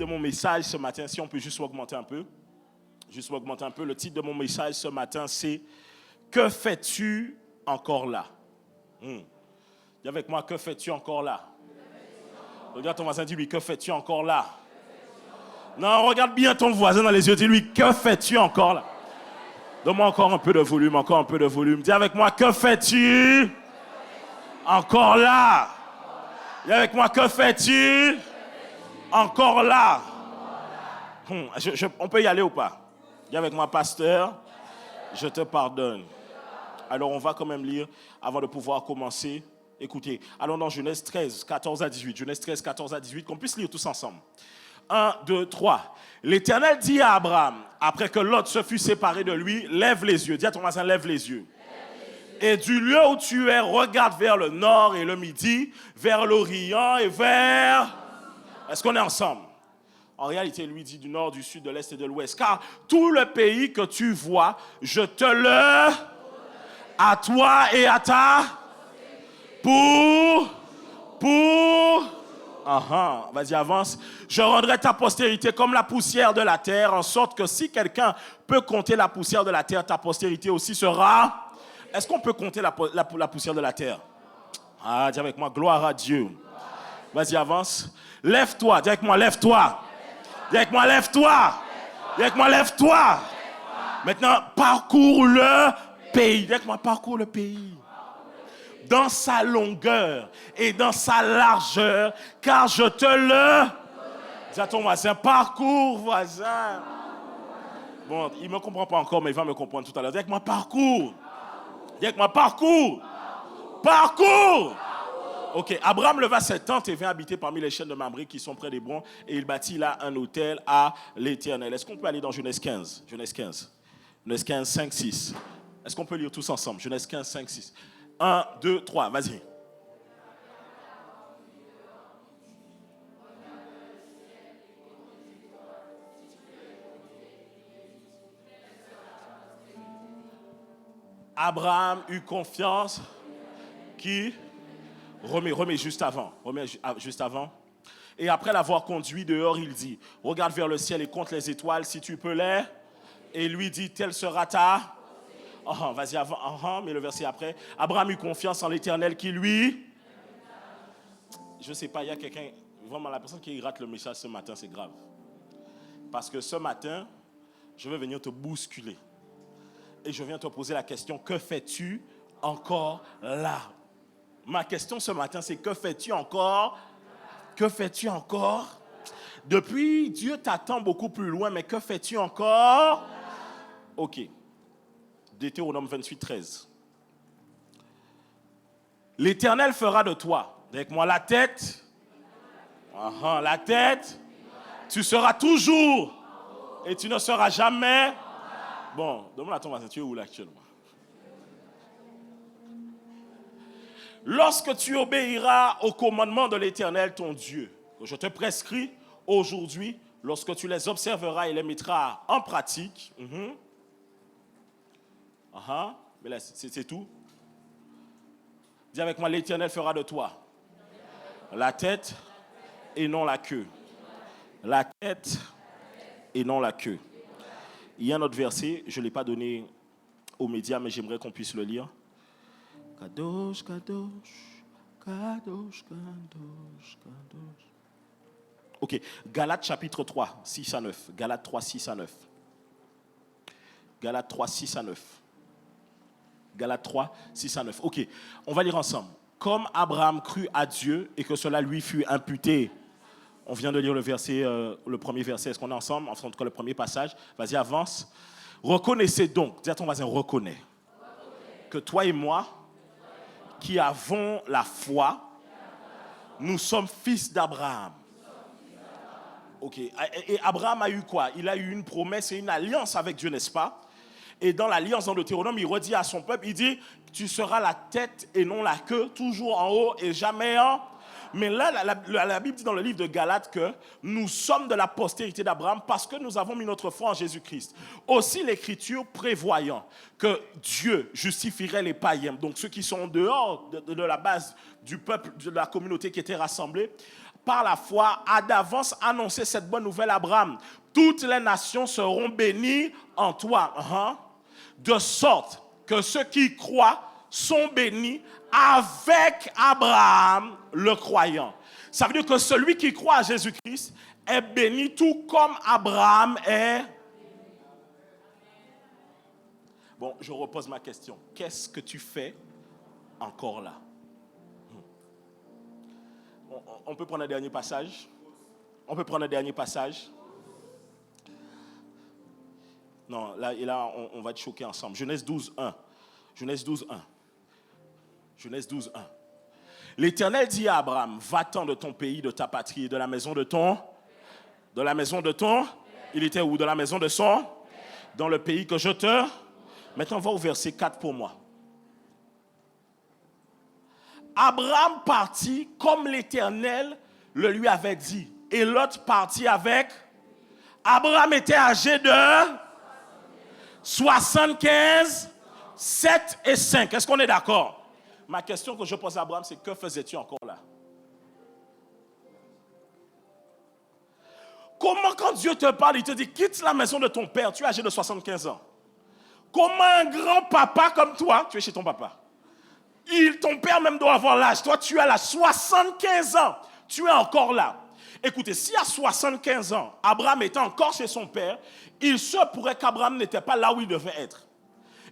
de mon message ce matin, si on peut juste augmenter un peu. Le titre de mon message ce matin, c'est « Que fais-tu encore là ?» Dis avec moi, que fais-tu encore là? Regarde ton voisin, dis-lui, que fais-tu encore là? Non, regarde bien ton voisin dans les yeux, dis-lui, que fais-tu encore là? Donne-moi encore un peu de volume, Dis avec moi, que fais-tu encore là? Dis avec moi, que fais-tu encore là? On peut y aller ou pas? Dis avec moi, pasteur, je te pardonne. Alors, on va quand même lire avant de pouvoir commencer. Écoutez, allons dans Genèse 13, 14 à 18. Genèse 13, 14 à 18, qu'on puisse lire tous ensemble. 1, 2, 3. L'Éternel dit à Abraham, après que Lot se fut séparé de lui, lève les yeux. Dis à ton voisin, lève les yeux. Et du lieu où tu es, regarde vers le nord et le midi, vers l'Orient et vers... Est-ce qu'on est ensemble? En réalité, lui dit du nord, du sud, de l'est et de l'ouest. Car tout le pays que tu vois, je te le... à toi et à ta... Vas-y, avance. Je rendrai ta postérité comme la poussière de la terre, en sorte que si quelqu'un peut compter la poussière de la terre, ta postérité aussi sera... Est-ce qu'on peut compter la poussière de la terre? Ah, dis avec moi, gloire à Dieu. Vas-y, avance. Lève-toi, dis avec moi, lève-toi. Dis avec moi, lève-toi. Dis avec moi, lève-toi. Maintenant, parcours le pays. Dis avec moi, parcours le pays. Dans sa longueur et dans sa largeur, car je te le... Dis à ton voisin, parcours, voisin. Bon, il ne me comprend pas encore, mais il va me comprendre tout à l'heure. Dis avec moi, parcours. Dis avec moi, parcours. Parcours. Ok, Abraham leva ses tentes et vint habiter parmi les chaînes de Mamré qui sont près d'Hébron, et il bâtit là un autel à l'Éternel. Est-ce qu'on peut aller dans Genèse 15? Genèse 15, 5, 6. Est-ce qu'on peut lire tous ensemble? Genèse 15, 5, 6. 1, 2, 3, vas-y. Abraham eut confiance. Qui? Remets juste avant. Et après l'avoir conduit dehors, il dit, regarde vers le ciel et compte les étoiles si tu peux les. Et lui dit, telle sera ta... vas-y, avant, mais le verset après. Abraham eut confiance en l'Éternel qui lui... Je ne sais pas, il y a quelqu'un... Vraiment, la personne qui rate le message ce matin, c'est grave. Parce que ce matin, je vais venir te bousculer. Et je viens te poser la question, que fais-tu encore là? Ma question ce matin, c'est que fais-tu encore? Que fais-tu encore? Depuis, Dieu t'attend beaucoup plus loin, mais que fais-tu encore? Ok. Deutéronome 28, 13. L'Éternel fera de toi, avec moi, la tête. La tête. Tu seras toujours. Et tu ne seras jamais. Bon, demande à ton voisin, tu es où là actuellement? Lorsque tu obéiras au commandement de l'Éternel, ton Dieu, que je te prescris aujourd'hui, lorsque tu les observeras et les mettras en pratique, mais là, c'est tout. Dis avec moi, l'Éternel fera de toi la tête et non la queue. La tête et non la queue. Il y a un autre verset, je ne l'ai pas donné aux médias, mais j'aimerais qu'on puisse le lire. Kadosh, Kadosh, Kadosh, Kadosh, Kadosh. Ok, Galates chapitre 3, 6 à 9. Galates 3, 6 à 9. Galates 3, 6 à 9. Galates 3, 6 à 9. Ok, on va lire ensemble. Comme Abraham crut à Dieu et que cela lui fut imputé. On vient de lire le premier verset. Est-ce qu'on est ensemble? En tout cas, le premier passage. Vas-y, avance. Reconnaissez donc, dis à ton voisin, reconnais, que toi et moi, qui avons la foi, nous sommes fils d'Abraham. Ok. Et Abraham a eu quoi? Il a eu une promesse et une alliance avec Dieu, n'est-ce pas? Et dans l'alliance dans Deutéronome, il redit à son peuple, il dit, tu seras la tête et non la queue, toujours en haut et jamais en... Mais là, la Bible dit dans le livre de Galates que nous sommes de la postérité d'Abraham parce que nous avons mis notre foi en Jésus-Christ. Aussi l'Écriture prévoyant que Dieu justifierait les païens, donc ceux qui sont en dehors de la base du peuple, de la communauté qui était rassemblée, par la foi, a d'avance annoncé cette bonne nouvelle à Abraham. Toutes les nations seront bénies en toi. De sorte que ceux qui croient sont bénis avec Abraham le croyant. Ça veut dire que celui qui croit à Jésus-Christ est béni tout comme Abraham est. Bon, je repose ma question. Qu'est-ce que tu fais encore là? On peut prendre un dernier passage? On peut prendre un dernier passage? Non, là on va être choqués ensemble. Genèse 12, 1. Genèse 12, 1. Genèse 12, 1. L'Éternel dit à Abraham, va-t'en de ton pays, de ta patrie, de la maison de ton... De la maison de ton... Il était où? De la maison de son... Dans le pays que je te... Maintenant, on va au verset 4 pour moi. Abraham partit comme l'Éternel le lui avait dit. Et Lot partit avec... Abraham était âgé de 75, 7 et 5. Est-ce qu'on est d'accord? Ma question que je pose à Abraham, c'est que faisais-tu encore là? Comment quand Dieu te parle, il te dit, quitte la maison de ton père, tu es âgé de 75 ans. Comment un grand papa comme toi, tu es chez ton papa. Ton père même doit avoir l'âge. Toi, tu as là 75 ans. Tu es encore là. Écoutez, si à 75 ans, Abraham était encore chez son père, il se pourrait qu'Abraham n'était pas là où il devait être.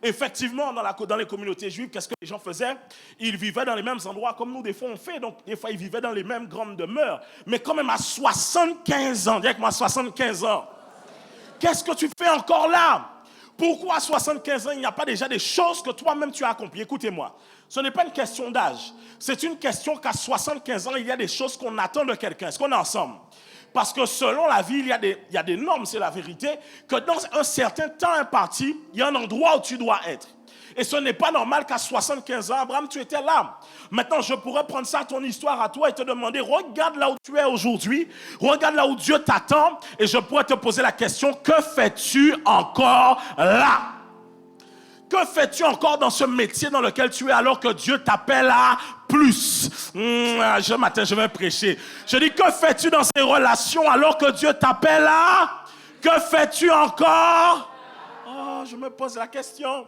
Effectivement, dans les communautés juives, qu'est-ce que les gens faisaient? Ils vivaient dans les mêmes endroits comme nous, des fois, on fait. Donc, des fois, ils vivaient dans les mêmes grandes demeures. Mais quand même, à 75 ans, dis avec moi, 75 ans, qu'est-ce que tu fais encore là? Pourquoi à 75 ans, il n'y a pas déjà des choses que toi-même tu as accomplies? Écoutez-moi, ce n'est pas une question d'âge. C'est une question qu'à 75 ans, il y a des choses qu'on attend de quelqu'un. Est-ce qu'on est ensemble? Parce que selon la vie, il y a des normes, c'est la vérité, que dans un certain temps imparti, il y a un endroit où tu dois être. Et ce n'est pas normal qu'à 75 ans, Abraham, tu étais là. Maintenant, je pourrais prendre ça, ton histoire à toi, et te demander, regarde là où tu es aujourd'hui, regarde là où Dieu t'attend, et je pourrais te poser la question, que fais-tu encore là? Que fais-tu encore dans ce métier dans lequel tu es alors que Dieu t'appelle à plus? Ce matin, je vais prêcher. Je dis, que fais-tu dans ces relations alors que Dieu t'appelle à? Que fais-tu encore? Oh, je me pose la question.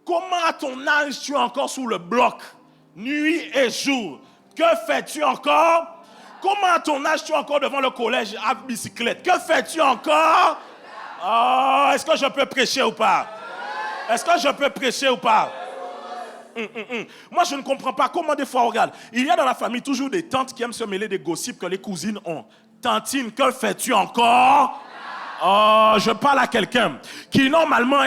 Comment à ton âge tu es encore sous le bloc, nuit et jour? Que fais-tu encore? Comment à ton âge tu es encore devant le collège à bicyclette? Que fais-tu encore? Oh, est-ce que je peux prêcher ou pas? Est-ce que je peux prêcher ou pas? Moi, je ne comprends pas comment des fois, regarde, il y a dans la famille toujours des tantes qui aiment se mêler des gossips que les cousines ont. Tantine, que fais-tu encore? Oh, je parle à quelqu'un qui normalement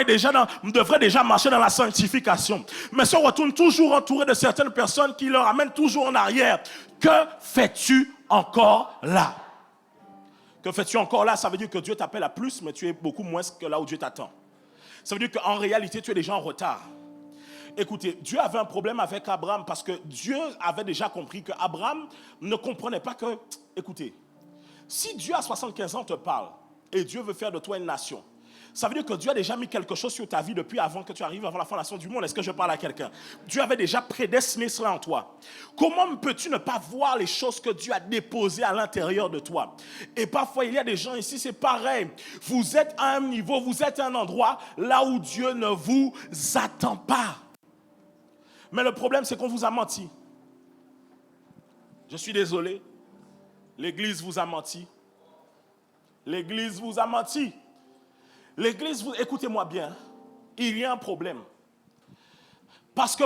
devrait déjà marcher dans la sanctification, mais se retourne toujours entouré de certaines personnes qui leur amènent toujours en arrière. Que fais-tu encore là? Que fais-tu encore là? Ça veut dire que Dieu t'appelle à plus, mais tu es beaucoup moins que là où Dieu t'attend. Ça veut dire qu'en réalité, tu es déjà en retard. Écoutez, Dieu avait un problème avec Abraham parce que Dieu avait déjà compris qu'Abraham ne comprenait pas que... Écoutez, si Dieu à 75 ans te parle et Dieu veut faire de toi une nation, ça veut dire que Dieu a déjà mis quelque chose sur ta vie depuis avant que tu arrives avant la fondation du monde. Est-ce que je parle à quelqu'un? Dieu avait déjà prédestiné cela en toi. Comment peux-tu ne pas voir les choses que Dieu a déposées à l'intérieur de toi? Et parfois, il y a des gens ici, c'est pareil. Vous êtes à un niveau, vous êtes à un endroit là où Dieu ne vous attend pas. Mais le problème, c'est qu'on vous a menti. Je suis désolé. L'Église vous a menti. L'Église vous a menti. L'Église, écoutez-moi bien, il y a un problème. Parce que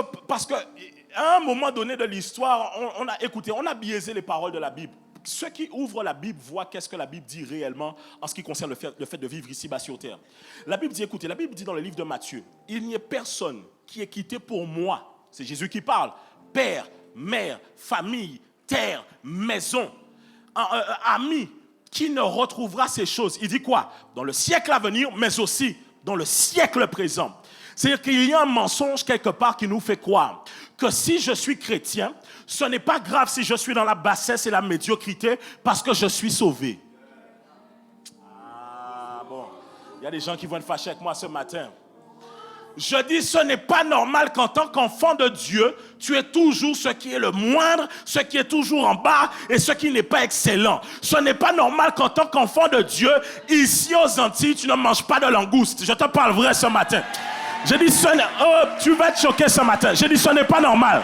à un moment donné de l'histoire, on a biaisé les paroles de la Bible. Ceux qui ouvrent la Bible voient qu'est-ce que la Bible dit réellement en ce qui concerne le fait de vivre ici-bas sur terre. La Bible dit, écoutez, la Bible dit dans le livre de Matthieu, il n'y a personne qui est quitté pour moi. C'est Jésus qui parle. Père, mère, famille, terre, maison, amis, qui ne retrouvera ces choses. Il dit quoi? Dans le siècle à venir, mais aussi dans le siècle présent. C'est-à-dire qu'il y a un mensonge quelque part qui nous fait croire que si je suis chrétien, Ce n'est pas grave si je suis dans la bassesse et la médiocrité parce que je suis sauvé. Ah bon, il y a des gens qui vont être fâchés avec moi ce matin. Je dis, ce n'est pas normal qu'en tant qu'enfant de Dieu, tu es toujours ce qui est le moindre, ce qui est toujours en bas et ce qui n'est pas excellent. Ce n'est pas normal qu'en tant qu'enfant de Dieu, ici aux Antilles, tu ne manges pas de langouste. Je te parle vrai ce matin. Je dis, tu vas être choqué ce matin. Je dis, ce n'est pas normal.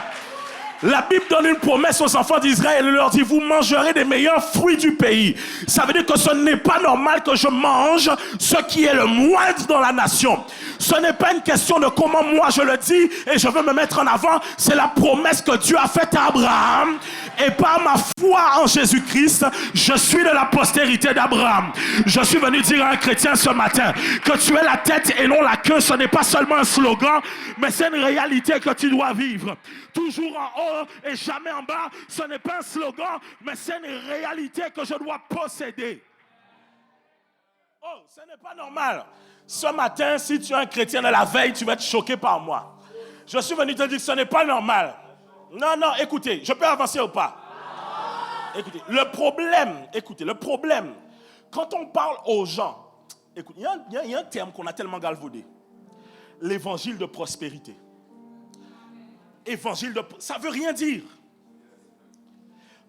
La Bible donne une promesse aux enfants d'Israël. Elle leur dit, vous mangerez des meilleurs fruits du pays. Ça veut dire que ce n'est pas normal que je mange ce qui est le moindre dans la nation. Ce n'est pas une question de comment moi je le dis et je veux me mettre en avant. C'est la promesse que Dieu a faite à Abraham. Et par ma foi en Jésus-Christ, je suis de la postérité d'Abraham. Je suis venu dire à un chrétien ce matin que tu es la tête et non la queue. Ce n'est pas seulement un slogan, mais c'est une réalité que tu dois vivre. Toujours en haut et jamais en bas. Ce n'est pas un slogan, mais c'est une réalité que je dois posséder. Oh, ce n'est pas normal. Ce matin, si tu es un chrétien de la veille, tu vas être choqué par moi. Je suis venu te dire que ce n'est pas normal. Non, écoutez, je peux avancer ou pas? Écoutez, le problème, quand on parle aux gens, écoute, il y a un terme qu'on a tellement galvaudé. L'évangile de prospérité. Ça veut rien dire.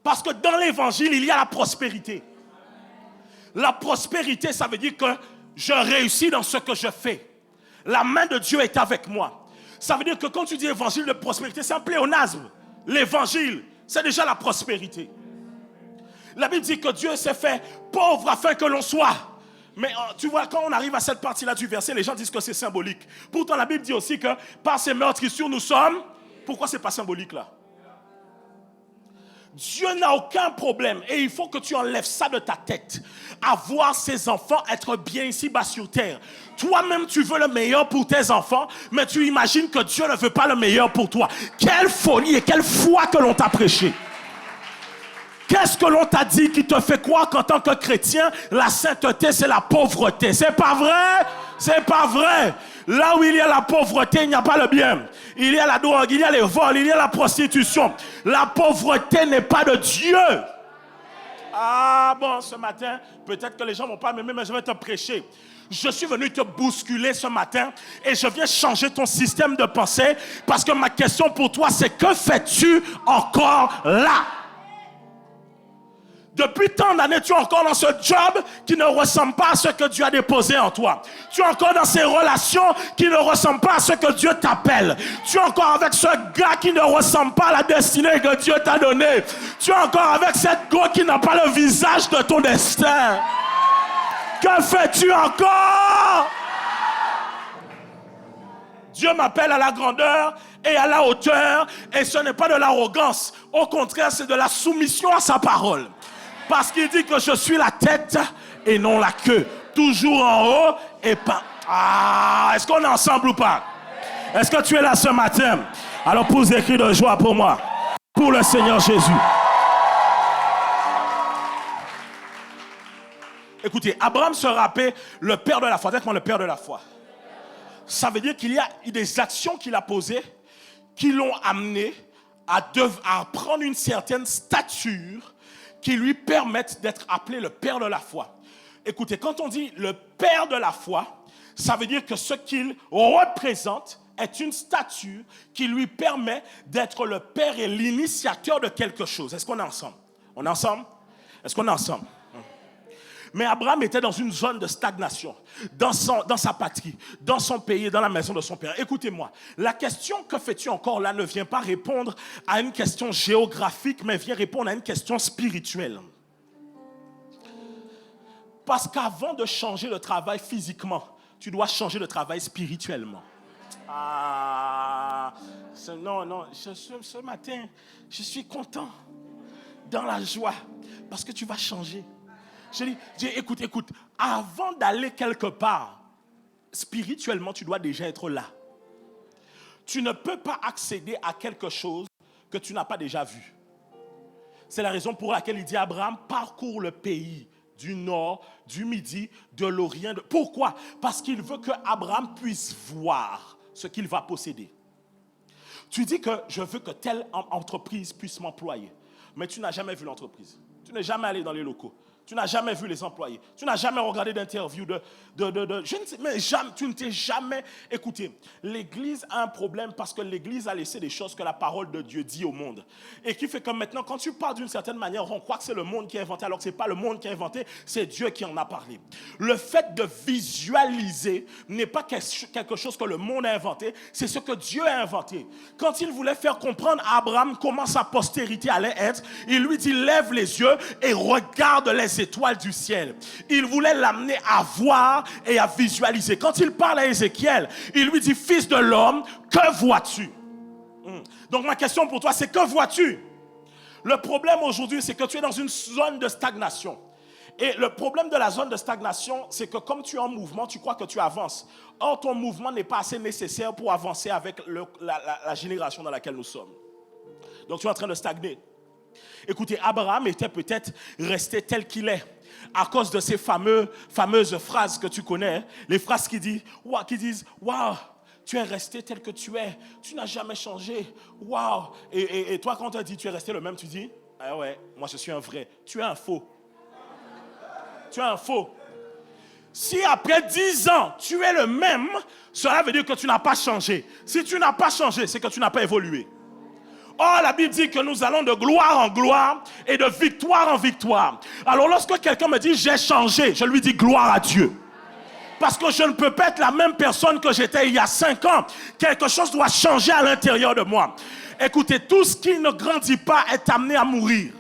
Parce que dans l'évangile, il y a la prospérité. La prospérité, ça veut dire que je réussis dans ce que je fais. La main de Dieu est avec moi. Ça veut dire que quand tu dis évangile de prospérité, c'est un pléonasme. L'évangile, c'est déjà la prospérité. La Bible dit que Dieu s'est fait pauvre afin que l'on soit. Mais tu vois, quand on arrive à cette partie-là du verset, les gens disent que c'est symbolique. Pourtant, la Bible dit aussi que par ses meurtrissures, nous sommes... Pourquoi ce n'est pas symbolique là? Dieu n'a aucun problème et il faut que tu enlèves ça de ta tête. À voir ses enfants être bien ici-bas sur terre. Toi-même, tu veux le meilleur pour tes enfants, mais tu imagines que Dieu ne veut pas le meilleur pour toi. Quelle folie et quelle foi que l'on t'a prêché. Qu'est-ce que l'on t'a dit qui te fait croire qu'en tant que chrétien, la sainteté, c'est la pauvreté? C'est pas vrai? C'est pas vrai. Là où il y a la pauvreté, il n'y a pas le bien. Il y a la drogue, il y a les vols, il y a la prostitution. La pauvreté n'est pas de Dieu. Ah bon, ce matin, peut-être que les gens ne vont pas m'aimer, mais je vais te prêcher. Je suis venu te bousculer ce matin et je viens changer ton système de pensée parce que ma question pour toi, c'est que fais-tu encore là? Depuis tant d'années, tu es encore dans ce job qui ne ressemble pas à ce que Dieu a déposé en toi. Tu es encore dans ces relations qui ne ressemblent pas à ce que Dieu t'appelle. Tu es encore avec ce gars qui ne ressemble pas à la destinée que Dieu t'a donnée. Tu es encore avec cette go qui n'a pas le visage de ton destin. Que fais-tu encore? Dieu m'appelle à la grandeur et à la hauteur et ce n'est pas de l'arrogance. Au contraire, c'est de la soumission à sa parole. Parce qu'il dit que je suis la tête et non la queue. Toujours en haut et pas... Ah, est-ce qu'on est ensemble ou pas? Est-ce que tu es là ce matin? Alors pousse des cris de joie pour moi. Pour le Seigneur Jésus. Écoutez, Abraham se rappelle le père de la foi. Dites-moi le père de la foi. Ça veut dire qu'il y a des actions qu'il a posées qui l'ont amené à prendre une certaine stature qui lui permettent d'être appelé le père de la foi. Écoutez, quand on dit le père de la foi, ça veut dire que ce qu'il représente est une stature qui lui permet d'être le père et l'initiateur de quelque chose. Est-ce qu'on est ensemble? On est ensemble? Est-ce qu'on est ensemble? Mais Abraham était dans une zone de stagnation, dans sa patrie, dans son pays, dans la maison de son père. Écoutez-moi, la question que fais-tu encore là ne vient pas répondre à une question géographique, mais vient répondre à une question spirituelle. Parce qu'avant de changer le travail physiquement, tu dois changer le travail spirituellement. Ce matin, je suis content, dans la joie, parce que tu vas changer. Je dis, écoute, avant d'aller quelque part, spirituellement, tu dois déjà être là. Tu ne peux pas accéder à quelque chose que tu n'as pas déjà vu. C'est la raison pour laquelle il dit à Abraham, parcours le pays du nord, du midi, de l'orient. Pourquoi? Parce qu'il veut que Abraham puisse voir ce qu'il va posséder. Tu dis que je veux que telle entreprise puisse m'employer. Mais tu n'as jamais vu l'entreprise. Tu n'es jamais allé dans les locaux. Tu n'as jamais vu les employés. Tu n'as jamais regardé d'interview je ne sais, mais jamais, tu ne t'es jamais écouté. L'Église a un problème parce que l'Église a laissé des choses que la parole de Dieu dit au monde. Et qui fait que maintenant, quand tu parles d'une certaine manière, on croit que c'est le monde qui a inventé, alors que ce n'est pas le monde qui a inventé, c'est Dieu qui en a parlé. Le fait de visualiser n'est pas quelque chose que le monde a inventé, c'est ce que Dieu a inventé. Quand il voulait faire comprendre à Abraham comment sa postérité allait être, il lui dit, lève les yeux et regarde les étoiles du ciel. Il voulait l'amener à voir et à visualiser. Quand il parle à Ézéchiel, il lui dit, fils de l'homme, que vois-tu? Donc ma question pour toi, c'est que vois-tu? Le problème aujourd'hui, c'est que tu es dans une zone de stagnation. Et le problème de la zone de stagnation, c'est que comme tu es en mouvement, tu crois que tu avances. Or, ton mouvement n'est pas assez nécessaire pour avancer avec la génération dans laquelle nous sommes. Donc tu es en train de stagner. Écoutez, Abraham était peut-être resté tel qu'il est à cause de ces fameuses phrases que tu connais, les phrases qui disent « Waouh, tu es resté tel que tu es, tu n'as jamais changé, waouh ». Et toi, quand on te dit « Tu es resté le même », tu dis « Ah ouais, moi je suis un vrai ». Tu es un faux. Tu es un faux. Si après 10 ans, tu es le même, cela veut dire que tu n'as pas changé. Si tu n'as pas changé, c'est que tu n'as pas évolué. Or, la Bible dit que nous allons de gloire en gloire et de victoire en victoire. Alors, lorsque quelqu'un me dit « j'ai changé », je lui dis « gloire à Dieu ». Parce que je ne peux pas être la même personne que j'étais il y a 5 ans. Quelque chose doit changer à l'intérieur de moi. Écoutez, tout ce qui ne grandit pas est amené à mourir.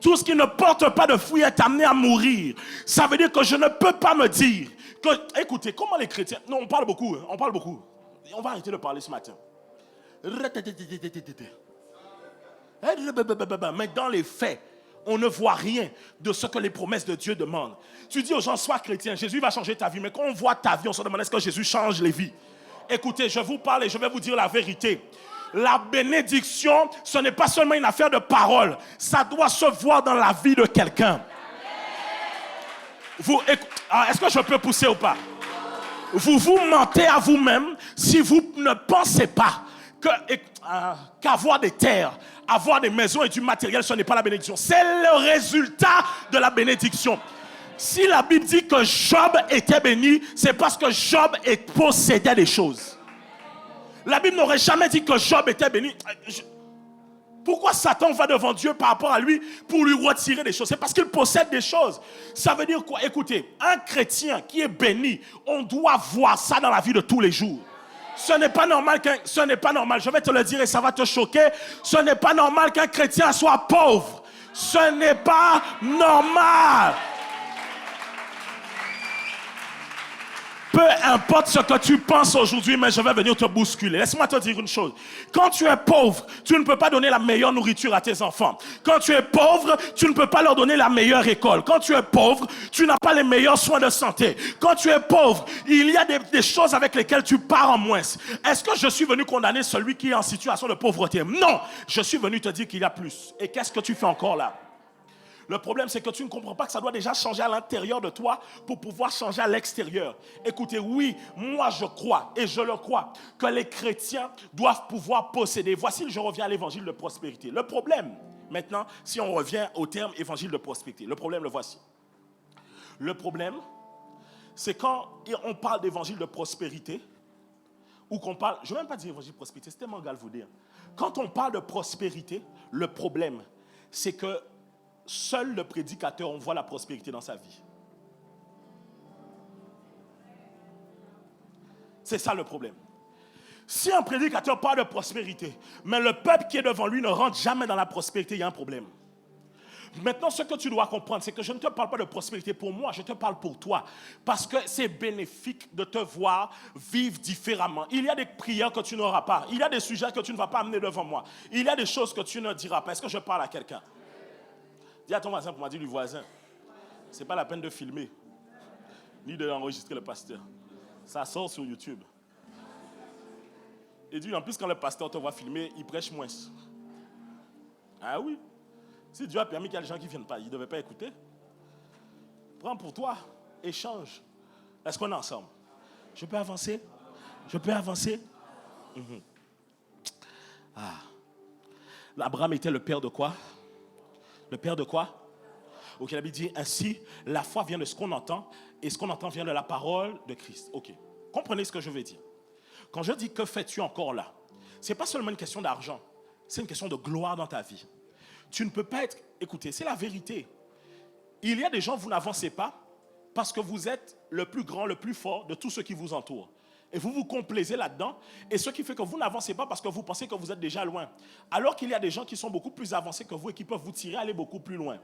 Tout ce qui ne porte pas de fruits est amené à mourir. Ça veut dire que je ne peux pas me dire que... Écoutez, comment les chrétiens... Non, on parle beaucoup. On va arrêter de parler ce matin. Mais dans les faits, on ne voit rien de ce que les promesses de Dieu demandent. Tu dis aux gens, sois chrétien, Jésus va changer ta vie. Mais quand on voit ta vie, on se demande, est-ce que Jésus change les vies? Écoutez, je vous parle et je vais vous dire la vérité. La bénédiction, ce n'est pas seulement une affaire de parole. Ça doit se voir dans la vie de quelqu'un. Est-ce que je peux pousser ou pas? Vous vous mentez à vous-même si vous ne pensez pas qu'avoir des terres, avoir des maisons et du matériel, ce n'est pas la bénédiction. C'est le résultat de la bénédiction. Si la Bible dit que Job était béni, c'est parce que Job possédait des choses. La Bible n'aurait jamais dit que Job était béni. Pourquoi Satan va devant Dieu par rapport à lui pour lui retirer des choses? C'est parce qu'il possède des choses. Ça veut dire quoi? Écoutez, un chrétien qui est béni, on doit voir ça dans la vie de tous les jours. Ce n'est pas normal je vais te le dire et ça va te choquer. Ce n'est pas normal qu'un chrétien soit pauvre. Ce n'est pas normal. Peu importe ce que tu penses aujourd'hui, mais je vais venir te bousculer. Laisse-moi te dire une chose. Quand tu es pauvre, tu ne peux pas donner la meilleure nourriture à tes enfants. Quand tu es pauvre, tu ne peux pas leur donner la meilleure école. Quand tu es pauvre, tu n'as pas les meilleurs soins de santé. Quand tu es pauvre, il y a des choses avec lesquelles tu pars en moins. Est-ce que je suis venu condamner celui qui est en situation de pauvreté? Non, je suis venu te dire qu'il y a plus. Et qu'est-ce que tu fais encore là? Le problème, c'est que tu ne comprends pas que ça doit déjà changer à l'intérieur de toi pour pouvoir changer à l'extérieur. Écoutez, oui, moi je crois, et je le crois, que les chrétiens doivent pouvoir posséder. Voici, je reviens à l'évangile de prospérité. Le problème, maintenant, si on revient au terme évangile de prospérité, le problème, le voici. Le problème, c'est quand on parle d'évangile de prospérité, ou qu'on parle, je ne vais même pas dire évangile de prospérité, c'est tellement galvaudé. Quand on parle de prospérité, le problème, c'est que seul le prédicateur, on voit la prospérité dans sa vie. C'est ça le problème. Si un prédicateur parle de prospérité, mais le peuple qui est devant lui ne rentre jamais dans la prospérité, il y a un problème. Maintenant, ce que tu dois comprendre, c'est que je ne te parle pas de prospérité pour moi, je te parle pour toi. Parce que c'est bénéfique de te voir vivre différemment. Il y a des prières que tu n'auras pas. Il y a des sujets que tu ne vas pas amener devant moi. Il y a des choses que tu ne diras pas. Est-ce que je parle à quelqu'un? Dis à ton voisin pour moi, dis du voisin. Ce n'est pas la peine de filmer, ni d'enregistrer le pasteur. Ça sort sur YouTube. Et dis, en plus, quand le pasteur te voit filmer, il prêche moins. Ah oui. Si Dieu a permis qu'il y ait des gens qui ne viennent pas, ils ne devaient pas écouter. Prends pour toi, échange. Est-ce qu'on est ensemble? Je peux avancer? Je peux avancer? Abraham était le père de quoi? Le père de quoi? Ok, la Bible dit ainsi, la foi vient de ce qu'on entend, et ce qu'on entend vient de la parole de Christ. Ok, comprenez ce que je veux dire. Quand je dis que fais-tu encore là, ce n'est pas seulement une question d'argent, c'est une question de gloire dans ta vie. Tu ne peux pas être, écoutez, c'est la vérité. Il y a des gens, vous n'avancez pas parce que vous êtes le plus grand, le plus fort de tous ceux qui vous entourent. Et vous vous complaisez là-dedans. Et ce qui fait que vous n'avancez pas parce que vous pensez que vous êtes déjà loin. Alors qu'il y a des gens qui sont beaucoup plus avancés que vous et qui peuvent vous tirer à aller beaucoup plus loin.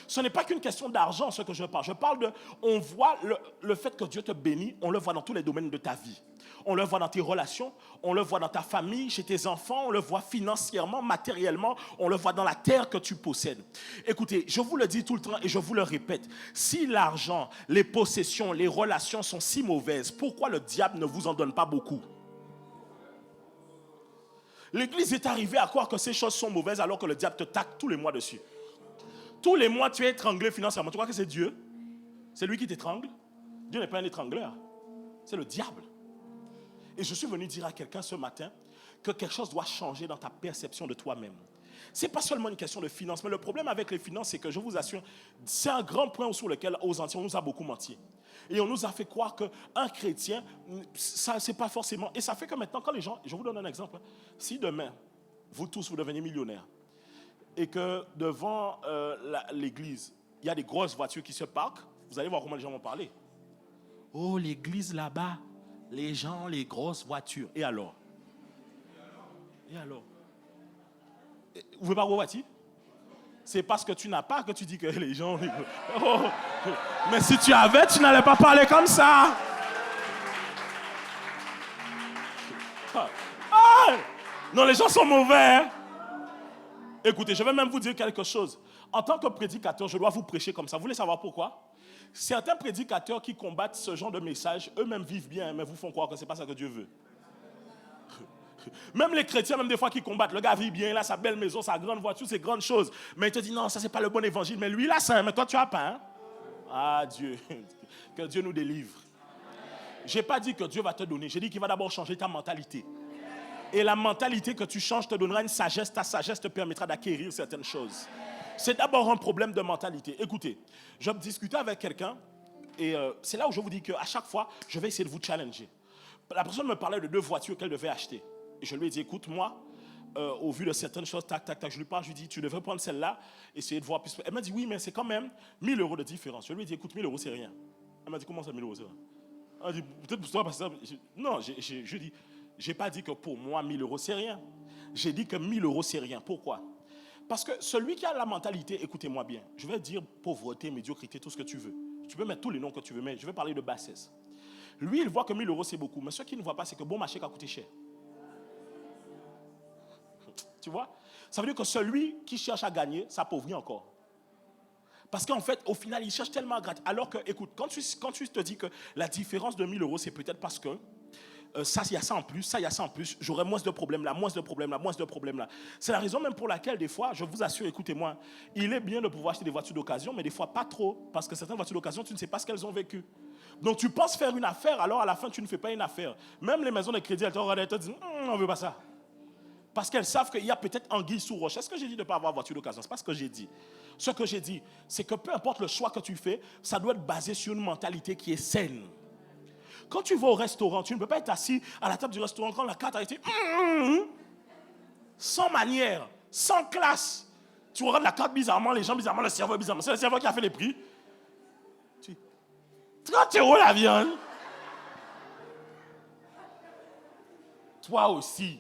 Ce n'est pas qu'une question d'argent, ce que je parle. Je parle de, on voit le fait que Dieu te bénit, on le voit dans tous les domaines de ta vie. On le voit dans tes relations, on le voit dans ta famille, chez tes enfants, on le voit financièrement, matériellement, on le voit dans la terre que tu possèdes. Écoutez, je vous le dis tout le temps et je vous le répète, si l'argent, les possessions, les relations sont si mauvaises, pourquoi le diable ne vous en donne pas beaucoup? L'Église est arrivée à croire que ces choses sont mauvaises alors que le diable te tape tous les mois dessus. Tous les mois, tu es étranglé financièrement. Tu crois que c'est Dieu? C'est lui qui t'étrangle? Dieu n'est pas un étrangleur. C'est le diable. Et je suis venu dire à quelqu'un ce matin que quelque chose doit changer dans ta perception de toi-même. Ce n'est pas seulement une question de finances, mais le problème avec les finances, c'est que je vous assure, c'est un grand point sur lequel, aux Antilles, on nous a beaucoup menti. Et on nous a fait croire qu'un chrétien, ça, c'est pas forcément... Et ça fait que maintenant, quand les gens... Je vous donne un exemple. Si demain, vous tous, vous devenez millionnaires, et que devant l'église, il y a des grosses voitures qui se parquent, vous allez voir comment les gens vont parler. Oh, l'église là-bas, les gens, les grosses voitures. Et alors? Et alors? Vous ne voulez pas voir voiture? C'est parce que tu n'as pas que tu dis que les gens... Oh. Mais si tu avais, tu n'allais pas parler comme ça. Ah. Non, les gens sont mauvais. Hein? Écoutez, je vais même vous dire quelque chose. En tant que prédicateur, je dois vous prêcher comme ça. Vous voulez savoir pourquoi? Certains prédicateurs qui combattent ce genre de message, eux-mêmes vivent bien, mais vous font croire que ce n'est pas ça que Dieu veut. Même les chrétiens, même des fois qui combattent, le gars vit bien, il a sa belle maison, sa grande voiture, ses grandes choses. Mais il te dit non, ça c'est pas le bon évangile. Mais lui, il a ça, mais toi tu as pas. Hein? Ah Dieu, que Dieu nous délivre. Je n'ai pas dit que Dieu va te donner, j'ai dit qu'il va d'abord changer ta mentalité. Et la mentalité que tu changes te donnera une sagesse, ta sagesse te permettra d'acquérir certaines choses. C'est d'abord un problème de mentalité. Écoutez, je discutais avec quelqu'un et c'est là où je vous dis qu'à chaque fois, je vais essayer de vous challenger. La personne me parlait de 2 voitures qu'elle devait acheter. Et je lui ai dit, écoute, moi, au vu de certaines choses, tac, tac, tac, je lui parle, je lui dis, tu devrais prendre celle-là, essayer de voir plus. Elle m'a dit, oui, mais c'est quand même 1 000 € de différence. Je lui ai dit, écoute, 1 000 € c'est rien. Elle m'a dit, comment ça 1 000 € c'est rien? Elle m'a dit, peut-être pour toi, parce que ça... Non, je dis, je n'ai pas dit que pour moi, 1 000 € c'est rien. J'ai dit que 1 000 € c'est rien. Pourquoi? Parce que celui qui a la mentalité, écoutez-moi bien, je vais dire pauvreté, médiocrité, tout ce que tu veux. Tu peux mettre tous les noms que tu veux, mais je vais parler de bassesse. Lui, il voit que 1 000 € c'est beaucoup, mais ce qu'il ne voit pas, c'est que bon marché a coûté cher. Tu vois? Ça veut dire que celui qui cherche à gagner s'appauvrit encore. Parce qu'en fait, au final, il cherche tellement à gratter. Alors que, écoute, quand tu te dis que la différence de 1 000 €, c'est peut-être parce que ça, il y a ça en plus, ça, il y a ça en plus, j'aurai moins de problèmes là, moins de problèmes là, moins de problèmes là. C'est la raison même pour laquelle, des fois, je vous assure, écoutez-moi, il est bien de pouvoir acheter des voitures d'occasion, mais des fois pas trop, parce que certaines voitures d'occasion, tu ne sais pas ce qu'elles ont vécu. Donc tu penses faire une affaire, alors à la fin, tu ne fais pas une affaire. Même les maisons de crédit, elles te regardent et te disent, on ne veut pas ça. Parce qu'elles savent qu'il y a peut-être anguille sous roche. Est-ce que j'ai dit de ne pas avoir voiture d'occasion? Ce n'est pas ce que j'ai dit. Ce que j'ai dit, c'est que peu importe le choix que tu fais, ça doit être basé sur une mentalité qui est saine. Quand tu vas au restaurant, tu ne peux pas être assis à la table du restaurant quand la carte a été sans manière, sans classe. Tu regardes la carte bizarrement, les gens bizarrement, le serveur bizarrement. C'est le serveur qui a fait les prix. 30 € la viande. Toi aussi.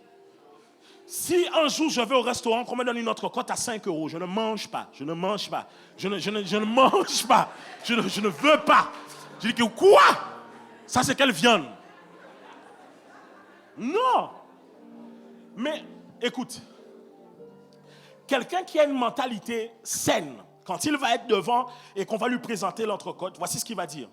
Si un jour je vais au restaurant, qu'on me donne une autre cote à 5 €, je ne mange pas. Je ne mange pas. Je ne mange pas. Je ne veux pas. Je dis que quoi? Ça, c'est quelle viande? Non. Mais, écoute. Quelqu'un qui a une mentalité saine, quand il va être devant et qu'on va lui présenter l'entrecôte, voici ce qu'il va dire.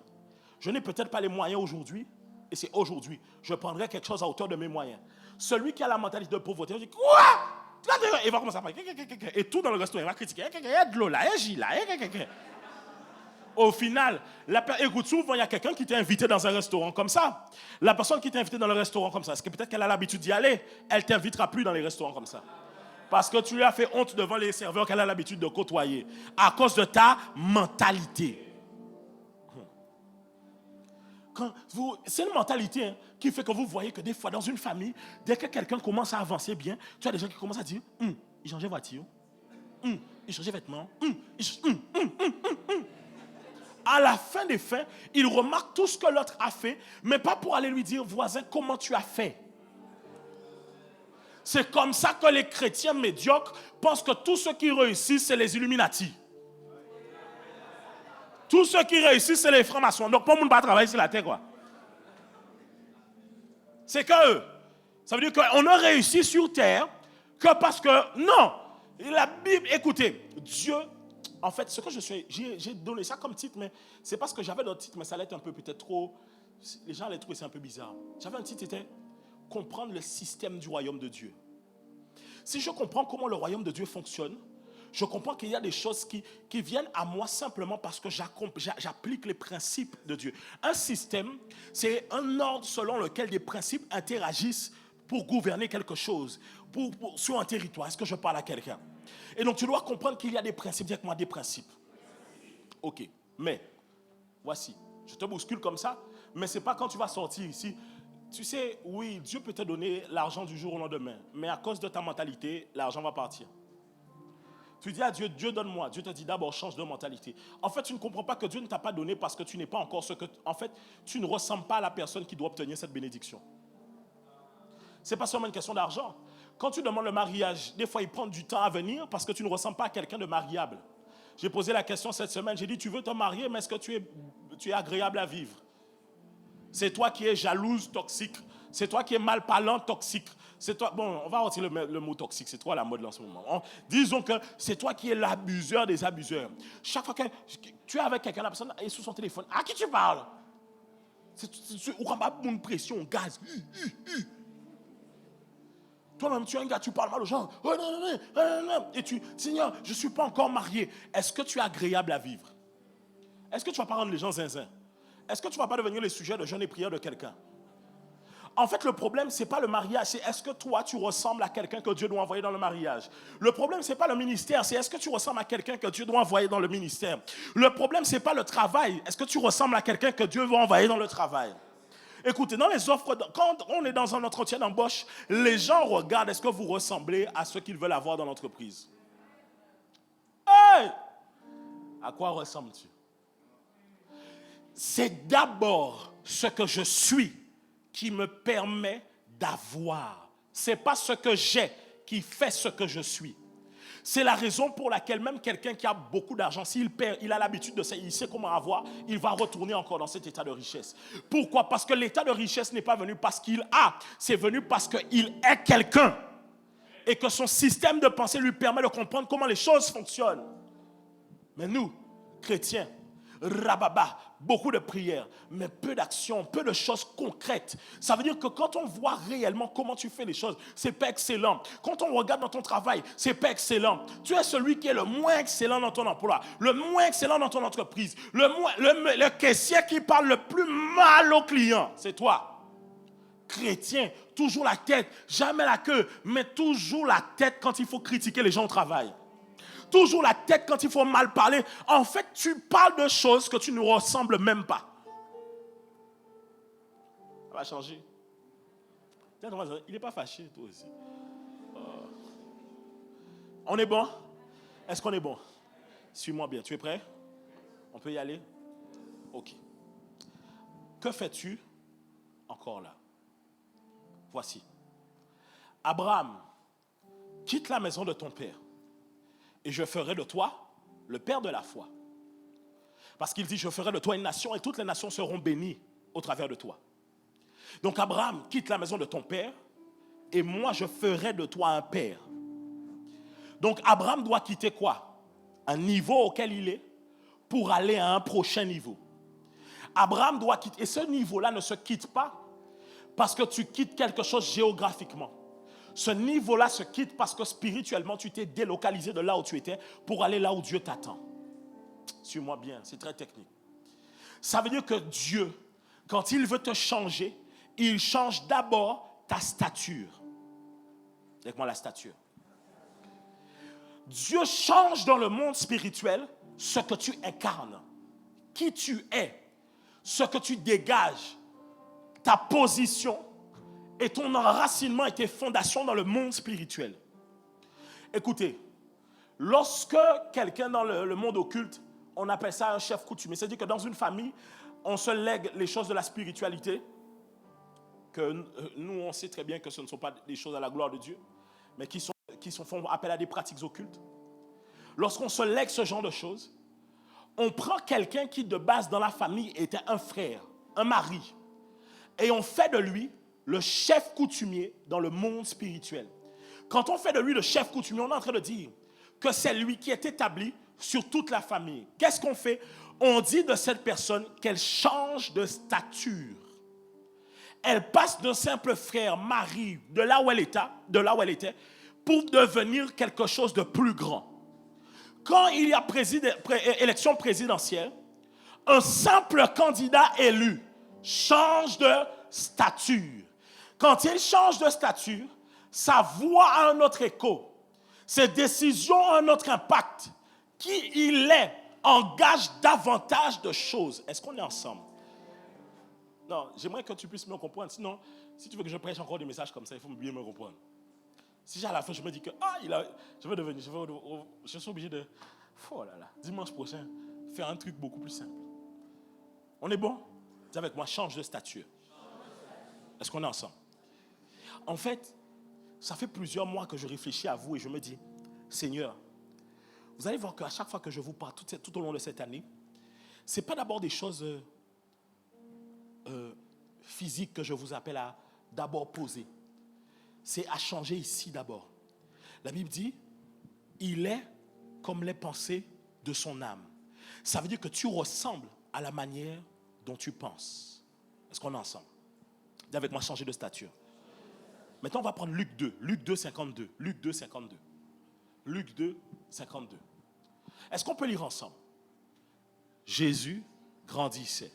Je n'ai peut-être pas les moyens aujourd'hui, et c'est aujourd'hui. Je prendrai quelque chose à hauteur de mes moyens. Celui qui a la mentalité de pauvreté, il dit quoi? Il va commencer à parler. Et tout dans le restaurant, il va critiquer. Il y a de l'eau là, il y a J là. Au final, écoute, souvent, il y a quelqu'un qui t'a invité dans un restaurant comme ça. La personne qui t'a invité dans le restaurant comme ça, est-ce que peut-être qu'elle a l'habitude d'y aller? Elle ne t'invitera plus dans les restaurants comme ça. Parce que tu lui as fait honte devant les serveurs qu'elle a l'habitude de côtoyer. À cause de ta mentalité. C'est une mentalité qui fait que vous voyez que des fois, dans une famille, dès que quelqu'un commence à avancer bien, tu as des gens qui commencent à dire il changeait voiture, il changeait vêtements, À la fin des fins, il remarque tout ce que l'autre a fait, mais pas pour aller lui dire, voisin, comment tu as fait. C'est comme ça que les chrétiens médiocres pensent que tous ceux qui réussissent, c'est les Illuminati. Tous ceux qui réussissent, c'est les francs-maçons. Donc, pas le monde va travailler sur la terre, quoi. C'est que eux. Ça veut dire qu'on ne réussit sur terre que parce que, non, la Bible, écoutez, Dieu, en fait, ce que je suis, j'ai donné ça comme titre, mais c'est parce que j'avais d'autres titres, mais ça allait être un peu peut-être trop, les gens allaient trouver ça un peu bizarre. J'avais un titre, c'était comprendre le système du royaume de Dieu. Si je comprends comment le royaume de Dieu fonctionne, je comprends qu'il y a des choses qui viennent à moi simplement parce que j'applique les principes de Dieu. Un système, c'est un ordre selon lequel des principes interagissent pour gouverner quelque chose, sur un territoire. Est-ce que je parle à quelqu'un? Et donc tu dois comprendre qu'il y a des principes. Dis avec moi, des principes. Ok, mais voici, je te bouscule comme ça, mais ce n'est pas quand tu vas sortir ici. Tu sais, oui, Dieu peut te donner l'argent du jour au lendemain, mais à cause de ta mentalité, l'argent va partir. Tu dis à Dieu, Dieu donne-moi. Dieu te dit d'abord change de mentalité. En fait, tu ne comprends pas que Dieu ne t'a pas donné parce que tu n'es pas encore ce que... En fait, tu ne ressembles pas à la personne qui doit obtenir cette bénédiction. Ce n'est pas seulement une question d'argent. Quand tu demandes le mariage, des fois, il prend du temps à venir parce que tu ne ressembles pas à quelqu'un de mariable. J'ai posé la question cette semaine. J'ai dit, tu veux te marier, mais est-ce que tu es agréable à vivre? C'est toi qui es jalouse, toxique. C'est toi qui es mal parlant, toxique. C'est toi, bon, on va retirer le mot toxique, c'est toi la mode en ce moment. Disons que c'est toi qui es l'abuseur des abuseurs. Chaque fois que tu es avec quelqu'un, la personne est sous son téléphone. À qui tu parles? On va pas une pression, gaz. Toi-même, tu es un gars, tu parles mal aux gens. Et tu, Seigneur, je ne suis pas encore marié. Est-ce que tu es agréable à vivre? Est-ce que tu ne vas pas rendre les gens zinzin? Est-ce que tu ne vas pas devenir le sujet de jeûne et prière de quelqu'un? En fait, le problème, ce n'est pas le mariage, c'est est-ce que toi, tu ressembles à quelqu'un que Dieu doit envoyer dans le mariage. Le problème, ce n'est pas le ministère, c'est est-ce que tu ressembles à quelqu'un que Dieu doit envoyer dans le ministère. Le problème, ce n'est pas le travail, est-ce que tu ressembles à quelqu'un que Dieu va envoyer dans le travail. Écoutez, dans les offres, quand on est dans un entretien d'embauche, les gens regardent est-ce que vous ressemblez à ce qu'ils veulent avoir dans l'entreprise. Hey! À quoi ressembles-tu? C'est d'abord ce que je suis qui me permet d'avoir. Ce n'est pas ce que j'ai qui fait ce que je suis. C'est la raison pour laquelle même quelqu'un qui a beaucoup d'argent, s'il perd, il a l'habitude de ça, il sait comment avoir, il va retourner encore dans cet état de richesse. Pourquoi? Parce que l'état de richesse n'est pas venu parce qu'il a, c'est venu parce qu'il est quelqu'un. Et que son système de pensée lui permet de comprendre comment les choses fonctionnent. Mais nous, chrétiens, rababa, beaucoup de prières, mais peu d'actions, peu de choses concrètes. Ça veut dire que quand on voit réellement comment tu fais les choses, c'est pas excellent. Quand on regarde dans ton travail, c'est pas excellent. Tu es celui qui est le moins excellent dans ton emploi, le moins excellent dans ton entreprise, le caissier qui parle le plus mal aux clients, c'est toi. Chrétien, toujours la tête, jamais la queue, mais toujours la tête quand il faut critiquer les gens au travail. Toujours la tête quand il faut mal parler. En fait, tu parles de choses que tu ne ressembles même pas. Ça va changer. Il n'est pas fâché, toi aussi. On est bon? Est-ce qu'on est bon? Suis-moi bien. Tu es prêt? On peut y aller? Ok. Que fais-tu encore là? Voici. Abraham, quitte la maison de ton père. Et je ferai de toi le père de la foi. Parce qu'il dit, je ferai de toi une nation et toutes les nations seront bénies au travers de toi. Donc Abraham, quitte la maison de ton père et moi je ferai de toi un père. Donc Abraham doit quitter quoi? Un niveau auquel il est pour aller à un prochain niveau. Abraham doit quitter, et ce niveau-là ne se quitte pas parce que tu quittes quelque chose géographiquement. Ce niveau-là se quitte parce que spirituellement, tu t'es délocalisé de là où tu étais pour aller là où Dieu t'attend. Suis-moi bien, c'est très technique. Ça veut dire que Dieu, quand il veut te changer, il change d'abord ta stature. Avec-moi la stature. Dieu change dans le monde spirituel ce que tu incarnes, qui tu es, ce que tu dégages, ta position et ton enracinement et tes fondations dans le monde spirituel. Écoutez, lorsque quelqu'un dans le monde occulte, on appelle ça un chef coutumier. C'est-à-dire que dans une famille, on se lègue les choses de la spiritualité, que nous, on sait très bien que ce ne sont pas des choses à la gloire de Dieu, mais qui font appel à des pratiques occultes. Lorsqu'on se lègue ce genre de choses, on prend quelqu'un qui de base dans la famille était un frère, un mari, et on fait de lui le chef coutumier dans le monde spirituel. Quand on fait de lui le chef coutumier, on est en train de dire que c'est lui qui est établi sur toute la famille. Qu'est-ce qu'on fait? On dit de cette personne qu'elle change de stature. Elle passe d'un simple frère, mari, de là où elle était, pour devenir quelque chose de plus grand. Quand il y a élection présidentielle, un simple candidat élu change de stature. Quand il change de stature, sa voix a un autre écho. Ses décisions ont un autre impact. Qui il est engage davantage de choses. Est-ce qu'on est ensemble? Non, j'aimerais que tu puisses me comprendre. Sinon, si tu veux que je prêche encore des messages comme ça, il faut bien me comprendre. Si à la fin, je me dis que je suis obligé de, oh là là, dimanche prochain, faire un truc beaucoup plus simple. On est bon? Dis avec moi, change de stature. Est-ce qu'on est ensemble? En fait, ça fait plusieurs mois que je réfléchis à vous et je me dis, Seigneur, vous allez voir qu'à chaque fois que je vous parle tout au long de cette année, ce n'est pas d'abord des choses physiques que je vous appelle à d'abord poser. C'est à changer ici d'abord. La Bible dit, il est comme les pensées de son âme. Ça veut dire que tu ressembles à la manière dont tu penses. Est-ce qu'on est ensemble? Dis avec moi, changer de stature. Maintenant, on va prendre Luc 2. Luc 2, 52. Luc 2, 52. Luc 2, 52. Est-ce qu'on peut lire ensemble? Jésus grandissait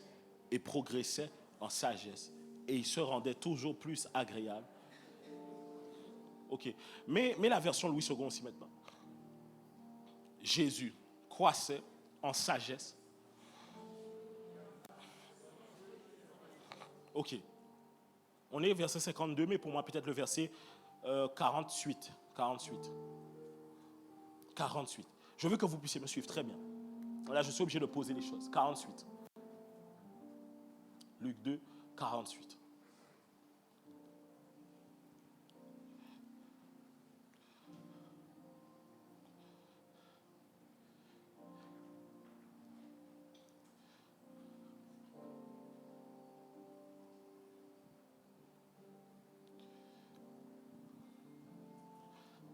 et progressait en sagesse et il se rendait toujours plus agréable. Ok. Mais la version Louis II aussi maintenant. Jésus croissait en sagesse. Ok. On est au verset 52, mais pour moi peut-être le verset 48. 48. Je veux que vous puissiez me suivre très bien. Là, je suis obligé de poser les choses. 48. Luc 2, 48.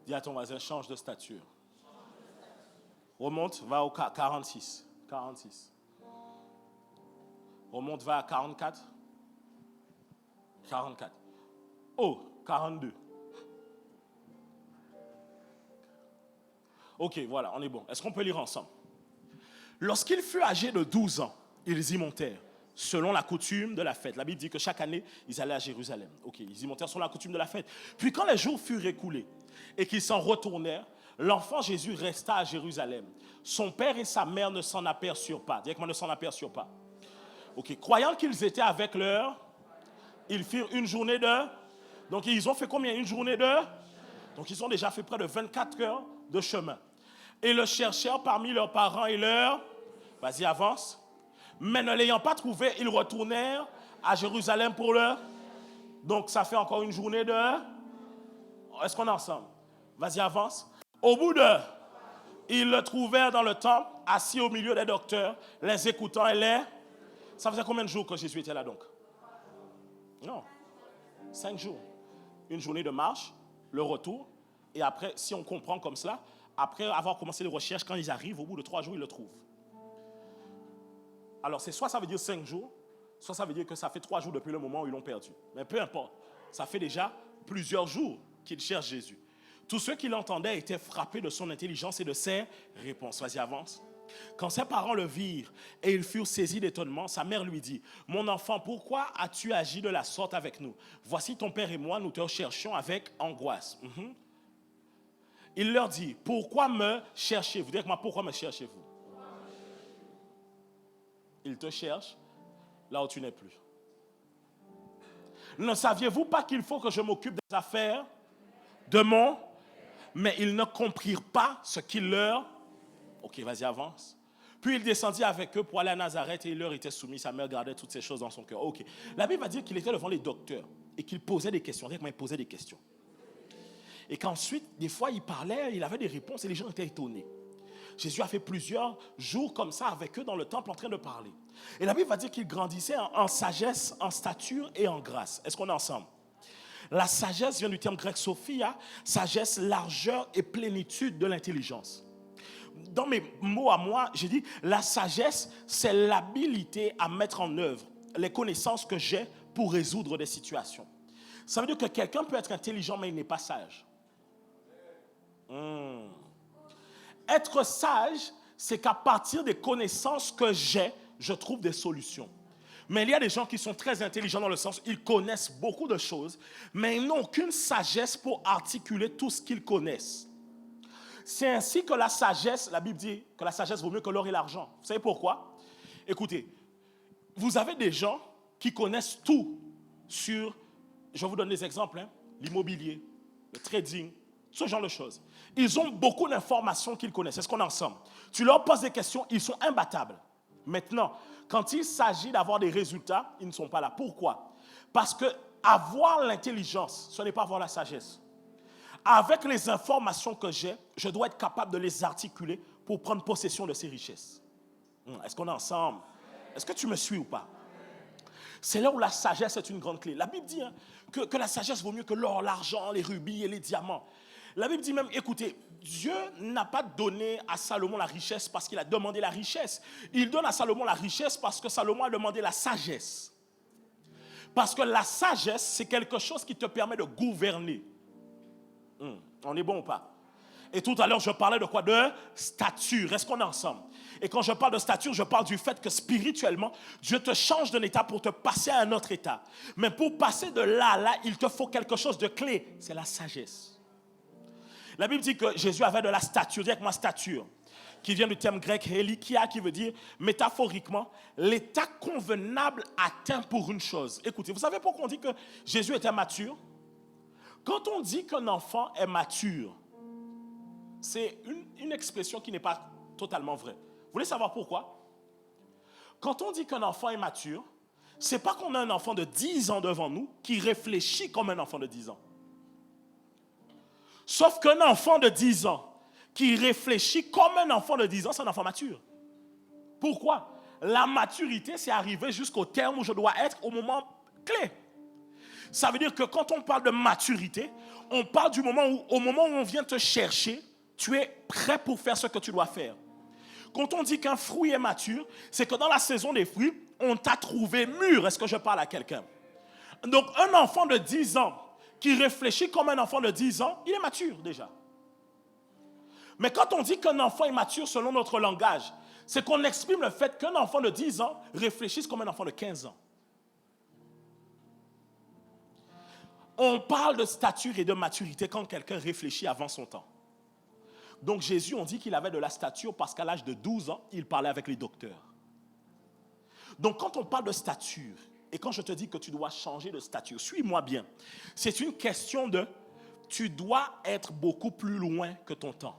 Dis à ton voisin, change de stature. Remonte, va au 46. 46. Remonte, va à 44. 44. Oh, 42. Ok, voilà, on est bon. Est-ce qu'on peut lire ensemble? Lorsqu'il fut âgé de 12 ans, ils y montèrent, selon la coutume de la fête. La Bible dit que chaque année, ils allaient à Jérusalem. Ok, ils y montèrent selon la coutume de la fête. Puis quand les jours furent écoulés et qu'ils s'en retournèrent, l'enfant Jésus resta à Jérusalem. Son père et sa mère ne s'en aperçurent pas. Dis-moi, ne s'en aperçurent pas. Ok, croyant qu'ils étaient avec leur, ils firent une journée de. Donc ils ont fait combien? Une journée de. Donc ils ont déjà fait près de 24 heures de chemin. Et le cherchèrent parmi leurs parents et leurs. Vas-y, avance. Mais ne l'ayant pas trouvé, ils retournèrent à Jérusalem pour le. Donc ça fait encore une journée de. Est-ce qu'on est ensemble? Vas-y, avance. Au bout de. Ils le trouvèrent dans le temple, assis au milieu des docteurs, les écoutant et les. Ça faisait combien de jours que Jésus était là donc? Non. 5 jours. Une journée de marche, le retour. Et après, si on comprend comme cela, après avoir commencé les recherches, quand ils arrivent, au bout de 3 jours, ils le trouvent. Alors, c'est soit ça veut dire 5 jours, soit ça veut dire que ça fait 3 jours depuis le moment où ils l'ont perdu. Mais peu importe. Ça fait déjà plusieurs jours qu'ils cherchent Jésus. Tous ceux qui l'entendaient étaient frappés de son intelligence et de ses réponses. Vas-y, avance. Quand ses parents le virent et ils furent saisis d'étonnement, sa mère lui dit, « Mon enfant, pourquoi as-tu agi de la sorte avec nous? Voici ton père et moi, nous te cherchons avec angoisse. Il leur dit, « Pourquoi me cherchez-vous » Dites-moi, pourquoi me cherchez-vous? Il te cherche là où tu n'es plus. Ne saviez-vous pas qu'il faut que je m'occupe des affaires de mon... Mais ils ne comprirent pas ce qu'il leur... Ok, vas-y, avance. Puis il descendit avec eux pour aller à Nazareth et il leur était soumis. Sa mère gardait toutes ces choses dans son cœur. Ok. La Bible va dire qu'il était devant les docteurs et qu'il posait des questions. Regardez comment il posait des questions. Et qu'ensuite, des fois, il parlait, il avait des réponses et les gens étaient étonnés. Jésus a fait plusieurs jours comme ça avec eux dans le temple en train de parler. Et la Bible va dire qu'il grandissait en sagesse, en stature et en grâce. Est-ce qu'on est ensemble? La sagesse vient du terme grec sophia, sagesse, largeur et plénitude de l'intelligence. Dans mes mots à moi, j'ai dit, la sagesse, c'est l'habilité à mettre en œuvre les connaissances que j'ai pour résoudre des situations. Ça veut dire que quelqu'un peut être intelligent, mais il n'est pas sage. Être sage, c'est qu'à partir des connaissances que j'ai, je trouve des solutions. Mais il y a des gens qui sont très intelligents dans le sens, ils connaissent beaucoup de choses, mais ils n'ont aucune sagesse pour articuler tout ce qu'ils connaissent. C'est ainsi que la sagesse, la Bible dit que la sagesse vaut mieux que l'or et l'argent. Vous savez pourquoi? Écoutez, vous avez des gens qui connaissent tout sur, je vous donne des exemples, l'immobilier, le trading, ce genre de choses. Ils ont beaucoup d'informations qu'ils connaissent. Est-ce qu'on est ensemble? Tu leur poses des questions, ils sont imbattables. Maintenant, quand il s'agit d'avoir des résultats, ils ne sont pas là. Pourquoi? Parce que avoir l'intelligence, ce n'est pas avoir la sagesse. Avec les informations que j'ai, je dois être capable de les articuler pour prendre possession de ces richesses. Est-ce qu'on est ensemble? Est-ce que tu me suis ou pas? C'est là où la sagesse est une grande clé. La Bible dit que la sagesse vaut mieux que l'or, l'argent, les rubis et les diamants. La Bible dit même, écoutez, Dieu n'a pas donné à Salomon la richesse parce qu'il a demandé la richesse. Il donne à Salomon la richesse parce que Salomon a demandé la sagesse. Parce que la sagesse, c'est quelque chose qui te permet de gouverner. On est bon ou pas? Et tout à l'heure, je parlais de quoi? De stature. Est-ce qu'on est ensemble? Et quand je parle de stature, je parle du fait que spirituellement, Dieu te change d'un état pour te passer à un autre état. Mais pour passer de là à là, il te faut quelque chose de clé. C'est la sagesse. La Bible dit que Jésus avait de la stature. Dis avec moi stature, qui vient du terme grec helikia, qui veut dire métaphoriquement l'état convenable atteint pour une chose. Écoutez, vous savez pourquoi on dit que Jésus était mature? Quand on dit qu'un enfant est mature, c'est une expression qui n'est pas totalement vraie. Vous voulez savoir pourquoi? Quand on dit qu'un enfant est mature, ce n'est pas qu'on a un enfant de 10 ans devant nous qui réfléchit comme un enfant de 10 ans. Sauf qu'un enfant de 10 ans qui réfléchit comme un enfant de 10 ans, c'est un enfant mature. Pourquoi? La maturité, c'est arriver jusqu'au terme où je dois être au moment clé. Ça veut dire que quand on parle de maturité, on parle du moment où, au moment où on vient te chercher, tu es prêt pour faire ce que tu dois faire. Quand on dit qu'un fruit est mature, c'est que dans la saison des fruits, on t'a trouvé mûr. Est-ce que je parle à quelqu'un? Donc un enfant de 10 ans qui réfléchit comme un enfant de 10 ans, il est mature déjà. Mais quand on dit qu'un enfant est mature selon notre langage, c'est qu'on exprime le fait qu'un enfant de 10 ans réfléchisse comme un enfant de 15 ans. On parle de stature et de maturité quand quelqu'un réfléchit avant son temps. Donc Jésus, on dit qu'il avait de la stature parce qu'à l'âge de 12 ans, il parlait avec les docteurs. Donc quand on parle de stature, et quand je te dis que tu dois changer de stature, suis-moi bien. C'est une question de, tu dois être beaucoup plus loin que ton temps.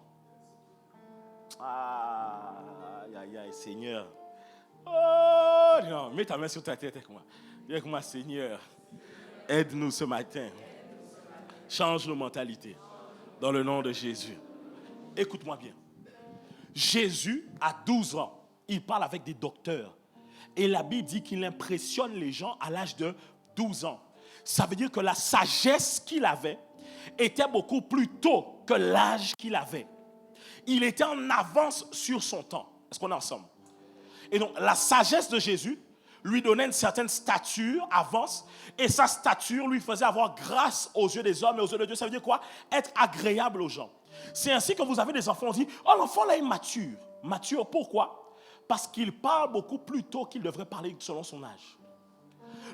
Aïe, aïe, Seigneur. Oh non, mets ta main sur ta tête avec moi. Dis avec moi, Seigneur, aide-nous ce matin. Change nos mentalités. Dans le nom de Jésus. Écoute-moi bien. Jésus, à 12 ans, il parle avec des docteurs. Et la Bible dit qu'il impressionne les gens à l'âge de 12 ans. Ça veut dire que la sagesse qu'il avait était beaucoup plus tôt que l'âge qu'il avait. Il était en avance sur son temps. Est-ce qu'on est ensemble? Et donc, la sagesse de Jésus lui donnait une certaine stature, avance, et sa stature lui faisait avoir grâce aux yeux des hommes et aux yeux de Dieu. Ça veut dire quoi? Être agréable aux gens. C'est ainsi que vous avez des enfants, on dit, oh l'enfant là est mature. Mature, pourquoi? Parce qu'il parle beaucoup plus tôt qu'il devrait parler selon son âge.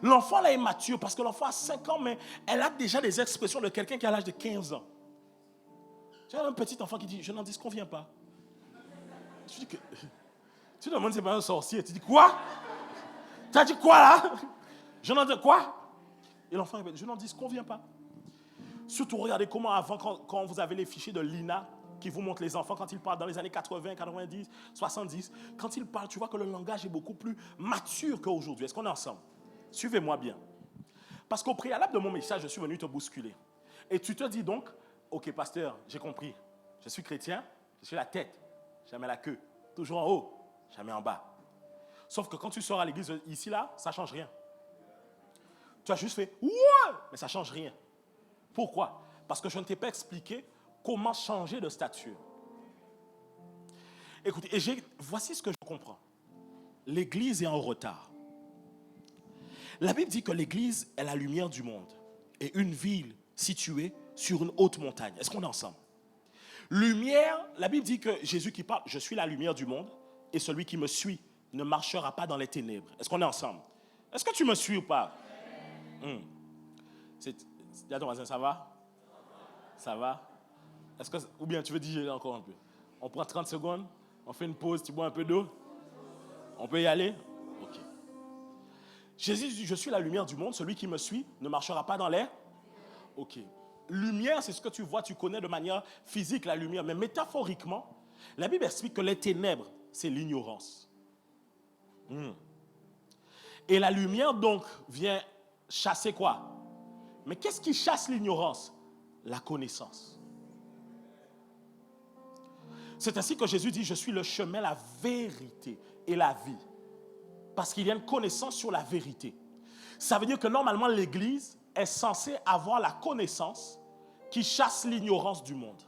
L'enfant là est mature parce que l'enfant a 5 ans, mais elle a déjà des expressions de quelqu'un qui a l'âge de 15 ans. Tu as un petit enfant qui dit, je n'en disconviens pas. Tu dis que... Tu demandes c'est pas un sorcier. Tu dis quoi? Tu as dit quoi là? Je n'en dis quoi? Et l'enfant répète, je n'en disconviens pas. Surtout regardez comment avant, quand vous avez les fichiers de l'INA qui vous montrent les enfants quand ils parlent dans les années 80, 90, 70, quand ils parlent, tu vois que le langage est beaucoup plus mature qu'aujourd'hui. Est-ce qu'on est ensemble? Suivez-moi bien. Parce qu'au préalable de mon message, je suis venu te bousculer. Et tu te dis donc, ok pasteur, j'ai compris. Je suis chrétien, je suis la tête, jamais la queue. Toujours en haut, jamais en bas. Sauf que quand tu sors à l'église ici, là, ça ne change rien. Tu as juste fait « ouais », mais ça ne change rien. Pourquoi? Parce que je ne t'ai pas expliqué comment changer de stature. Écoutez, voici ce que je comprends. L'église est en retard. La Bible dit que l'église est la lumière du monde et une ville située sur une haute montagne. Est-ce qu'on est ensemble? Lumière, la Bible dit que Jésus qui parle, je suis la lumière du monde et celui qui me suit ne marchera pas dans les ténèbres. Est-ce qu'on est ensemble? Est-ce que tu me suis ou pas? Dis à ton voisin, ça va? Ça va? Ou bien tu veux digérer encore un peu? On prend 30 secondes, on fait une pause, tu bois un peu d'eau? On peut y aller? Ok. Jésus dit, je suis la lumière du monde, celui qui me suit ne marchera pas dans l'air. Ok. Lumière, c'est ce que tu vois, tu connais de manière physique la lumière, mais métaphoriquement, la Bible explique que les ténèbres, c'est l'ignorance. Et la lumière donc vient chasser quoi? Mais qu'est-ce qui chasse l'ignorance? La connaissance. C'est ainsi que Jésus dit, je suis le chemin, la vérité et la vie. Parce qu'il y a une connaissance sur la vérité. Ça veut dire que normalement l'église est censée avoir la connaissance qui chasse l'ignorance du monde.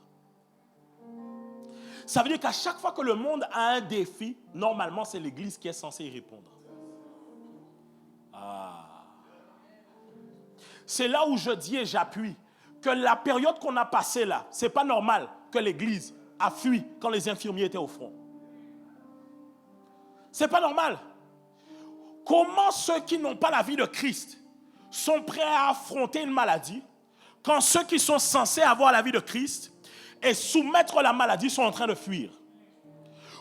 Ça veut dire qu'à chaque fois que le monde a un défi, normalement c'est l'église qui est censée y répondre. C'est là où je dis et j'appuie que la période qu'on a passée là, c'est pas normal que l'église a fui quand les infirmiers étaient au front. C'est pas normal. Comment ceux qui n'ont pas la vie de Christ sont prêts à affronter une maladie quand ceux qui sont censés avoir la vie de Christ et soumettre la maladie sont en train de fuir?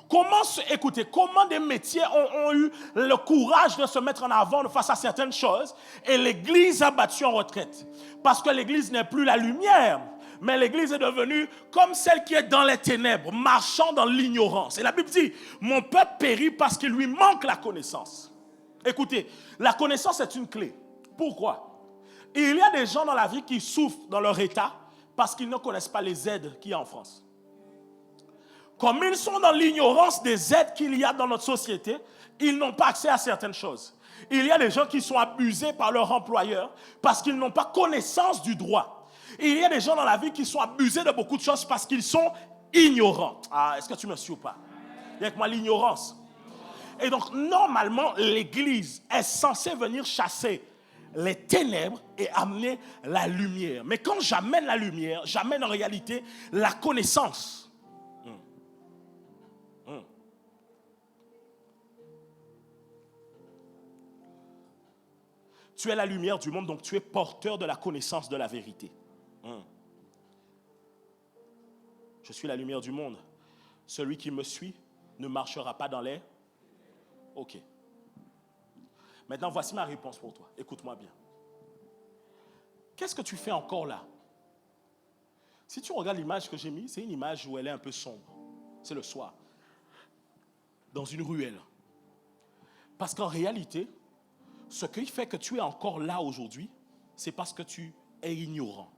Comment des métiers ont eu le courage de se mettre en avant face à certaines choses et l'église a battu en retraite? Parce que l'église n'est plus la lumière, mais l'église est devenue comme celle qui est dans les ténèbres, marchant dans l'ignorance. Et la Bible dit, mon peuple périt parce qu'il lui manque la connaissance. Écoutez, la connaissance est une clé. Pourquoi? Il y a des gens dans la vie qui souffrent dans leur état parce qu'ils ne connaissent pas les aides qu'il y a en France. Comme ils sont dans l'ignorance des aides qu'il y a dans notre société, ils n'ont pas accès à certaines choses. Il y a des gens qui sont abusés par leur employeur parce qu'ils n'ont pas connaissance du droit. Il y a des gens dans la vie qui sont abusés de beaucoup de choses parce qu'ils sont ignorants. Est-ce que tu me suis ou pas? Il y a avec moi l'ignorance. Et donc, normalement, l'église est censée venir chasser les ténèbres et amener la lumière. Mais quand j'amène la lumière, j'amène en réalité la connaissance. Tu es la lumière du monde, donc tu es porteur de la connaissance de la vérité. Je suis la lumière du monde. Celui qui me suit ne marchera pas dans l'air. Ok. Maintenant, voici ma réponse pour toi. Écoute-moi bien. Qu'est-ce que tu fais encore là? Si tu regardes l'image que j'ai mise, c'est une image où elle est un peu sombre. C'est le soir. Dans une ruelle. Parce qu'en réalité, ce qui fait que tu es encore là aujourd'hui, c'est parce que tu es ignorant.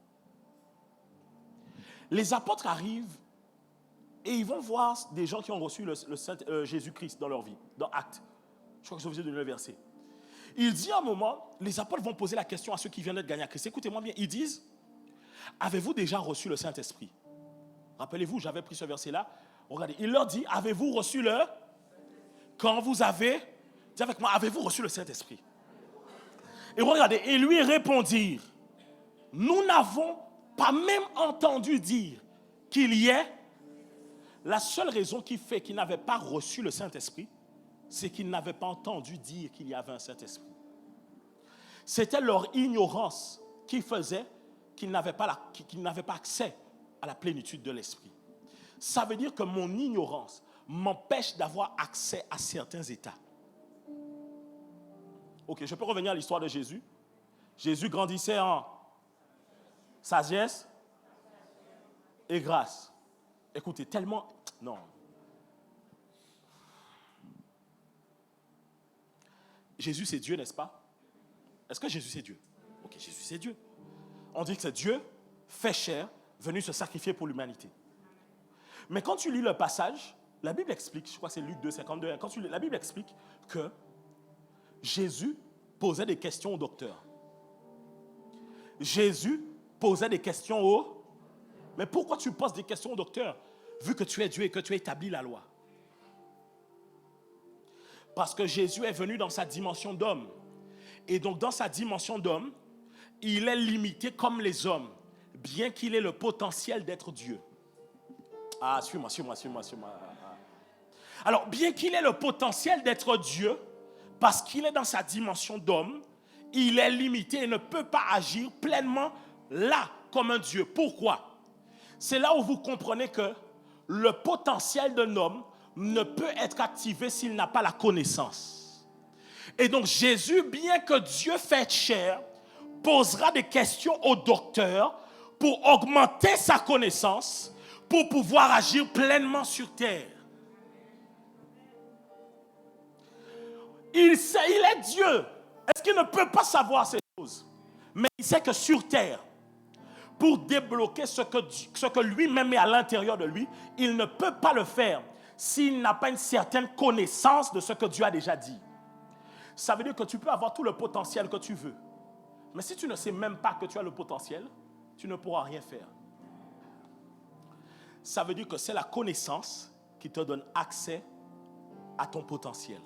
Les apôtres arrivent et ils vont voir des gens qui ont reçu le Jésus-Christ dans leur vie, dans Actes. Je crois que je vous ai donné le verset. Il dit à un moment, les apôtres vont poser la question à ceux qui viennent d'être gagnés à Christ. Écoutez-moi bien, ils disent, avez-vous déjà reçu le Saint-Esprit? Rappelez-vous, j'avais pris ce verset-là. Regardez, il leur dit, avez-vous reçu le... Quand vous avez... Dis avec moi, avez-vous reçu le Saint-Esprit? Et regardez, ils lui répondirent, nous n'avons pas même entendu dire qu'il y ait La seule raison qui fait qu'ils n'avaient pas reçu le Saint-Esprit, c'est qu'ils n'avaient pas entendu dire qu'il y avait un Saint-Esprit. C'était leur ignorance qui faisait qu'ils n'avaient pas accès à la plénitude de l'Esprit. Ça veut dire que mon ignorance m'empêche d'avoir accès à certains états. Ok, je peux revenir à l'histoire de Jésus. Jésus grandissait en sagesse et grâce. Écoutez, tellement... Non. Jésus, c'est Dieu, n'est-ce pas? Est-ce que Jésus, c'est Dieu? Ok, Jésus, c'est Dieu. On dit que c'est Dieu, fait chair, venu se sacrifier pour l'humanité. Mais quand tu lis le passage, la Bible explique, je crois que c'est Luc 2, 52, quand tu lis, la Bible explique que Jésus posait des questions au docteur. Jésus posait des questions au... Mais pourquoi tu poses des questions au docteur, vu que tu es Dieu et que tu as établi la loi? Parce que Jésus est venu dans sa dimension d'homme. Et donc dans sa dimension d'homme, il est limité comme les hommes, bien qu'il ait le potentiel d'être Dieu. Ah, suis-moi. Alors, bien qu'il ait le potentiel d'être Dieu, parce qu'il est dans sa dimension d'homme, il est limité et ne peut pas agir pleinement là comme un Dieu. Pourquoi? C'est là où vous comprenez que le potentiel d'un homme ne peut être activé s'il n'a pas la connaissance. Et donc Jésus, bien que Dieu fait chair, posera des questions au docteur pour augmenter sa connaissance, pour pouvoir agir pleinement sur terre. Il est Dieu. Est-ce qu'il ne peut pas savoir ces choses? Mais il sait que sur terre, pour débloquer ce que lui-même est à l'intérieur de lui, il ne peut pas le faire s'il n'a pas une certaine connaissance de ce que Dieu a déjà dit. Ça veut dire que tu peux avoir tout le potentiel que tu veux. Mais si tu ne sais même pas que tu as le potentiel, tu ne pourras rien faire. Ça veut dire que c'est la connaissance qui te donne accès à ton potentiel.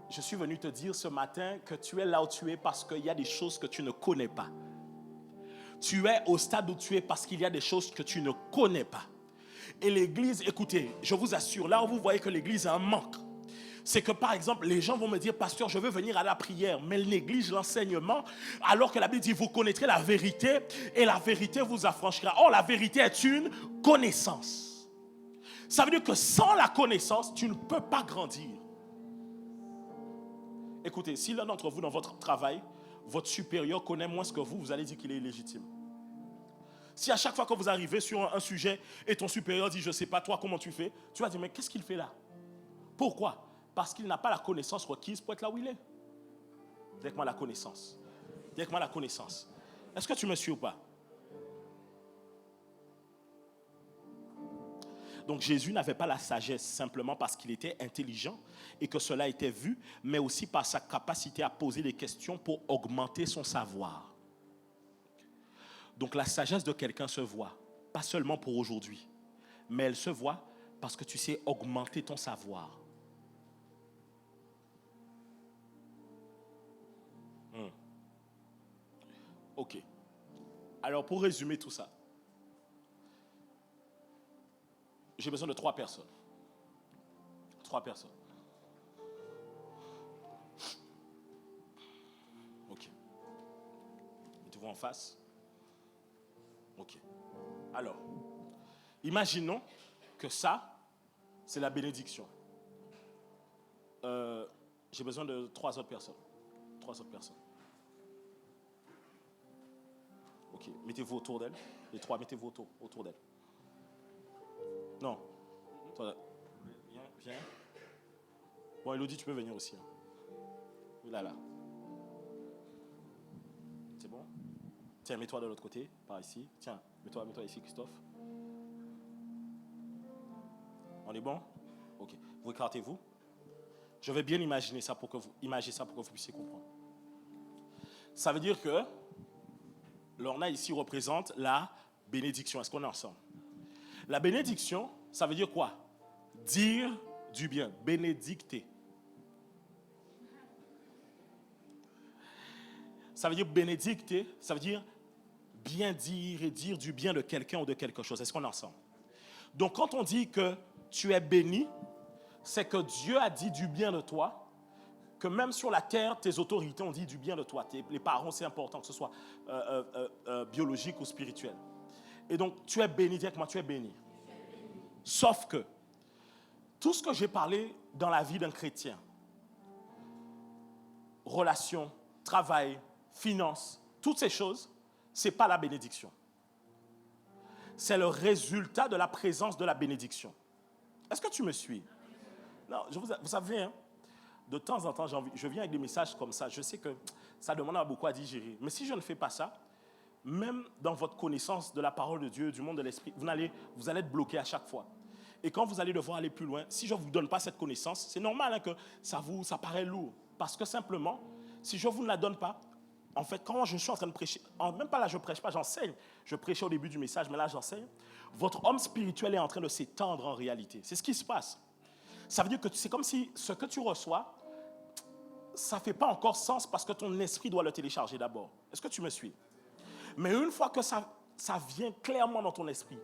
Je suis venu te dire ce matin que tu es là où tu es parce qu'il y a des choses que tu ne connais pas. Tu es au stade où tu es parce qu'il y a des choses que tu ne connais pas. Et l'église, écoutez, je vous assure, là où vous voyez que l'église a un manque, c'est que par exemple, les gens vont me dire, pasteur, je veux venir à la prière, mais ils négligent l'enseignement, alors que la Bible dit, vous connaîtrez la vérité et la vérité vous affranchira. Or, la vérité est une connaissance. Ça veut dire que sans la connaissance, tu ne peux pas grandir. Écoutez, si l'un d'entre vous dans votre travail, votre supérieur connaît moins que vous allez dire qu'il est illégitime. Si à chaque fois que vous arrivez sur un sujet et ton supérieur dit, je ne sais pas toi comment tu fais, tu vas dire, mais qu'est-ce qu'il fait là? Pourquoi? Parce qu'il n'a pas la connaissance requise pour être là où il est. Dis avec moi la connaissance. Dis avec moi la connaissance. Est-ce que tu me suis ou pas? Donc Jésus n'avait pas la sagesse simplement parce qu'il était intelligent et que cela était vu, mais aussi par sa capacité à poser des questions pour augmenter son savoir. Donc la sagesse de quelqu'un se voit, pas seulement pour aujourd'hui, mais elle se voit parce que tu sais augmenter ton savoir. Ok. Alors pour résumer tout ça, j'ai besoin de 3 personnes. 3 personnes. Ok. Mettez-vous en face. Ok. Alors, imaginons que ça, c'est la bénédiction. J'ai besoin de 3 autres personnes. 3 autres personnes. Ok. Mettez-vous autour d'elle. Les 3, mettez-vous autour d'elle. Non. Toi, viens. Bon, Elodie, tu peux venir aussi. Là. C'est bon? Tiens, mets-toi de l'autre côté, par ici. Tiens, mets-toi ici, Christophe. On est bon? Ok. Vous écartez-vous. Je vais bien imaginer ça pour que vous puissiez comprendre. Ça veut dire que Lorna ici représente la bénédiction. Est-ce qu'on est ensemble? La bénédiction, ça veut dire quoi? Dire du bien, bénédicter. Ça veut dire bénédicter, ça veut dire bien dire et dire du bien de quelqu'un ou de quelque chose. Est-ce qu'on est ensemble? Donc quand on dit que tu es béni, c'est que Dieu a dit du bien de toi, que même sur la terre, tes autorités ont dit du bien de toi. Les parents, c'est important, que ce soit biologique ou spirituel. Et donc, tu es béni, dis avec moi, tu es béni. Sauf que, tout ce que j'ai parlé dans la vie d'un chrétien, relations, travail, finances, toutes ces choses, ce n'est pas la bénédiction. C'est le résultat de la présence de la bénédiction. Est-ce que tu me suis? Non, vous savez, hein, de temps en temps, je viens avec des messages comme ça. Je sais que ça demande à beaucoup à digérer. Mais si je ne fais pas ça, même dans votre connaissance de la parole de Dieu, du monde de l'esprit, vous allez être bloqué à chaque fois. Et quand vous allez devoir aller plus loin, si je ne vous donne pas cette connaissance, c'est normal hein, que ça paraît lourd. Parce que simplement, si je ne vous la donne pas, en fait, quand je suis en train de prêcher, même pas là, je ne prêche pas, j'enseigne. Je prêchais au début du message, mais là, j'enseigne. Votre homme spirituel est en train de s'étendre en réalité. C'est ce qui se passe. Ça veut dire que c'est comme si ce que tu reçois, ça ne fait pas encore sens parce que ton esprit doit le télécharger d'abord. Est-ce que tu me suis? Mais une fois que ça vient clairement dans ton esprit,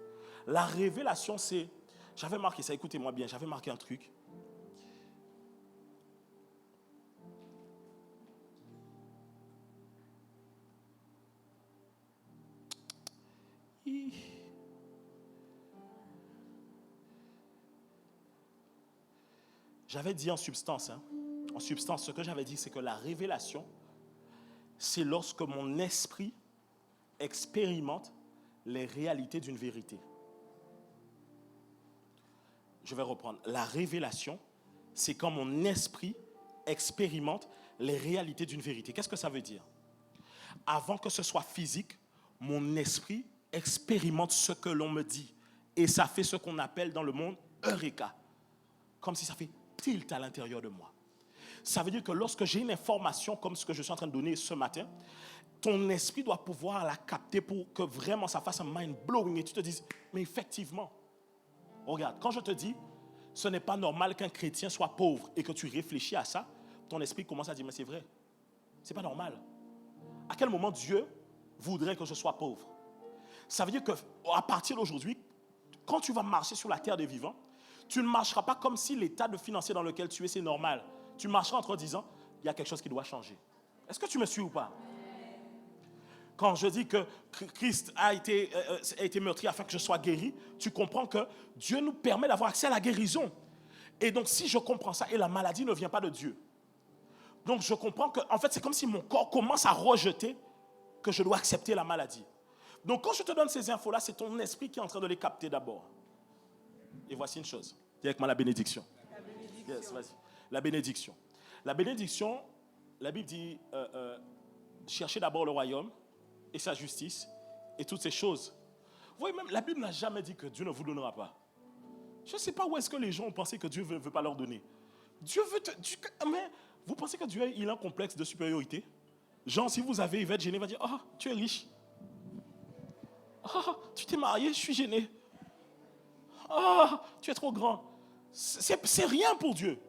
la révélation, c'est... J'avais marqué ça, écoutez-moi bien, j'avais marqué un truc. J'avais dit en substance, ce que j'avais dit, c'est que la révélation, c'est lorsque mon esprit expérimente les réalités d'une vérité. Je vais reprendre. La révélation, c'est quand mon esprit expérimente les réalités d'une vérité. Qu'est-ce que ça veut dire? Avant que ce soit physique, mon esprit expérimente ce que l'on me dit. Et ça fait ce qu'on appelle dans le monde Eureka. Comme si ça fait tilt à l'intérieur de moi. Ça veut dire que lorsque j'ai une information comme ce que je suis en train de donner ce matin, ton esprit doit pouvoir la capter pour que vraiment ça fasse un mind-blowing et tu te dises, mais effectivement, regarde, quand je te dis, ce n'est pas normal qu'un chrétien soit pauvre et que tu réfléchis à ça, ton esprit commence à dire, mais c'est vrai, c'est pas normal. À quel moment Dieu voudrait que je sois pauvre? Ça veut dire qu'à partir d'aujourd'hui, quand tu vas marcher sur la terre des vivants, tu ne marcheras pas comme si l'état de financier dans lequel tu es, c'est normal. Tu marcheras en te disant, il y a quelque chose qui doit changer. Est-ce que tu me suis ou pas? Quand je dis que Christ a été meurtri afin que je sois guéri, tu comprends que Dieu nous permet d'avoir accès à la guérison. Et donc, si je comprends ça, et la maladie ne vient pas de Dieu. Donc, je comprends que, en fait, c'est comme si mon corps commence à rejeter que je dois accepter la maladie. Donc, quand je te donne ces infos-là, c'est ton esprit qui est en train de les capter d'abord. Et voici une chose. Dis avec moi la bénédiction. La bénédiction. Yes, vas-y. La bénédiction. La bénédiction, la Bible dit, cherchez d'abord le royaume et sa justice et toutes ces choses. Vous voyez, même la Bible n'a jamais dit que Dieu ne vous donnera pas. Je ne sais pas où est-ce que les gens ont pensé que Dieu ne veut pas leur donner. Dieu veut mais vous pensez que Dieu il a un complexe de supériorité? Genre, si vous avez, il va être gêné, il va dire, « Ah, tu es riche. Ah, tu t'es marié, je suis gêné. Ah, tu es trop grand. » C'est rien pour Dieu.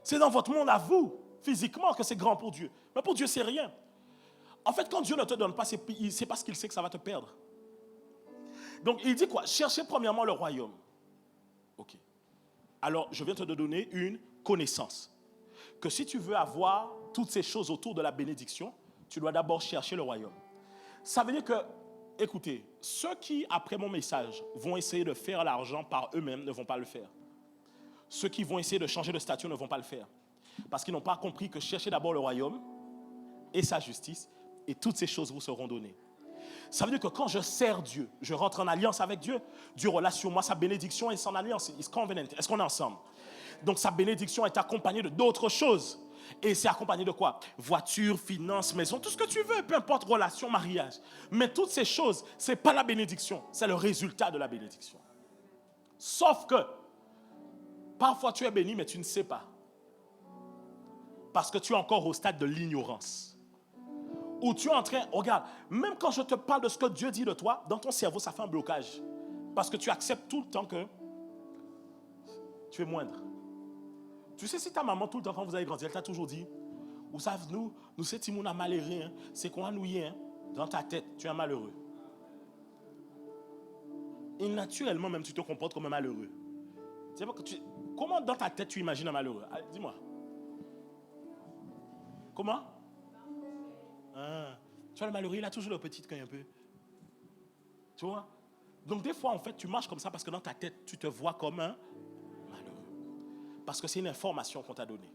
C'est dans votre monde à vous, physiquement, que c'est grand pour Dieu. Mais pour Dieu, c'est rien. En fait, quand Dieu ne te donne pas, c'est parce qu'il sait que ça va te perdre. Donc, il dit quoi? Cherchez premièrement le royaume. Ok. Alors, je viens te donner une connaissance. Que si tu veux avoir toutes ces choses autour de la bénédiction, tu dois d'abord chercher le royaume. Ça veut dire que, écoutez, ceux qui, après mon message, vont essayer de faire l'argent par eux-mêmes ne vont pas le faire. Ceux qui vont essayer de changer de statut ne vont pas le faire. Parce qu'ils n'ont pas compris que cherchez d'abord le royaume et sa justice, et toutes ces choses vous seront données. Ça veut dire que quand je sers Dieu, je rentre en alliance avec Dieu, Dieu relâche sur moi sa bénédiction et son alliance. Is covenant. Est-ce qu'on est ensemble? Donc sa bénédiction est accompagnée de d'autres choses. Et c'est accompagné de quoi? Voiture, finance, maison, tout ce que tu veux, peu importe, relation, mariage. Mais toutes ces choses, ce n'est pas la bénédiction, c'est le résultat de la bénédiction. Sauf que, parfois tu es béni, mais tu ne sais pas. Parce que tu es encore au stade de l'ignorance. Ou tu es en train, regarde, même quand je te parle de ce que Dieu dit de toi, dans ton cerveau, ça fait un blocage. Parce que tu acceptes tout le temps que tu es moindre. Tu sais, si ta maman, tout le temps, quand vous avez grandi, elle t'a toujours dit, vous savez, nous c'est Timoun a malheureux, hein, c'est qu'on a nouillé, hein, dans ta tête, tu es malheureux. Et naturellement, même tu te comportes comme un malheureux. C'est pas que comment dans ta tête tu imagines un malheureux? Allez, dis-moi. Comment? Tu vois, le malheureux, il a toujours le petit cœur un peu. Tu vois? Donc des fois, en fait, tu marches comme ça parce que dans ta tête, tu te vois comme un malheureux. Parce que c'est une information qu'on t'a donnée.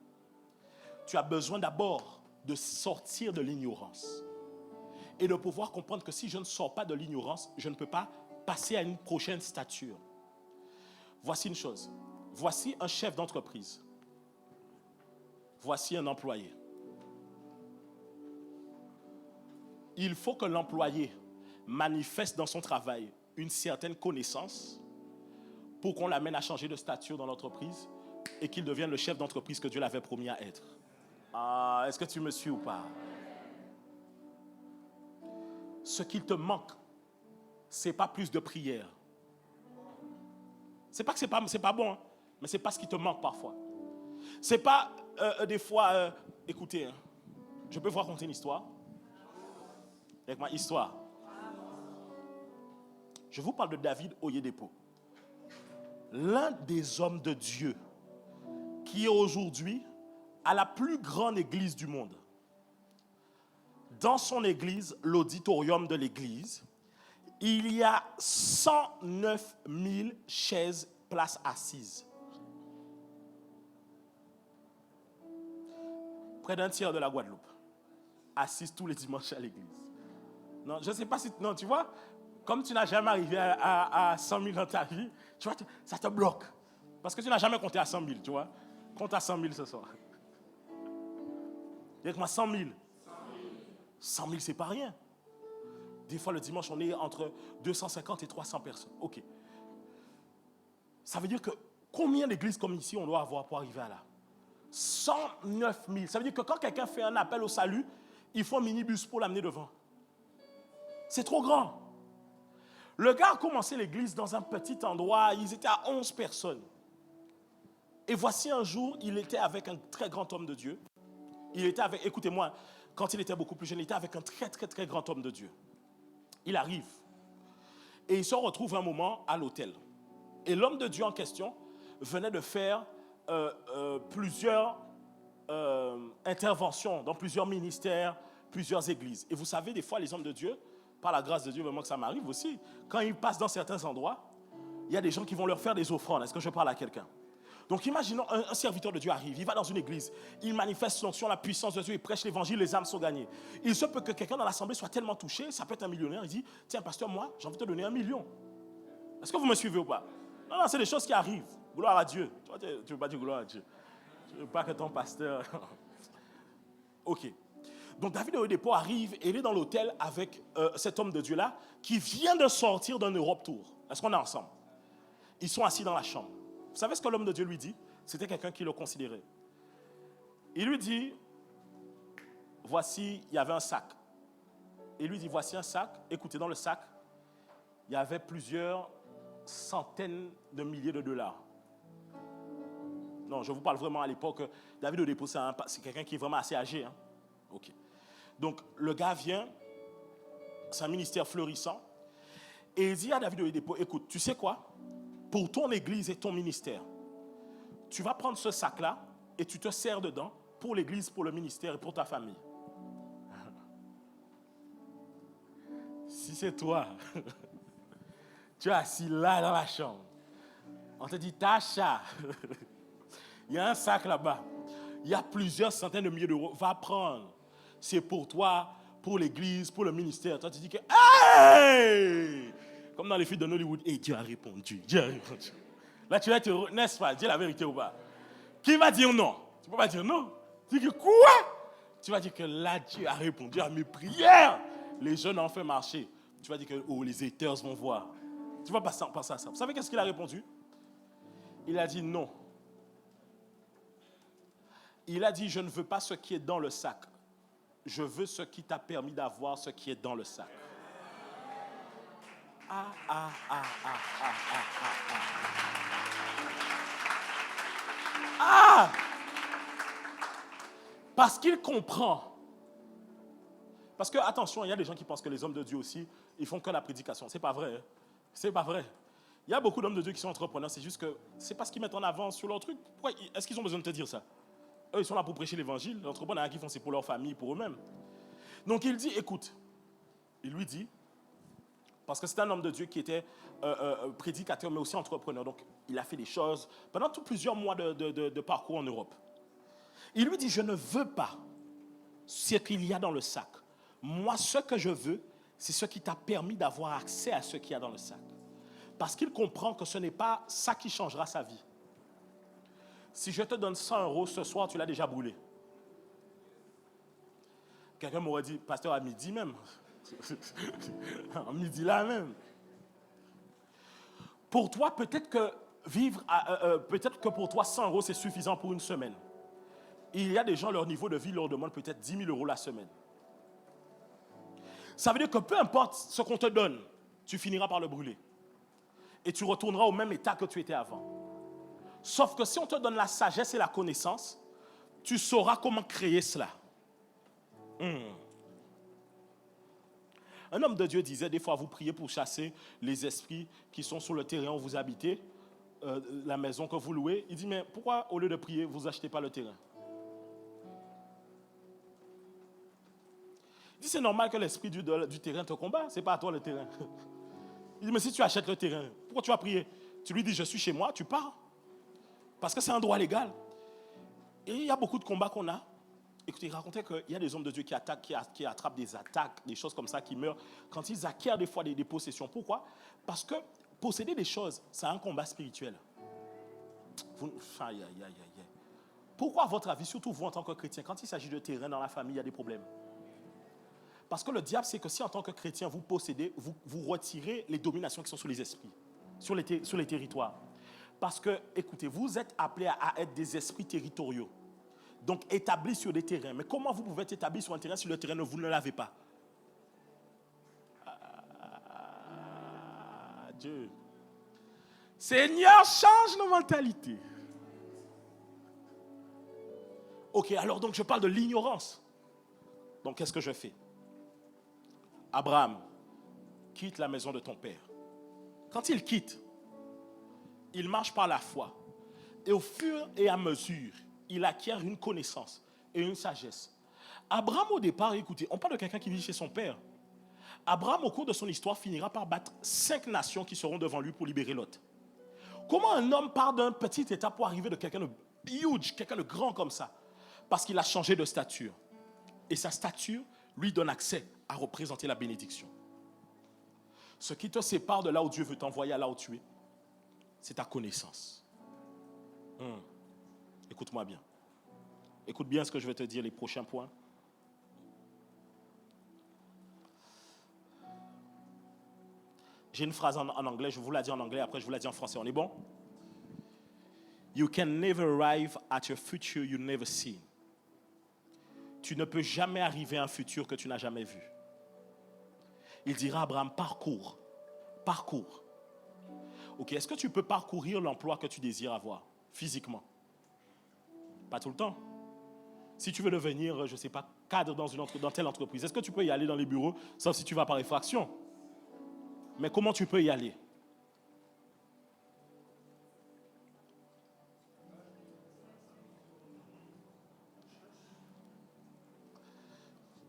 Tu as besoin d'abord de sortir de l'ignorance. Et de pouvoir comprendre que si je ne sors pas de l'ignorance, je ne peux pas passer à une prochaine stature. Voici une chose. Voici un chef d'entreprise. Voici un employé. Il faut que l'employé manifeste dans son travail une certaine connaissance pour qu'on l'amène à changer de stature dans l'entreprise et qu'il devienne le chef d'entreprise que Dieu l'avait promis à être. Ah, est-ce que tu me suis ou pas? Ce qu'il te manque, ce n'est pas plus de prière. C'est pas que c'est pas bon, hein, mais c'est pas ce qui te manque parfois. C'est pas des fois, écoutez, hein, je peux vous raconter une histoire. Avec ma histoire. Je vous parle de David Oyedepo. L'un des hommes de Dieu qui est aujourd'hui à la plus grande église du monde. Dans son église, l'auditorium de l'église, il y a 109 000 chaises, places assises. Près d'un tiers de la Guadeloupe. Assises tous les dimanches à l'église. Non, je ne sais pas si... Non, tu vois, comme tu n'as jamais arrivé à 100 000 dans ta vie, tu vois, ça te bloque. Parce que tu n'as jamais compté à 100 000, tu vois. Compte à 100 000 ce soir. Avec moi, 100 000. 100 000, c'est pas rien. Des fois, le dimanche, on est entre 250 et 300 personnes. OK. Ça veut dire que combien d'églises comme ici on doit avoir pour arriver à là? 109 000. Ça veut dire que quand quelqu'un fait un appel au salut, il faut un minibus pour l'amener devant. C'est trop grand. Le gars a commencé l'église dans un petit endroit. Ils étaient à 11 personnes. Et voici un jour, il était avec un très grand homme de Dieu. Il était avec, écoutez-moi, quand il était beaucoup plus jeune, il était avec un très, très, très grand homme de Dieu. Il arrive. Et il se retrouve un moment à l'hôtel. Et l'homme de Dieu en question venait de faire plusieurs interventions dans plusieurs ministères, plusieurs églises. Et vous savez, des fois, les hommes de Dieu, par la grâce de Dieu, vraiment que ça m'arrive aussi, quand ils passent dans certains endroits, il y a des gens qui vont leur faire des offrandes. Est-ce que je parle à quelqu'un? Donc imaginons un serviteur de Dieu arrive, il va dans une église, il manifeste l'onction, la puissance de Dieu, il prêche l'évangile, les âmes sont gagnées. Il se peut que quelqu'un dans l'assemblée soit tellement touché, ça peut être un millionnaire, il dit, tiens pasteur, moi j'ai envie de te donner 1 million. Est-ce que vous me suivez ou pas? Non, c'est des choses qui arrivent. Gloire à Dieu. Toi, tu ne veux pas dire gloire à Dieu. Tu ne veux pas que ton pasteur... OK. Donc David Oyedepo arrive et il est dans l'hôtel avec cet homme de Dieu-là qui vient de sortir d'un Europe Tour. Est-ce qu'on est ensemble? Ils sont assis dans la chambre. Vous savez ce que l'homme de Dieu lui dit? C'était quelqu'un qui le considérait. Il lui dit, voici, il y avait un sac. Il lui dit, voici un sac. Écoutez, dans le sac, il y avait plusieurs centaines de milliers de dollars. Non, je vous parle vraiment à l'époque. David Oyedepo, c'est quelqu'un qui est vraiment assez âgé. Hein? OK. Donc, le gars vient, c'est un ministère fleurissant, et il dit à David Oyedepo, écoute, tu sais quoi? Pour ton église et ton ministère, tu vas prendre ce sac-là et tu te sers dedans pour l'église, pour le ministère et pour ta famille. Si c'est toi, tu es assis là dans la chambre, on te dit, Tacha, il y a un sac là-bas, il y a plusieurs centaines de milliers d'euros, va prendre. C'est pour toi, pour l'église, pour le ministère. Toi, tu dis que, hey! Comme dans les films de Hollywood, hey, Dieu a répondu, Dieu a répondu. Là, tu vas être heureux, n'est-ce pas? Dis la vérité ou pas? Qui va dire non? Tu ne peux pas dire non. Tu dis que quoi? Tu vas dire que là, Dieu a répondu à mes prières. Les jeunes ont fait marcher. Tu vas dire que oh, les haters vont voir. Tu vas passer à ça. Vous savez qu'est-ce qu'il a répondu? Il a dit non. Il a dit, je ne veux pas ce qui est dans le sac. Je veux ce qui t'a permis d'avoir ce qui est dans le sac. Parce qu'il comprend. Parce que, attention, il y a des gens qui pensent que les hommes de Dieu aussi, ils font que la prédication. C'est pas vrai. Hein? C'est pas vrai. Il y a beaucoup d'hommes de Dieu qui sont entrepreneurs, c'est juste que c'est pas ce qu'ils mettent en avant sur leur truc. Pourquoi est-ce qu'ils ont besoin de te dire ça? Eux, ils sont là pour prêcher l'évangile. Les entrepreneurs qui font, c'est pour leur famille, pour eux-mêmes. Donc il dit, écoute, il lui dit, parce que c'est un homme de Dieu qui était prédicateur, mais aussi entrepreneur. Donc il a fait des choses pendant plusieurs mois de parcours en Europe. Il lui dit, je ne veux pas ce qu'il y a dans le sac. Moi, ce que je veux, c'est ce qui t'a permis d'avoir accès à ce qu'il y a dans le sac. Parce qu'il comprend que ce n'est pas ça qui changera sa vie. Si je te donne 100 euros ce soir, tu l'as déjà brûlé. Quelqu'un m'aurait dit, pasteur, à midi même. À midi là même. Pour toi, peut-être que pour toi, 100 euros, c'est suffisant pour une semaine. Il y a des gens, leur niveau de vie leur demande peut-être 10 000 euros la semaine. Ça veut dire que peu importe ce qu'on te donne, tu finiras par le brûler. Et tu retourneras au même état que tu étais avant. Sauf que si on te donne la sagesse et la connaissance, tu sauras comment créer cela. Un homme de Dieu disait, des fois vous priez pour chasser les esprits qui sont sur le terrain où vous habitez, la maison que vous louez. Il dit, mais pourquoi au lieu de prier, vous n'achetez pas le terrain? Il dit, c'est normal que l'esprit du terrain te combat, ce n'est pas à toi le terrain. Il dit, mais si tu achètes le terrain, pourquoi tu vas prier? Tu lui dis, je suis chez moi, tu pars. Parce que c'est un droit légal. Et il y a beaucoup de combats qu'on a. Écoutez, il racontait qu'il y a des hommes de Dieu qui attaquent, qui attrapent des attaques, des choses comme ça, qui meurent quand ils acquièrent des fois des possessions. Pourquoi? Parce que posséder des choses, c'est un combat spirituel. Pourquoi, à votre avis, surtout vous en tant que chrétien, quand il s'agit de terrain dans la famille, il y a des problèmes? Parce que le diable, c'est que si en tant que chrétien, vous possédez, vous retirez les dominations qui sont sur les esprits, sur les territoires. Parce que, écoutez, vous êtes appelés à être des esprits territoriaux. Donc, établis sur des terrains. Mais comment vous pouvez être établis sur un terrain si le terrain, vous ne l'avez pas? Dieu. Seigneur, change nos mentalités. Ok, alors donc je parle de l'ignorance. Donc, qu'est-ce que je fais? Abraham, quitte la maison de ton père. Quand il quitte, il marche par la foi. Et au fur et à mesure, il acquiert une connaissance et une sagesse. Abraham, au départ, écoutez, on parle de quelqu'un qui vit chez son père. Abraham, au cours de son histoire, finira par battre 5 nations qui seront devant lui pour libérer Lot. Comment un homme part d'un petit état pour arriver de quelqu'un de huge, quelqu'un de grand comme ça? Parce qu'il a changé de stature. Et sa stature lui donne accès à représenter la bénédiction. Ce qui te sépare de là où Dieu veut t'envoyer à là où tu es, c'est ta connaissance. Écoute-moi bien. Écoute bien ce que je vais te dire, les prochains points. J'ai une phrase en anglais, je vous la dis en anglais, après je vous la dis en français. On est bon? You can never arrive at your future you never seen. Tu ne peux jamais arriver à un futur que tu n'as jamais vu. Il dira à Abraham, parcours. Parcours. Ok, est-ce que tu peux parcourir l'emploi que tu désires avoir, physiquement? Pas tout le temps. Si tu veux devenir, je ne sais pas, cadre dans telle entreprise, est-ce que tu peux y aller dans les bureaux, sauf si tu vas par effraction? Mais comment tu peux y aller?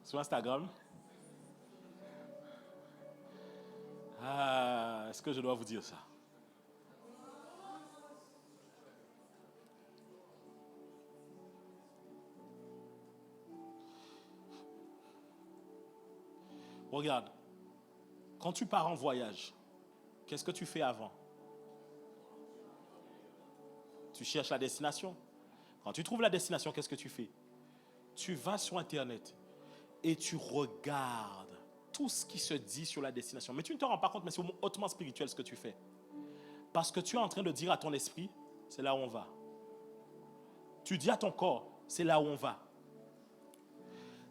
Sur Instagram? Est-ce que je dois vous dire ça? Regarde, quand tu pars en voyage, qu'est-ce que tu fais avant? Tu cherches la destination. Quand tu trouves la destination, qu'est-ce que tu fais? Tu vas sur Internet et tu regardes tout ce qui se dit sur la destination. Mais tu ne te rends pas compte, mais c'est hautement spirituel ce que tu fais. Parce que tu es en train de dire à ton esprit, c'est là où on va. Tu dis à ton corps, c'est là où on va.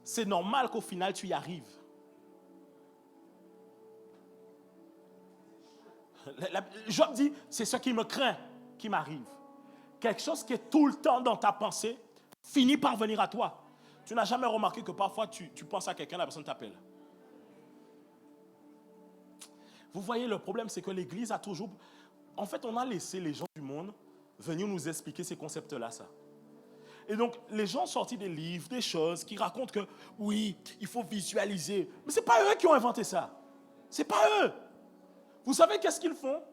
C'est normal qu'au final, tu y arrives. Job dit, c'est ce qui me craint qui m'arrive. Quelque chose qui est tout le temps dans ta pensée finit par venir à toi. Tu n'as jamais remarqué que parfois tu penses à quelqu'un, la personne t'appelle. Vous voyez, le problème, c'est que l'Église a toujours... En fait, on a laissé les gens du monde venir nous expliquer ces concepts-là, ça. Et donc, les gens ont sorti des livres, des choses qui racontent que, oui, il faut visualiser. Mais ce n'est pas eux qui ont inventé ça. Ce n'est pas eux. Vous savez qu'est-ce qu'ils font?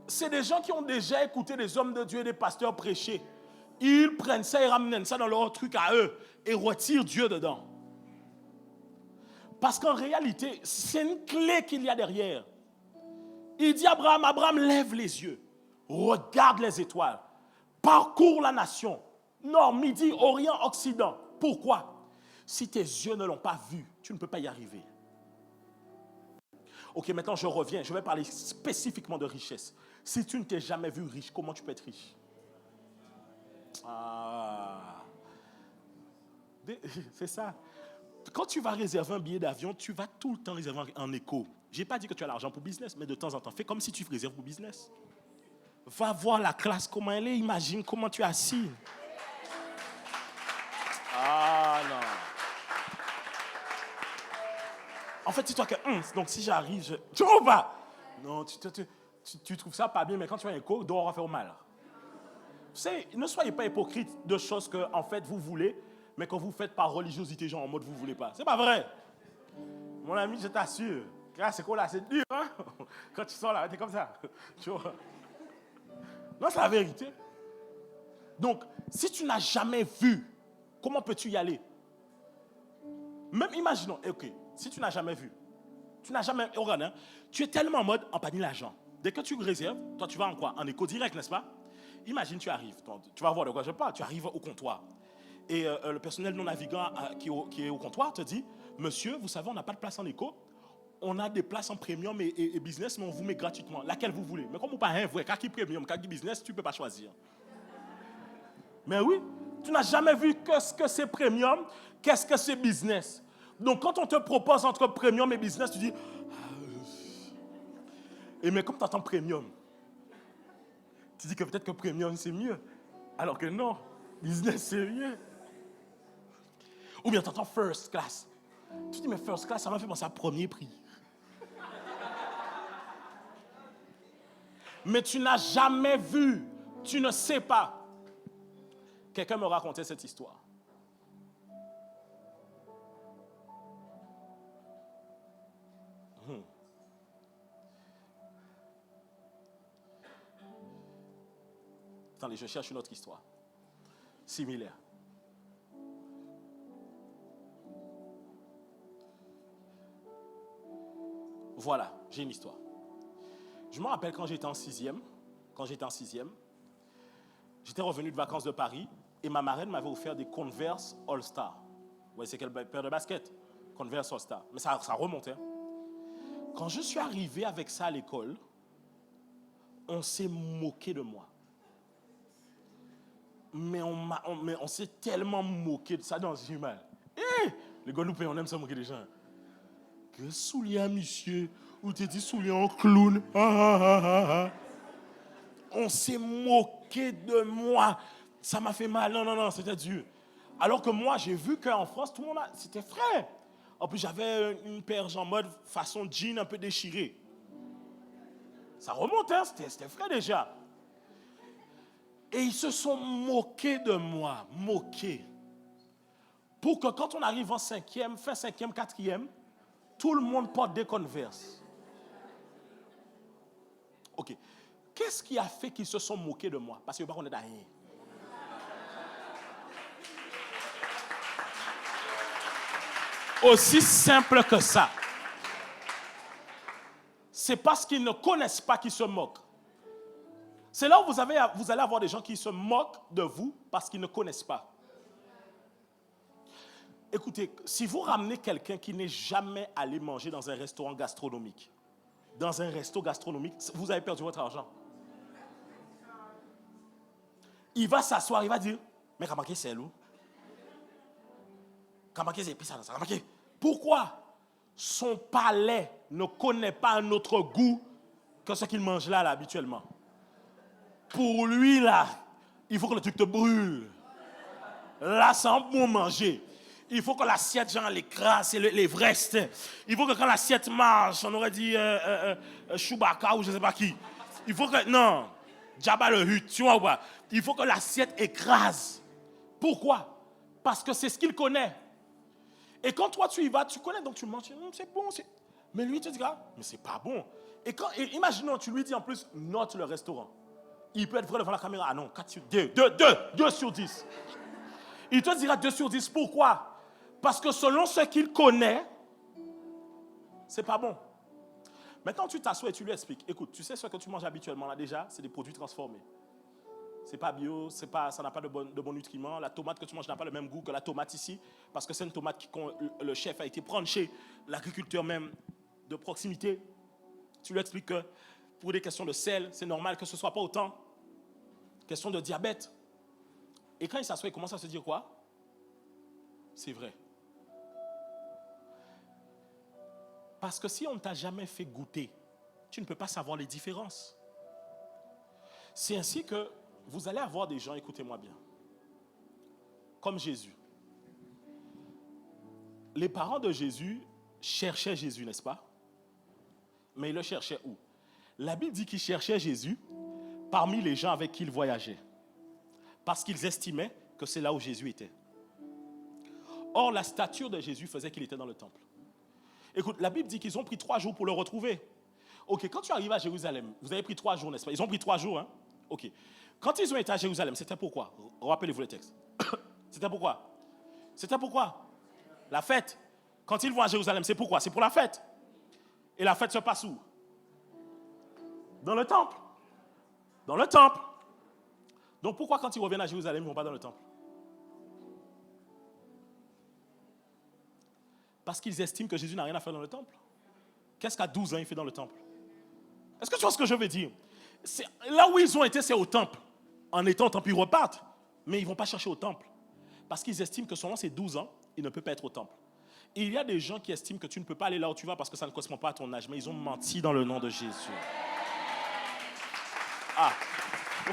C'est des gens qui ont déjà écouté des hommes de Dieu et des pasteurs prêcher. Ils prennent ça et ramènent ça dans leur truc à eux et retirent Dieu dedans. Parce qu'en réalité, c'est une clé qu'il y a derrière. Il dit à Abraham, Abraham, lève les yeux, regarde les étoiles, parcours la nation, nord, midi, orient, occident. Pourquoi? Si tes yeux ne l'ont pas vu, tu ne peux pas y arriver. Ok, maintenant je reviens, je vais parler spécifiquement de richesse. Si tu ne t'es jamais vu riche, comment tu peux être riche? C'est ça. Quand tu vas réserver un billet d'avion, tu vas tout le temps réserver en éco. Je n'ai pas dit que tu as l'argent pour business, mais de temps en temps, fais comme si tu réserves pour business. Va voir la classe, comment elle est, imagine comment tu es assis. Ah non. En fait, dis-toi que, donc si j'arrive, tu vois pas? Non, tu trouves ça pas bien, mais quand tu as un écho, dehors, on va faire mal. Vous savez, ne soyez pas hypocrite de choses que, en fait, vous voulez, mais que vous faites par religiosité, genre en mode vous voulez pas. C'est pas vrai. Mon ami, je t'assure. Là, c'est quoi là? C'est dur, hein? Quand tu sors là, t'es comme ça. Tu vois? Non, c'est la vérité. Donc, si tu n'as jamais vu, comment peux-tu y aller? Même imaginons, ok, si tu n'as jamais vu, tu n'as jamais, regarde, hein, tu es tellement en mode empanner l'argent. Dès que tu réserves, toi tu vas en quoi? En éco direct, n'est-ce pas? Imagine, tu arrives, tu vas voir de quoi je parle, tu arrives au comptoir. Et le personnel non navigant qui est au comptoir te dit, monsieur, vous savez, on n'a pas de place en éco, on a des places en premium et business, mais on vous met gratuitement, laquelle vous voulez. Mais comme vous pas un vrai, qui premium, qui business, tu ne peux pas choisir. Mais oui, tu n'as jamais vu qu'est-ce que c'est premium, qu'est-ce que c'est business. Donc quand on te propose entre premium et business, tu dis, et mais comme tu entends premium, tu dis que peut-être que premium c'est mieux, alors que non, business c'est mieux. Ou bien tu entends first class. Tu dis, mais first class, ça m'a fait penser à premier prix. Mais tu n'as jamais vu, tu ne sais pas. Quelqu'un me racontait cette histoire. Attendez, je cherche une autre histoire. Similaire. Voilà, j'ai une histoire. Je me rappelle quand j'étais en sixième, j'étais revenu de vacances de Paris et ma marraine m'avait offert des Converse All-Star. Vous voyez, c'est quelle paire de baskets? Converse All-Star. Mais ça remontait. Quand je suis arrivé avec ça à l'école, on s'est moqué de moi. Mais on s'est tellement moqué de ça dans ce mal. Les Guadeloupéens, on aime ça moquer des gens. Que soulier, monsieur, ou t'es dit soulier en clown. On s'est moqué de moi. Ça m'a fait mal. Non, c'était dur. Alors que moi, j'ai vu qu'en France, tout le monde, c'était frais. En plus, j'avais une paire en mode façon jean un peu déchirée. Ça remonte, hein, c'était frais déjà. Et ils se sont moqués de moi, moqués. Pour que quand on arrive en cinquième, fin cinquième, quatrième, tout le monde porte des Converse. Ok. Qu'est-ce qui a fait qu'ils se sont moqués de moi? Parce que on est derrière. Aussi simple que ça. C'est parce qu'ils ne connaissent pas qu'ils se moquent. C'est là où vous allez avoir des gens qui se moquent de vous parce qu'ils ne connaissent pas. Écoutez, si vous ramenez quelqu'un qui n'est jamais allé manger dans un restaurant gastronomique, vous avez perdu votre argent. Il va s'asseoir, il va dire, mais comment c'est où? Comment c'est épicé ça? Pourquoi? Son palais ne connaît pas un autre goût que ce qu'il mange là habituellement. Pour lui, là, il faut que le truc te brûle. Là, c'est un bon manger. Il faut que l'assiette, genre, l'écrase et l'Everest. Il faut que quand l'assiette marche, on aurait dit Chewbacca ou je ne sais pas qui. Il faut que... Non. Djaba le hut, tu vois ou pas? Il faut que l'assiette écrase. Pourquoi? Parce que c'est ce qu'il connaît. Et quand toi tu y vas, tu connais, donc tu manges, c'est bon. Mais lui, tu te dis, mais c'est pas bon. Et imaginons, tu lui dis en plus, note le restaurant. Il peut être vrai devant la caméra. Ah non, 2 sur 10. Il te dira 2 sur 10. Pourquoi? Parce que selon ce qu'il connaît, c'est pas bon. Maintenant, tu t'assois et tu lui expliques. Écoute, tu sais ce que tu manges habituellement là déjà, c'est des produits transformés. C'est pas bio, ça n'a pas de bons nutriments. La tomate que tu manges n'a pas le même goût que la tomate ici, parce que c'est une tomate que le chef a été prendre chez l'agriculteur même de proximité. Tu lui expliques que pour des questions de sel, c'est normal que ce ne soit pas autant. Question de diabète. Et quand il s'assoit, il commence à se dire quoi? C'est vrai. Parce que si on ne t'a jamais fait goûter, tu ne peux pas savoir les différences. C'est ainsi que vous allez avoir des gens, écoutez-moi bien, comme Jésus. Les parents de Jésus cherchaient Jésus, n'est-ce pas? Mais ils le cherchaient où? La Bible dit qu'ils cherchaient Jésus parmi les gens avec qui ils voyageaient. Parce qu'ils estimaient que c'est là où Jésus était. Or, la stature de Jésus faisait qu'il était dans le temple. Écoute, la Bible dit qu'ils ont pris 3 jours pour le retrouver. Ok, quand tu arrives à Jérusalem, vous avez pris 3 jours, n'est-ce pas? Ils ont pris 3 jours, hein? Ok. Quand ils ont été à Jérusalem, c'était pourquoi? Rappelez-vous le texte. C'était pourquoi? C'était pourquoi? La fête. Quand ils vont à Jérusalem, c'est pourquoi? C'est pour la fête. Et la fête se passe où? Dans le temple. Dans le temple. Donc pourquoi quand ils reviennent à Jérusalem, ils ne vont pas dans le temple? Parce qu'ils estiment que Jésus n'a rien à faire dans le temple. Qu'est-ce qu'à 12 ans il fait dans le temple? Est-ce que tu vois ce que je veux dire? Là où ils ont été, c'est au temple. En étant au temple, ils repartent. Mais ils ne vont pas chercher au temple. Parce qu'ils estiment que selon ces 12 ans, il ne peut pas être au temple. Et il y a des gens qui estiment que tu ne peux pas aller là où tu vas parce que ça ne correspond pas à ton âge. Mais ils ont menti dans le nom de Jésus. Ah,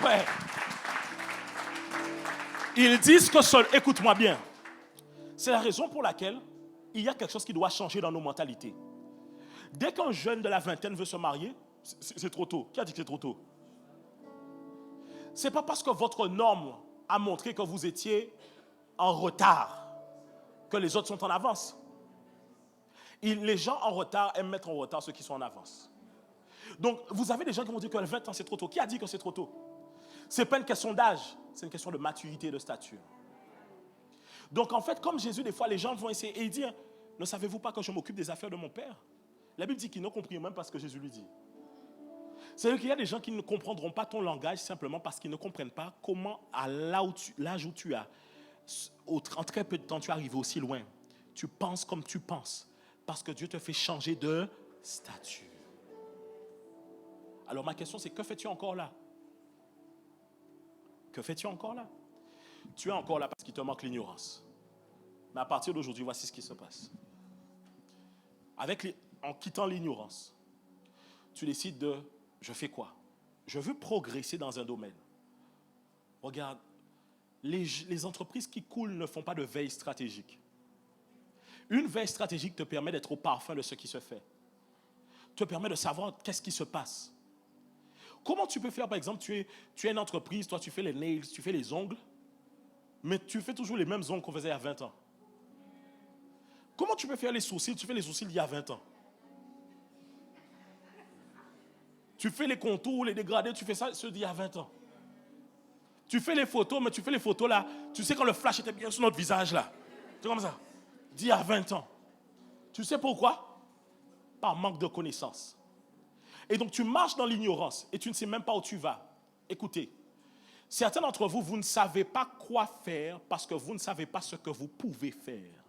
ouais. Ils disent que seul... Écoute-moi bien. C'est la raison pour laquelle il y a quelque chose qui doit changer dans nos mentalités. Dès qu'un jeune de la vingtaine veut se marier, c'est trop tôt. Qui a dit que c'est trop tôt? Ce n'est pas parce que votre norme a montré que vous étiez en retard que les autres sont en avance. Les gens en retard aiment mettre en retard ceux qui sont en avance. Donc, vous avez des gens qui vont dire que 20 ans, c'est trop tôt. Qui a dit que c'est trop tôt? Ce n'est pas une question d'âge, c'est une question de maturité et de stature. Donc, en fait, comme Jésus, des fois, les gens vont essayer et il dit, ne savez-vous pas que je m'occupe des affaires de mon Père? La Bible dit qu'ils n'ont compris même pas ce que Jésus lui dit. C'est-à-dire qu'il y a des gens qui ne comprendront pas ton langage simplement parce qu'ils ne comprennent pas comment, à l'âge où tu as, en très peu de temps, tu es arrivé aussi loin. Tu penses comme tu penses parce que Dieu te fait changer de statut. Alors ma question c'est, que fais-tu encore là? Que fais-tu encore là? Tu es encore là parce qu'il te manque l'ignorance. Mais à partir d'aujourd'hui, voici ce qui se passe. En quittant l'ignorance, tu décides de, je fais quoi? Je veux progresser dans un domaine. Regarde, les entreprises qui coulent ne font pas de veille stratégique. Une veille stratégique te permet d'être au parfum de ce qui se fait. Te permet de savoir qu'est-ce qui se passe. Comment tu peux faire, par exemple, tu es une entreprise, toi tu fais les nails, tu fais les ongles, mais tu fais toujours les mêmes ongles qu'on faisait il y a 20 ans. Comment tu peux faire les sourcils? Tu fais les sourcils d'il y a 20 ans. Tu fais les contours, les dégradés, tu fais ça ceux d'il y a 20 ans. Tu fais les photos, mais tu fais les photos là, tu sais quand le flash était bien sur notre visage là. C'est comme ça. D'il y a 20 ans. Tu sais pourquoi? Par manque de connaissances. Et donc tu marches dans l'ignorance et tu ne sais même pas où tu vas. Écoutez, certains d'entre vous, vous ne savez pas quoi faire parce que vous ne savez pas ce que vous pouvez faire.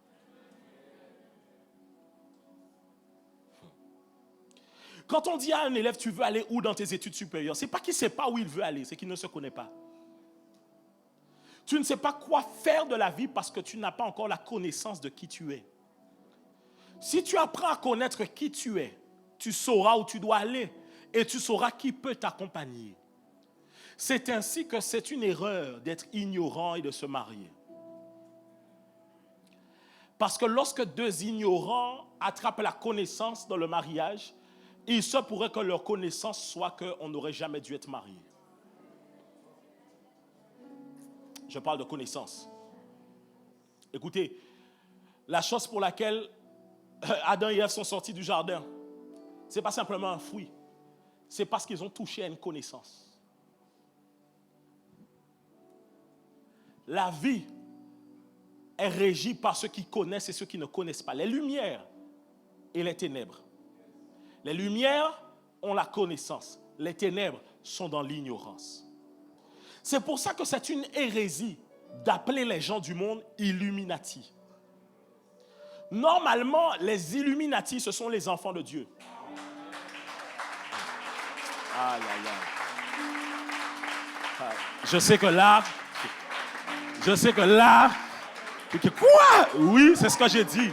Quand on dit à un élève, tu veux aller où dans tes études supérieures, ce n'est pas qu'il ne sait pas où il veut aller, c'est qu'il ne se connaît pas. Tu ne sais pas quoi faire de la vie parce que tu n'as pas encore la connaissance de qui tu es. Si tu apprends à connaître qui tu es, tu sauras où tu dois aller et tu sauras qui peut t'accompagner. C'est ainsi que c'est une erreur d'être ignorant et de se marier. Parce que lorsque deux ignorants attrapent la connaissance dans le mariage, il se pourrait que leur connaissance soit qu'on n'aurait jamais dû être marié. Je parle de connaissance. Écoutez, la chose pour laquelle Adam et Ève sont sortis du jardin, ce n'est pas simplement un fruit. C'est parce qu'ils ont touché à une connaissance. La vie est régie par ceux qui connaissent et ceux qui ne connaissent pas. Les lumières et les ténèbres. Les lumières ont la connaissance. Les ténèbres sont dans l'ignorance. C'est pour ça que c'est une hérésie d'appeler les gens du monde Illuminati. Normalement, les Illuminati, ce sont les enfants de Dieu. Aïe, aïe, aïe. Je sais que là, quoi? Oui, c'est ce que j'ai dit.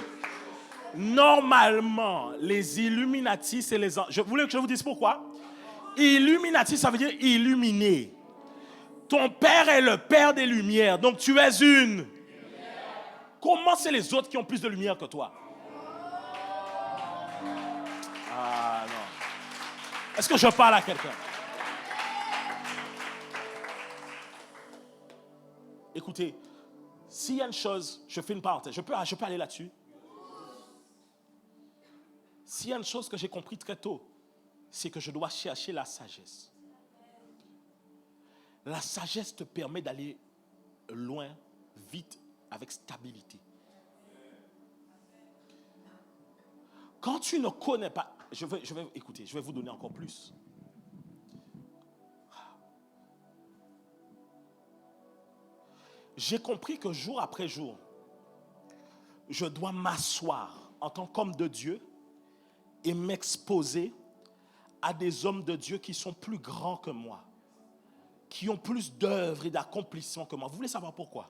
Normalement, les Illuminati, c'est les enfants. Vous voulez que je vous dise pourquoi? Illuminati, ça veut dire illuminé. Ton père est le père des lumières, donc tu es une. Comment c'est les autres qui ont plus de lumière que toi? Ah non. Est-ce que je parle à quelqu'un? Écoutez, s'il y a une chose, je fais une parenthèse, je peux aller là-dessus. S'il y a une chose que j'ai compris très tôt, c'est que je dois chercher la sagesse. La sagesse te permet d'aller loin, vite, avec stabilité. Quand tu ne connais pas, écoutez, je vais vous donner encore plus. J'ai compris que jour après jour, je dois m'asseoir en tant qu'homme de Dieu et m'exposer à des hommes de Dieu qui sont plus grands que moi, qui ont plus d'œuvres et d'accomplissements que moi. Vous voulez savoir pourquoi?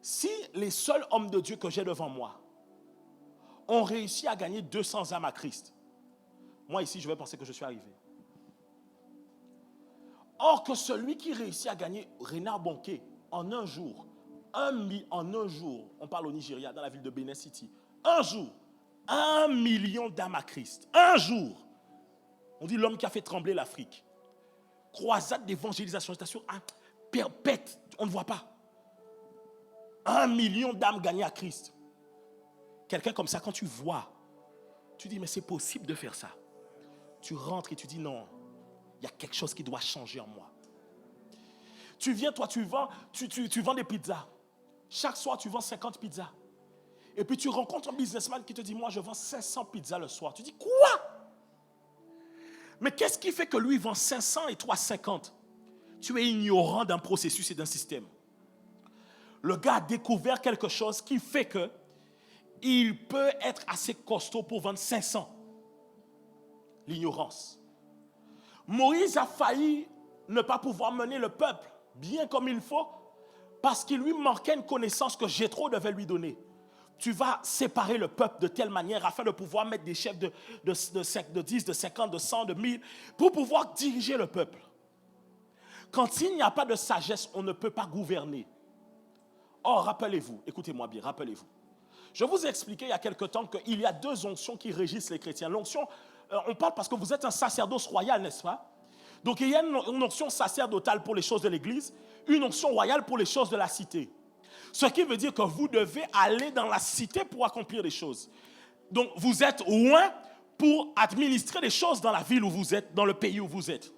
Si les seuls hommes de Dieu que j'ai devant moi ont réussi à gagner 200 âmes à Christ, moi ici, je vais penser que je suis arrivé. Or que celui qui réussit à gagner Renard Bonquet en un jour, on parle au Nigeria, dans la ville de Benin City, un jour, 1 million d'âmes à Christ, un jour. On dit l'homme qui a fait trembler l'Afrique. Croisade d'évangélisation, je t'assure, perpète, on ne voit pas. 1 million d'âmes gagnées à Christ. Quelqu'un comme ça, quand tu vois, tu dis, mais c'est possible de faire ça. Tu rentres et tu dis, non, il y a quelque chose qui doit changer en moi. Tu viens, toi, tu vends des pizzas. Chaque soir, tu vends 50 pizzas. Et puis, tu rencontres un businessman qui te dit, moi, je vends 500 pizzas le soir. Tu dis, quoi? Mais qu'est-ce qui fait que lui vend 500 et toi 50? Tu es ignorant d'un processus et d'un système. Le gars a découvert quelque chose qui fait que il peut être assez costaud pour vendre 500. L'ignorance. Moïse a failli ne pas pouvoir mener le peuple bien comme il faut parce qu'il lui manquait une connaissance que Jéthro devait lui donner. Tu vas séparer le peuple de telle manière afin de pouvoir mettre des chefs de 10, de 50, de 100, de 1000 pour pouvoir diriger le peuple. Quand il n'y a pas de sagesse, on ne peut pas gouverner. Or, rappelez-vous, écoutez-moi bien, rappelez-vous. Je vous ai expliqué il y a quelque temps qu'il y a 2 onctions qui régissent les chrétiens. L'onction, on parle parce que vous êtes un sacerdoce royal, n'est-ce pas? Donc il y a une onction sacerdotale pour les choses de l'Église, une onction royale pour les choses de la cité. Ce qui veut dire que vous devez aller dans la cité pour accomplir des choses. Donc vous êtes loin pour administrer des choses dans la ville où vous êtes, dans le pays où vous êtes.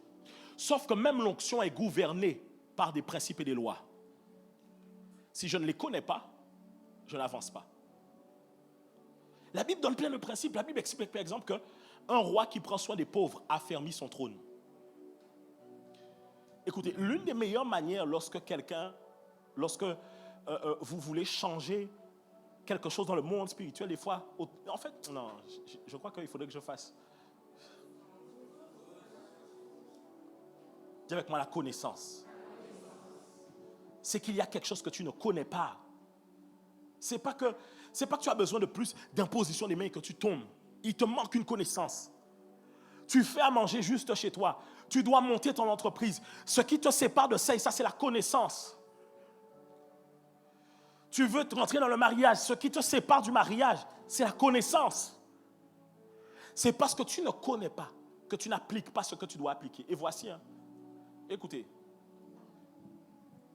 Sauf que même l'onction est gouvernée par des principes et des lois. Si je ne les connais pas, je n'avance pas. La Bible donne plein de principes. La Bible explique par exemple qu'un roi qui prend soin des pauvres affermit son trône. Écoutez, l'une des meilleures manières lorsque vous voulez changer quelque chose dans le monde spirituel, des fois, en fait, non, je crois qu'il faudrait que je fasse. Dis avec moi la connaissance. C'est qu'il y a quelque chose que tu ne connais pas. C'est pas que tu as besoin de plus d'imposition des mains et que tu tombes. Il te manque une connaissance. Tu fais à manger juste chez toi. Tu dois monter ton entreprise. Ce qui te sépare de ça, et ça, c'est la connaissance. Tu veux rentrer dans le mariage. Ce qui te sépare du mariage, c'est la connaissance. C'est parce que tu ne connais pas, que tu n'appliques pas ce que tu dois appliquer. Et voici, écoutez,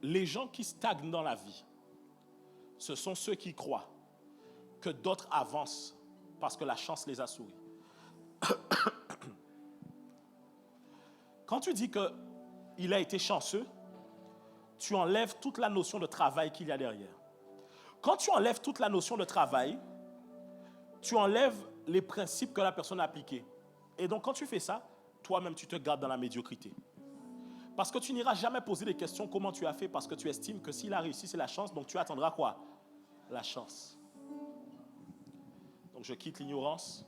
les gens qui stagnent dans la vie, ce sont ceux qui croient que d'autres avancent parce que la chance les a souri. Quand tu dis qu'il a été chanceux, tu enlèves toute la notion de travail qu'il y a derrière. Quand tu enlèves toute la notion de travail, tu enlèves les principes que la personne a appliqués. Et donc, quand tu fais ça, toi-même, tu te gardes dans la médiocrité. Parce que tu n'iras jamais poser des questions comment tu as fait, parce que tu estimes que s'il a réussi, c'est la chance, donc tu attendras quoi? La chance. Donc, je quitte l'ignorance.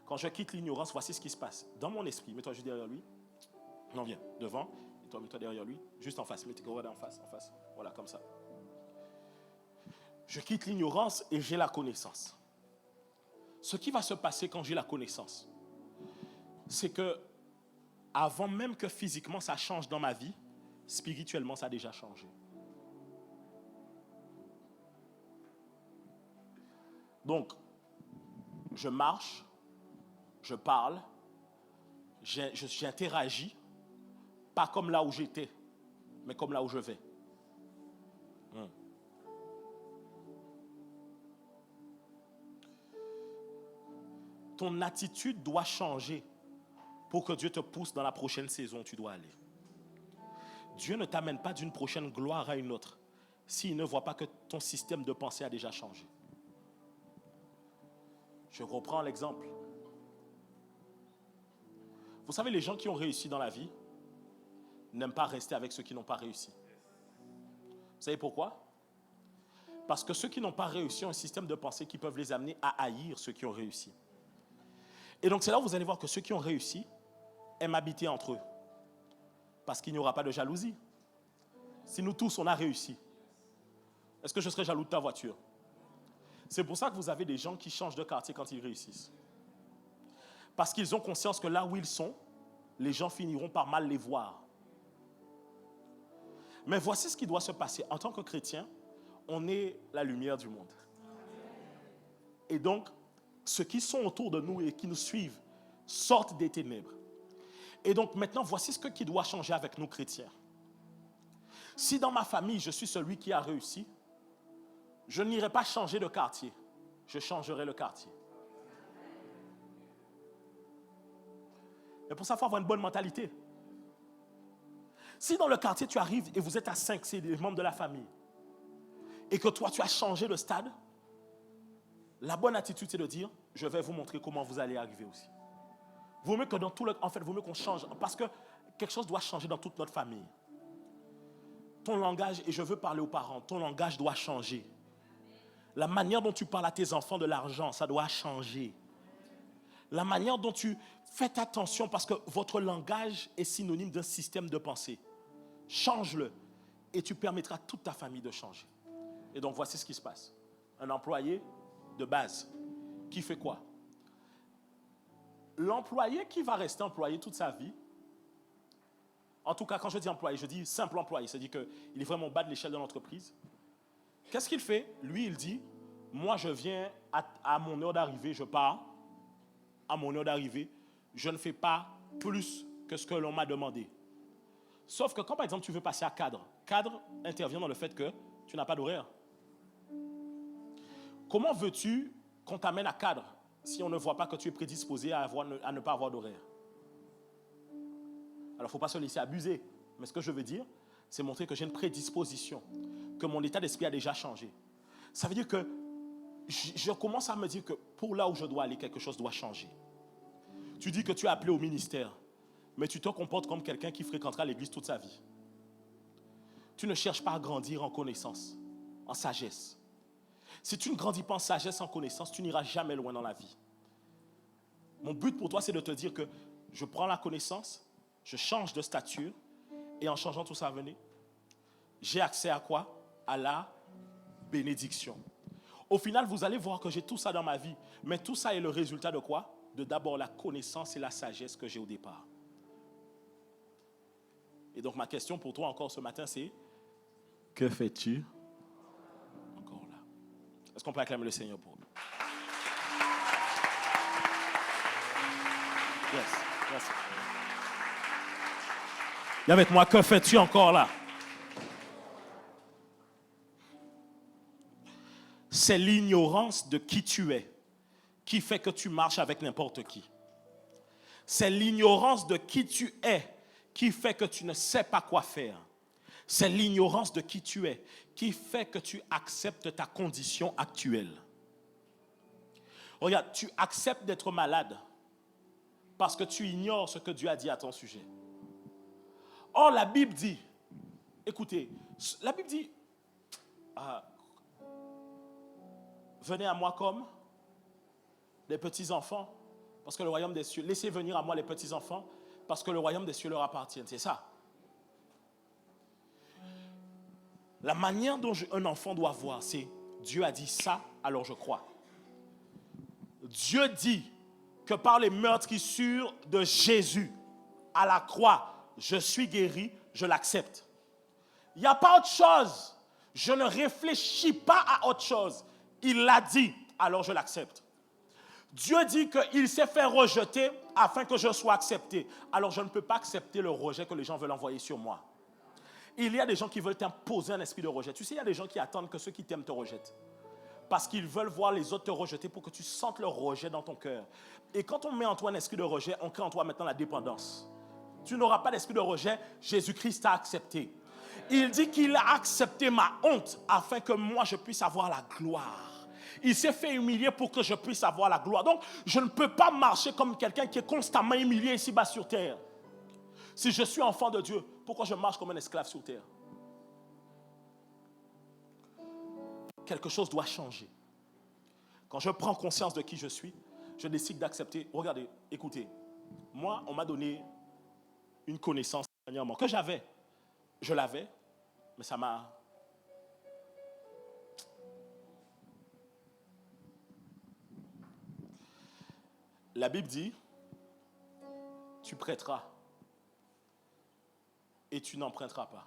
Quand je quitte l'ignorance, voici ce qui se passe. Dans mon esprit, mets-toi juste derrière lui. Non, viens, devant. Et toi, mets-toi derrière lui. Juste en face. Mets-toi en face, en face. Voilà, comme ça. Je quitte l'ignorance et j'ai la connaissance. Ce qui va se passer quand j'ai la connaissance, c'est que avant même que physiquement ça change dans ma vie, spirituellement ça a déjà changé. Donc, je marche, je parle, j'interagis, pas comme là où j'étais, mais comme là où je vais. Ton attitude doit changer pour que Dieu te pousse dans la prochaine saison où tu dois aller. Dieu ne t'amène pas d'une prochaine gloire à une autre s'il ne voit pas que ton système de pensée a déjà changé. Je reprends l'exemple. Vous savez, les gens qui ont réussi dans la vie n'aiment pas rester avec ceux qui n'ont pas réussi. Vous savez pourquoi? Parce que ceux qui n'ont pas réussi ont un système de pensée qui peuvent les amener à haïr ceux qui ont réussi. Et donc c'est là où vous allez voir que ceux qui ont réussi aiment habiter entre eux. Parce qu'il n'y aura pas de jalousie. Si nous tous on a réussi, est-ce que je serais jaloux de ta voiture? C'est pour ça que vous avez des gens qui changent de quartier quand ils réussissent. Parce qu'ils ont conscience que là où ils sont, les gens finiront par mal les voir. Mais voici ce qui doit se passer. En tant que chrétien, on est la lumière du monde. Et donc, ceux qui sont autour de nous et qui nous suivent sortent des ténèbres. Et donc maintenant, voici ce qui doit changer avec nous chrétiens. Si dans ma famille, je suis celui qui a réussi, je n'irai pas changer de quartier. Je changerai le quartier. Mais pour ça, il faut avoir une bonne mentalité. Si dans le quartier, tu arrives et vous êtes à 5, c'est des membres de la famille, et que toi, tu as changé de stade, la bonne attitude, c'est de dire, je vais vous montrer comment vous allez arriver aussi. Vaut mieux que dans tout le... En fait, vaut mieux qu'on change, parce que quelque chose doit changer dans toute notre famille. Ton langage, et je veux parler aux parents, ton langage doit changer. La manière dont tu parles à tes enfants de l'argent, ça doit changer. La manière dont tu... Faites attention, parce que votre langage est synonyme d'un système de pensée. Change-le, et tu permettras à toute ta famille de changer. Et donc, voici ce qui se passe. Un employé de base, qui fait quoi? L'employé qui va rester employé toute sa vie, en tout cas, quand je dis employé, je dis simple employé, c'est-à-dire qu'il est vraiment bas de l'échelle de l'entreprise. Qu'est-ce qu'il fait? Lui, il dit, moi, je viens à mon heure d'arrivée, je pars. À mon heure d'arrivée, je ne fais pas plus que ce que l'on m'a demandé. Sauf que quand, par exemple, tu veux passer à cadre, cadre intervient dans le fait que tu n'as pas d'horaire. Comment veux-tu qu'on t'amène à cadre si on ne voit pas que tu es prédisposé à ne pas avoir d'horaire? Alors, il ne faut pas se laisser abuser. Mais ce que je veux dire, c'est montrer que j'ai une prédisposition, que mon état d'esprit a déjà changé. Ça veut dire que je commence à me dire que pour là où je dois aller, quelque chose doit changer. Tu dis que tu es appelé au ministère, mais tu te comportes comme quelqu'un qui fréquentera l'église toute sa vie. Tu ne cherches pas à grandir en connaissance, en sagesse. Si tu ne grandis pas en sagesse, en connaissance, tu n'iras jamais loin dans la vie. Mon but pour toi, c'est de te dire que je prends la connaissance, je change de stature, et en changeant tout ça, venez, j'ai accès à quoi? À la bénédiction. Au final, vous allez voir que j'ai tout ça dans ma vie, mais tout ça est le résultat de quoi? De d'abord la connaissance et la sagesse que j'ai au départ. Et donc ma question pour toi encore ce matin, c'est que fais-tu encore là? Est-ce qu'on peut acclamer le Seigneur pour nous? Merci. Dis avec moi, que fais-tu encore là? C'est l'ignorance de qui tu es qui fait que tu marches avec n'importe qui. C'est l'ignorance de qui tu es qui fait que tu ne sais pas quoi faire. C'est l'ignorance de qui tu es qui fait que tu acceptes ta condition actuelle. Regarde, tu acceptes d'être malade parce que tu ignores ce que Dieu a dit à ton sujet. Or, la Bible dit, écoutez, la Bible dit, venez à moi comme les petits-enfants, parce que le royaume des cieux, laissez venir à moi les petits-enfants, parce que le royaume des cieux leur appartient. C'est ça. La manière dont un enfant doit voir, c'est Dieu a dit ça, alors je crois. Dieu dit que par les meurtrissures de Jésus à la croix, je suis guéri, je l'accepte. Il n'y a pas autre chose. Je ne réfléchis pas à autre chose. Il l'a dit, alors je l'accepte. Dieu dit qu'il s'est fait rejeter afin que je sois accepté. Alors je ne peux pas accepter le rejet que les gens veulent envoyer sur moi. Il y a des gens qui veulent t'imposer un esprit de rejet. Tu sais, il y a des gens qui attendent que ceux qui t'aiment te rejettent. Parce qu'ils veulent voir les autres te rejeter pour que tu sentes le rejet dans ton cœur. Et quand on met en toi un esprit de rejet, on crée en toi maintenant la dépendance. Tu n'auras pas d'esprit de rejet, Jésus-Christ t'a accepté. Il dit qu'il a accepté ma honte afin que moi je puisse avoir la gloire. Il s'est fait humilier pour que je puisse avoir la gloire. Donc, je ne peux pas marcher comme quelqu'un qui est constamment humilié ici-bas sur terre. Si je suis enfant de Dieu, pourquoi je marche comme un esclave sur terre? Quelque chose doit changer. Quand je prends conscience de qui je suis, je décide d'accepter. Regardez, écoutez, moi, on m'a donné une connaissance dernièrement que j'avais. Je l'avais, mais ça m'a... La Bible dit, tu prêteras et tu n'emprunteras pas.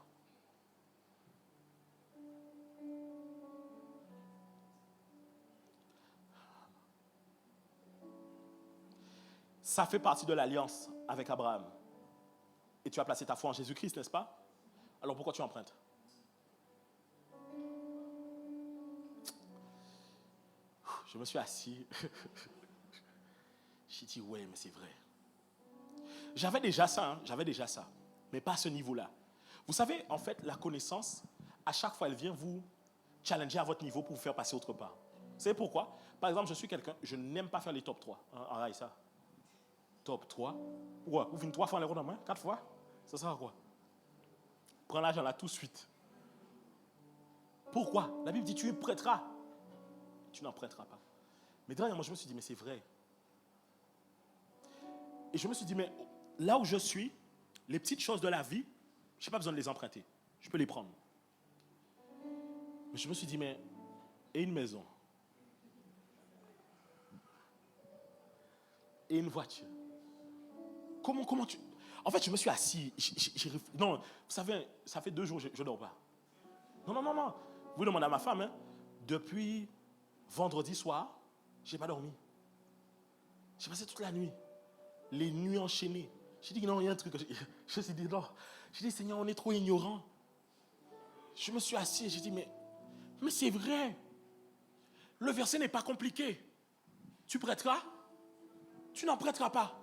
Ça fait partie de l'alliance avec Abraham. Et tu as placé ta foi en Jésus-Christ, n'est-ce pas? Alors pourquoi tu empruntes? Je me suis assis. J'ai dit, ouais, mais c'est vrai. J'avais déjà ça, j'avais déjà ça. Mais pas à ce niveau-là. Vous savez, en fait, la connaissance, à chaque fois, elle vient vous challenger à votre niveau pour vous faire passer autre part. Vous savez pourquoi? Par exemple, je suis quelqu'un, je n'aime pas faire les top 3. En rail, ça. Top 3. Pourquoi? Vous venez 3 fois les ronds en main? 4 fois? Ça sert à quoi? Prends l'argent là tout de suite. Pourquoi? La Bible dit, tu prêteras. Tu n'en prêteras pas. Mais dernièrement, je me suis dit, mais c'est vrai. Et je me suis dit, mais là où je suis, les petites choses de la vie, je n'ai pas besoin de les emprunter. Je peux les prendre. Mais je me suis dit, mais, et une maison? Et une voiture? Comment tu... En fait, je me suis assis. Non, vous savez, ça fait 2 jours que je ne dors pas. Non. Vous demandez à ma femme, hein, depuis vendredi soir, je n'ai pas dormi. J'ai passé toute la nuit. Les nuits enchaînées. J'ai dit, non, il y a un truc. Je me suis dit, non. J'ai dit, Seigneur, on est trop ignorants. Je me suis assis et j'ai dit, mais c'est vrai. Le verset n'est pas compliqué. Tu prêteras, tu n'en prêteras pas.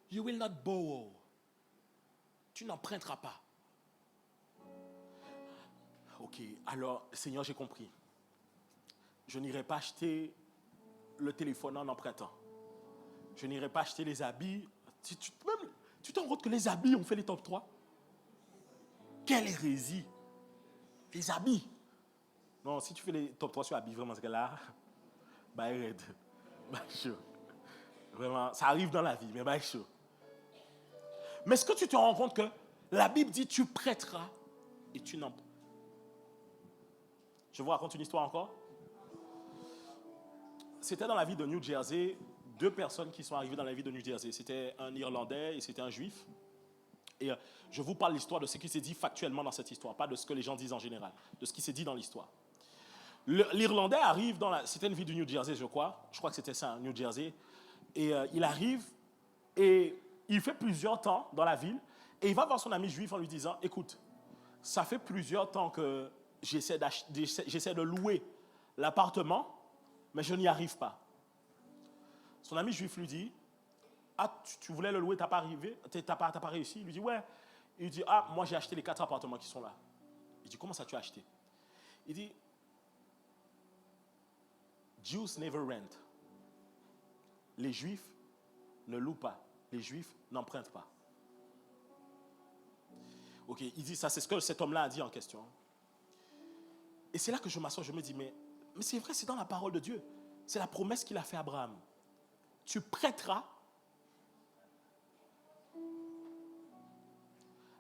You will not borrow. Tu n'emprunteras pas. Ok, alors, Seigneur, j'ai compris. Je n'irai pas acheter le téléphone en empruntant. Je n'irai pas acheter les habits. Tu te rends compte que les habits ont fait les top 3? Quelle hérésie! Les habits. Non, si tu fais les top 3 sur habits, vraiment, c'est que là, bah, raide. Bah, chaud. Vraiment, ça arrive dans la vie, mais bah, chaud. Mais est-ce que tu te rends compte que la Bible dit tu prêteras et tu n'en... Je vous raconte une histoire encore. C'était dans la ville de New Jersey, 2 personnes qui sont arrivées dans la ville de New Jersey. C'était un Irlandais et c'était un Juif. Et je vous parle de l'histoire de ce qui s'est dit factuellement dans cette histoire, pas de ce que les gens disent en général, de ce qui s'est dit dans l'histoire. L'Irlandais arrive dans la... C'était une ville du New Jersey, je crois que c'était ça, New Jersey. Et il arrive Et il fait plusieurs temps dans la ville. Et il va voir son ami juif en lui disant, écoute, ça fait plusieurs temps que j'essaie de louer l'appartement, mais je n'y arrive pas. Son ami juif lui dit, ah, tu voulais le louer, t'as pas réussi. Il lui dit, ouais. Il dit, ah, moi j'ai acheté les 4 appartements qui sont là. Il dit, comment ça tu as acheté? Il dit, Jews never rent. Les Juifs ne louent pas. Les Juifs n'empruntent pas. Ok, il dit ça, c'est ce que cet homme-là a dit en question. Et c'est là que je m'assois, je me dis, mais c'est vrai, c'est dans la parole de Dieu. C'est la promesse qu'il a fait à Abraham. Tu prêteras.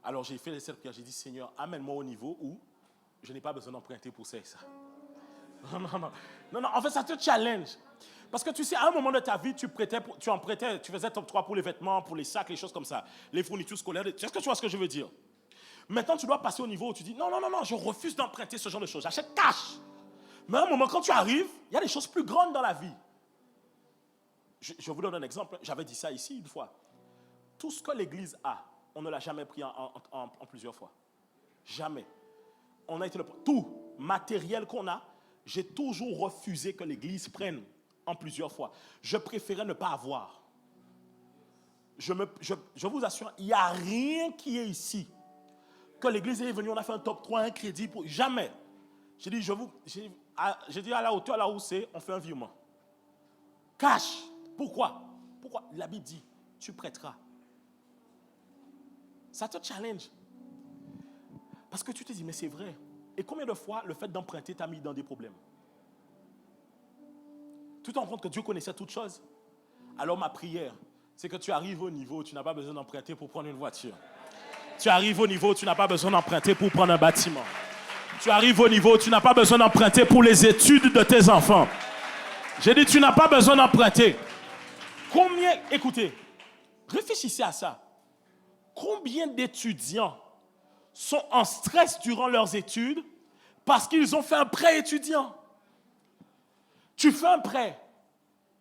Alors j'ai fait cette prière, j'ai dit, Seigneur, amène-moi au niveau où je n'ai pas besoin d'emprunter pour ça et ça. Non, en fait, ça te challenge. Parce que tu sais, à un moment de ta vie, tu empruntais, tu faisais top 3 pour les vêtements, pour les sacs, les choses comme ça, les fournitures scolaires. Est-ce que tu vois ce que je veux dire? Maintenant, tu dois passer au niveau où tu dis, non, je refuse d'emprunter ce genre de choses. J'achète cash. Mais à un moment, quand tu arrives, il y a des choses plus grandes dans la vie. Je vous donne un exemple. J'avais dit ça ici une fois. Tout ce que l'Église a, on ne l'a jamais pris en plusieurs fois. Jamais. On a été tout matériel qu'on a, j'ai toujours refusé que l'Église prenne en plusieurs fois. Je préférais ne pas avoir. Je vous assure, il n'y a rien qui est ici. Que l'Église est venue, on a fait un top 3, un crédit. Jamais. J'ai dit à la hauteur là où c'est, on fait un virement. Cash. Pourquoi? La Bible dit, tu prêteras. Ça te challenge. Parce que tu te dis, mais c'est vrai. Et combien de fois le fait d'emprunter t'a mis dans des problèmes? Tu te rends compte que Dieu connaissait toutes choses. Alors ma prière, c'est que tu arrives au niveau où tu n'as pas besoin d'emprunter pour prendre une voiture. Tu arrives au niveau où tu n'as pas besoin d'emprunter pour prendre un bâtiment. Tu arrives au niveau où tu n'as pas besoin d'emprunter pour les études de tes enfants. J'ai dit, tu n'as pas besoin d'emprunter. Écoutez, réfléchissez à ça. Combien d'étudiants sont en stress durant leurs études parce qu'ils ont fait un prêt étudiant? Tu fais un prêt.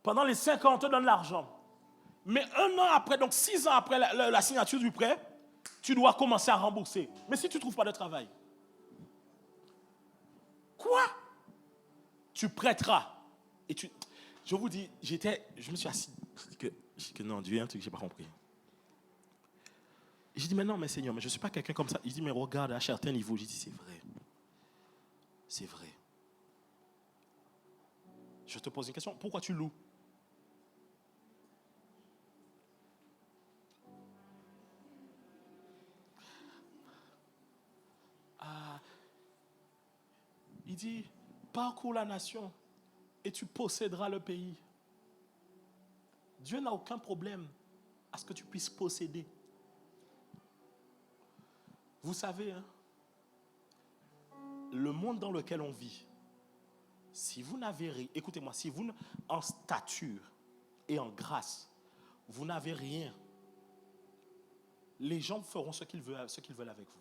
Pendant les 5 ans, on te donne l'argent. Mais 1 an après, donc 6 ans après la signature du prêt, tu dois commencer à rembourser. Mais si tu ne trouves pas de travail, quoi? Tu prêteras. Et je vous dis, je me suis assis. Je dis que non, Dieu, il y a un truc que je n'ai pas compris. J'ai dit, mais non, mais Seigneur, mais je ne suis pas quelqu'un comme ça. Il dit, mais regarde, à certains niveaux. J'ai dit, c'est vrai. C'est vrai. Je te pose une question. Pourquoi tu loues? Il dit, parcours la nation et tu posséderas le pays. Dieu n'a aucun problème à ce que tu puisses posséder. Vous savez, hein, le monde dans lequel on vit, si vous n'avez rien, écoutez-moi, si vous, en stature et en grâce, vous n'avez rien, les gens feront ce qu'ils veulent avec vous.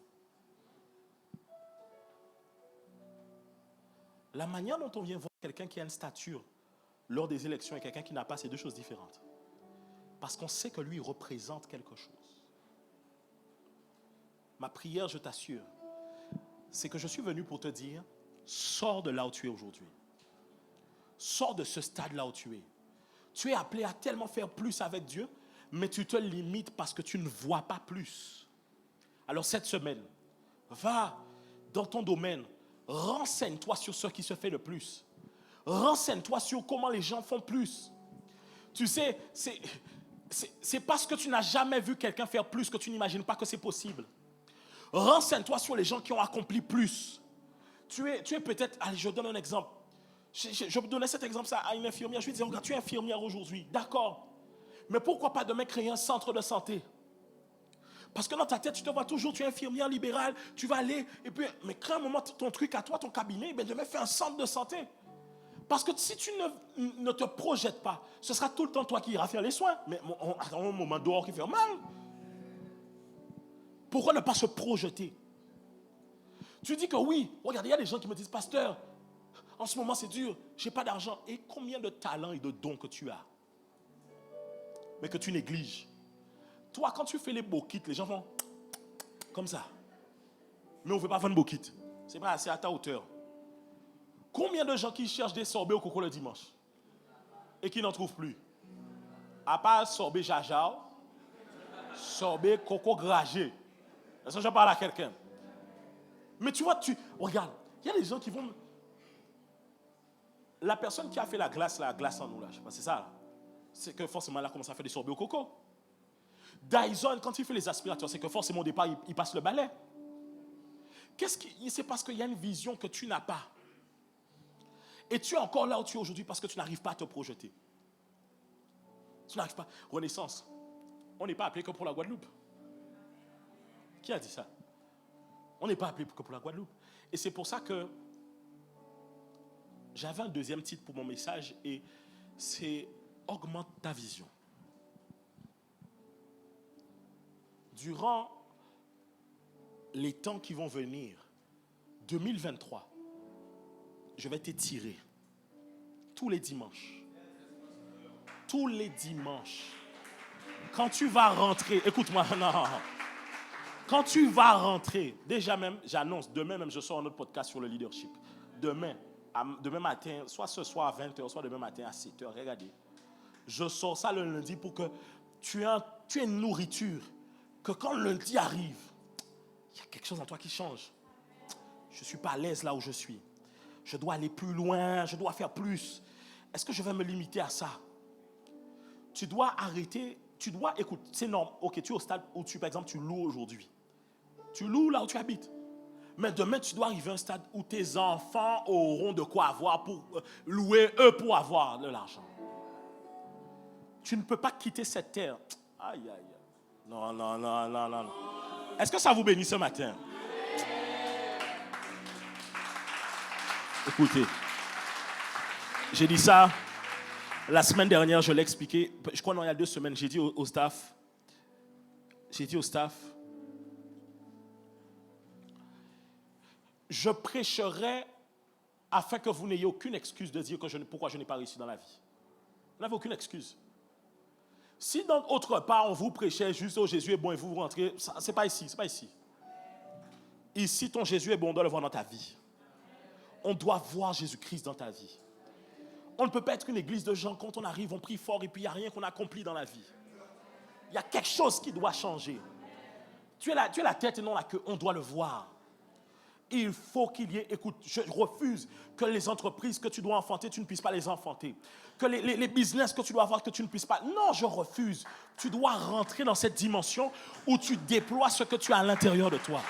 La manière dont on vient voir quelqu'un qui a une stature lors des élections et quelqu'un qui n'a pas, c'est 2 choses différentes. Parce qu'on sait que lui, il représente quelque chose. Ma prière, je t'assure, c'est que je suis venu pour te dire, sors de là où tu es aujourd'hui. Sors de ce stade-là où tu es. Tu es appelé à tellement faire plus avec Dieu, mais tu te limites parce que tu ne vois pas plus. Alors cette semaine, va dans ton domaine, renseigne-toi sur ce qui se fait le plus. Renseigne-toi sur comment les gens font plus. Tu sais, c'est parce que tu n'as jamais vu quelqu'un faire plus que tu n'imagines pas que c'est possible. Renseigne-toi sur les gens qui ont accompli plus. Tu es peut-être, allez, je donne un exemple. Je donnais cet exemple à une infirmière. Je lui disais, regarde, tu es infirmière aujourd'hui. D'accord. Mais pourquoi pas demain créer un centre de santé? Parce que dans ta tête, tu te vois toujours, tu es infirmière libérale, tu vas aller, et puis, mais crée un moment ton truc à toi, ton cabinet, ben demain fais un centre de santé. Parce que si tu ne te projettes pas, ce sera tout le temps toi qui iras faire les soins. Mais à un moment dehors qui fait mal. Pourquoi ne pas se projeter? Tu dis que oui, regardez, il y a des gens qui me disent, pasteur, en ce moment c'est dur, je n'ai pas d'argent. Et combien de talents et de dons que tu as, mais que tu négliges? Toi, quand tu fais les bokits, les gens font comme ça. Mais on ne veut pas vendre bokits. C'est pas assez à ta hauteur. Combien de gens qui cherchent des sorbets au coco le dimanche et qui n'en trouvent plus? À part sorbet jajao, sorbet coco gragé. Est-ce que je parle à quelqu'un? Mais tu vois, regarde, il y a des gens qui vont... La personne qui a fait la glace en nous, là, je sais pas, c'est ça, là. C'est que forcément, elle a commencé à faire des sorbets au coco. Dyson, quand il fait les aspirateurs, c'est que forcément, au départ, il passe le balai. C'est parce qu'il y a une vision que tu n'as pas. Et tu es encore là où tu es aujourd'hui parce que tu n'arrives pas à te projeter. Tu n'arrives pas. Renaissance, on n'est pas appelé que pour la Guadeloupe. Qui a dit ça? On n'est pas appelé que pour la Guadeloupe. Et c'est pour ça que j'avais un deuxième titre pour mon message et c'est augmente ta vision. Durant les temps qui vont venir, 2023, je vais t'étirer tous les dimanches. Tous les dimanches. Quand tu vas rentrer, écoute-moi, non. Quand tu vas rentrer, déjà même, j'annonce, demain même, je sors un autre podcast sur le leadership. Demain matin, soit ce soir à 20h, soit demain matin à 7h, regardez. Je sors ça le lundi pour que tu aies une nourriture. Que quand le lundi arrive, il y a quelque chose en toi qui change. Je ne suis pas à l'aise là où je suis. Je dois aller plus loin, je dois faire plus. Est-ce que je vais me limiter à ça? Tu dois arrêter, écoute, c'est normal. Ok, tu es au stade où par exemple, tu loues aujourd'hui. Tu loues là où tu habites. Mais demain, tu dois arriver à un stade où tes enfants auront de quoi avoir pour louer eux pour avoir de l'argent. Tu ne peux pas quitter cette terre. Aïe, aïe, aïe. Non. Est-ce que ça vous bénit ce matin? Écoutez, j'ai dit ça la semaine dernière, je l'ai expliqué. Je crois qu'il y a 2 semaines, j'ai dit au staff, je prêcherai afin que vous n'ayez aucune excuse de dire pourquoi je n'ai pas réussi dans la vie. Vous n'avez aucune excuse. Si dans autre part, on vous prêchait juste au Jésus est bon et vous rentrez, c'est pas ici, c'est pas ici. Ici, ton Jésus est bon, on doit le voir dans ta vie. On doit voir Jésus-Christ dans ta vie. On ne peut pas être une église de gens, quand on arrive, on prie fort et puis il n'y a rien qu'on accomplit dans la vie. Il y a quelque chose qui doit changer. Tu es la tête et non la queue, on doit le voir. Il faut qu'il y ait, écoute, je refuse que les entreprises que tu dois enfanter, tu ne puisses pas les enfanter. Que les business que tu dois avoir, que tu ne puisses pas. Non, je refuse. Tu dois rentrer dans cette dimension où tu déploies ce que tu as à l'intérieur de toi.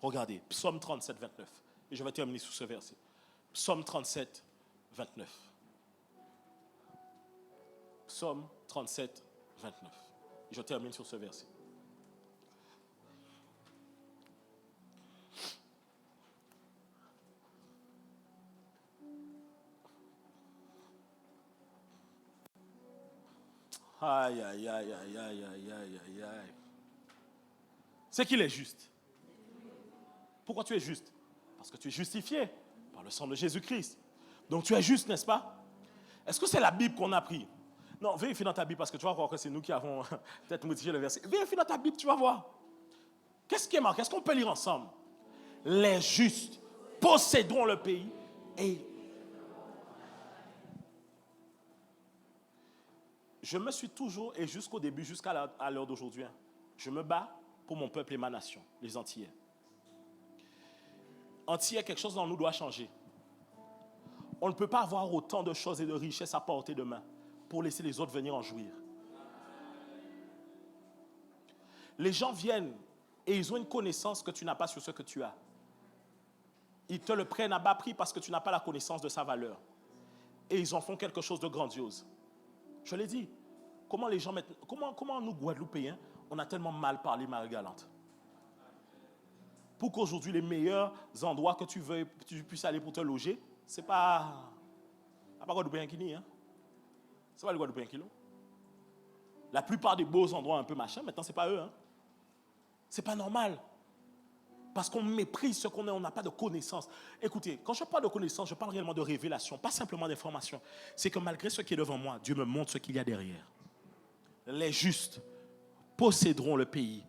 Regardez, Psaume 37, 29. Et je vais terminer sur ce verset. Psaume 37, 29. Psaume 37, 29. Et je termine sur ce verset. Aïe, aïe, aïe, aïe, aïe, aïe, aïe, aïe, aïe. C'est qu'il est juste. Pourquoi tu es juste? Parce que tu es justifié par le sang de Jésus-Christ. Donc tu es juste, n'est-ce pas? Est-ce que c'est la Bible qu'on a pris? Non, vérifie dans ta Bible parce que tu vas voir que c'est nous qui avons peut-être modifié le verset. Vérifie dans ta Bible, tu vas voir. Qu'est-ce qui est marqué? Est-ce qu'on peut lire ensemble? Les justes posséderont le pays et... Je me suis toujours, et jusqu'au début, jusqu'à l'heure d'aujourd'hui, je me bats pour mon peuple et ma nation, les Antillais. Antillais, quelque chose dans nous doit changer. On ne peut pas avoir autant de choses et de richesses à portée de main pour laisser les autres venir en jouir. Les gens viennent et ils ont une connaissance que tu n'as pas sur ce que tu as. Ils te le prennent à bas prix parce que tu n'as pas la connaissance de sa valeur. Et ils en font quelque chose de grandiose. Je l'ai dit. Comment les gens mettent... Comment nous, Guadeloupéens, on a tellement mal parlé Marie-Galante. Pour qu'aujourd'hui, les meilleurs endroits que tu puisses aller pour te loger, c'est pas Guadeloupéen qui n'y, hein? C'est pas le Guadeloupéen qui l'ont. La plupart des beaux endroits un peu machin, maintenant, ce n'est pas eux. Hein. Ce n'est pas normal. Parce qu'on méprise ce qu'on est, on n'a pas de connaissance. Écoutez, quand je parle de connaissance, je parle réellement de révélation, pas simplement d'information. C'est que malgré ce qui est devant moi, Dieu me montre ce qu'il y a derrière. Les justes posséderont le pays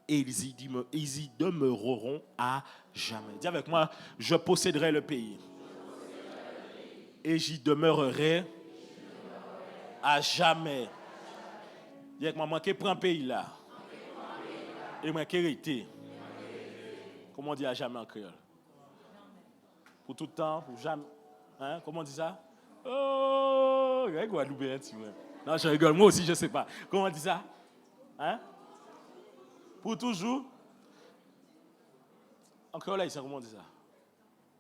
et ils y demeureront à jamais. Dis avec moi, je posséderai le pays et j'y demeurerai à jamais. Dis avec moi, moi qui prends le pays là et moi qui hérité. Comment on dit à jamais en créole? Pour tout le temps, pour jamais. Hein? Comment on dit ça? Oh, non, je rigole. Moi aussi, je ne sais pas. Comment on dit ça? Hein? Pour toujours. En créole, haïtien, comment on dit ça?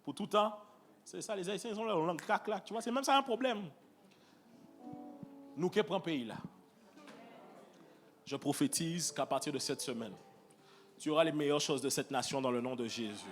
Pour tout le temps. C'est ça, les haïtiens, ils ont leur langue clac-clac. Tu vois, c'est même ça un problème. Nous qui prenons le pays là. Je prophétise qu'à partir de cette semaine, tu auras les meilleures choses de cette nation dans le nom de Jésus.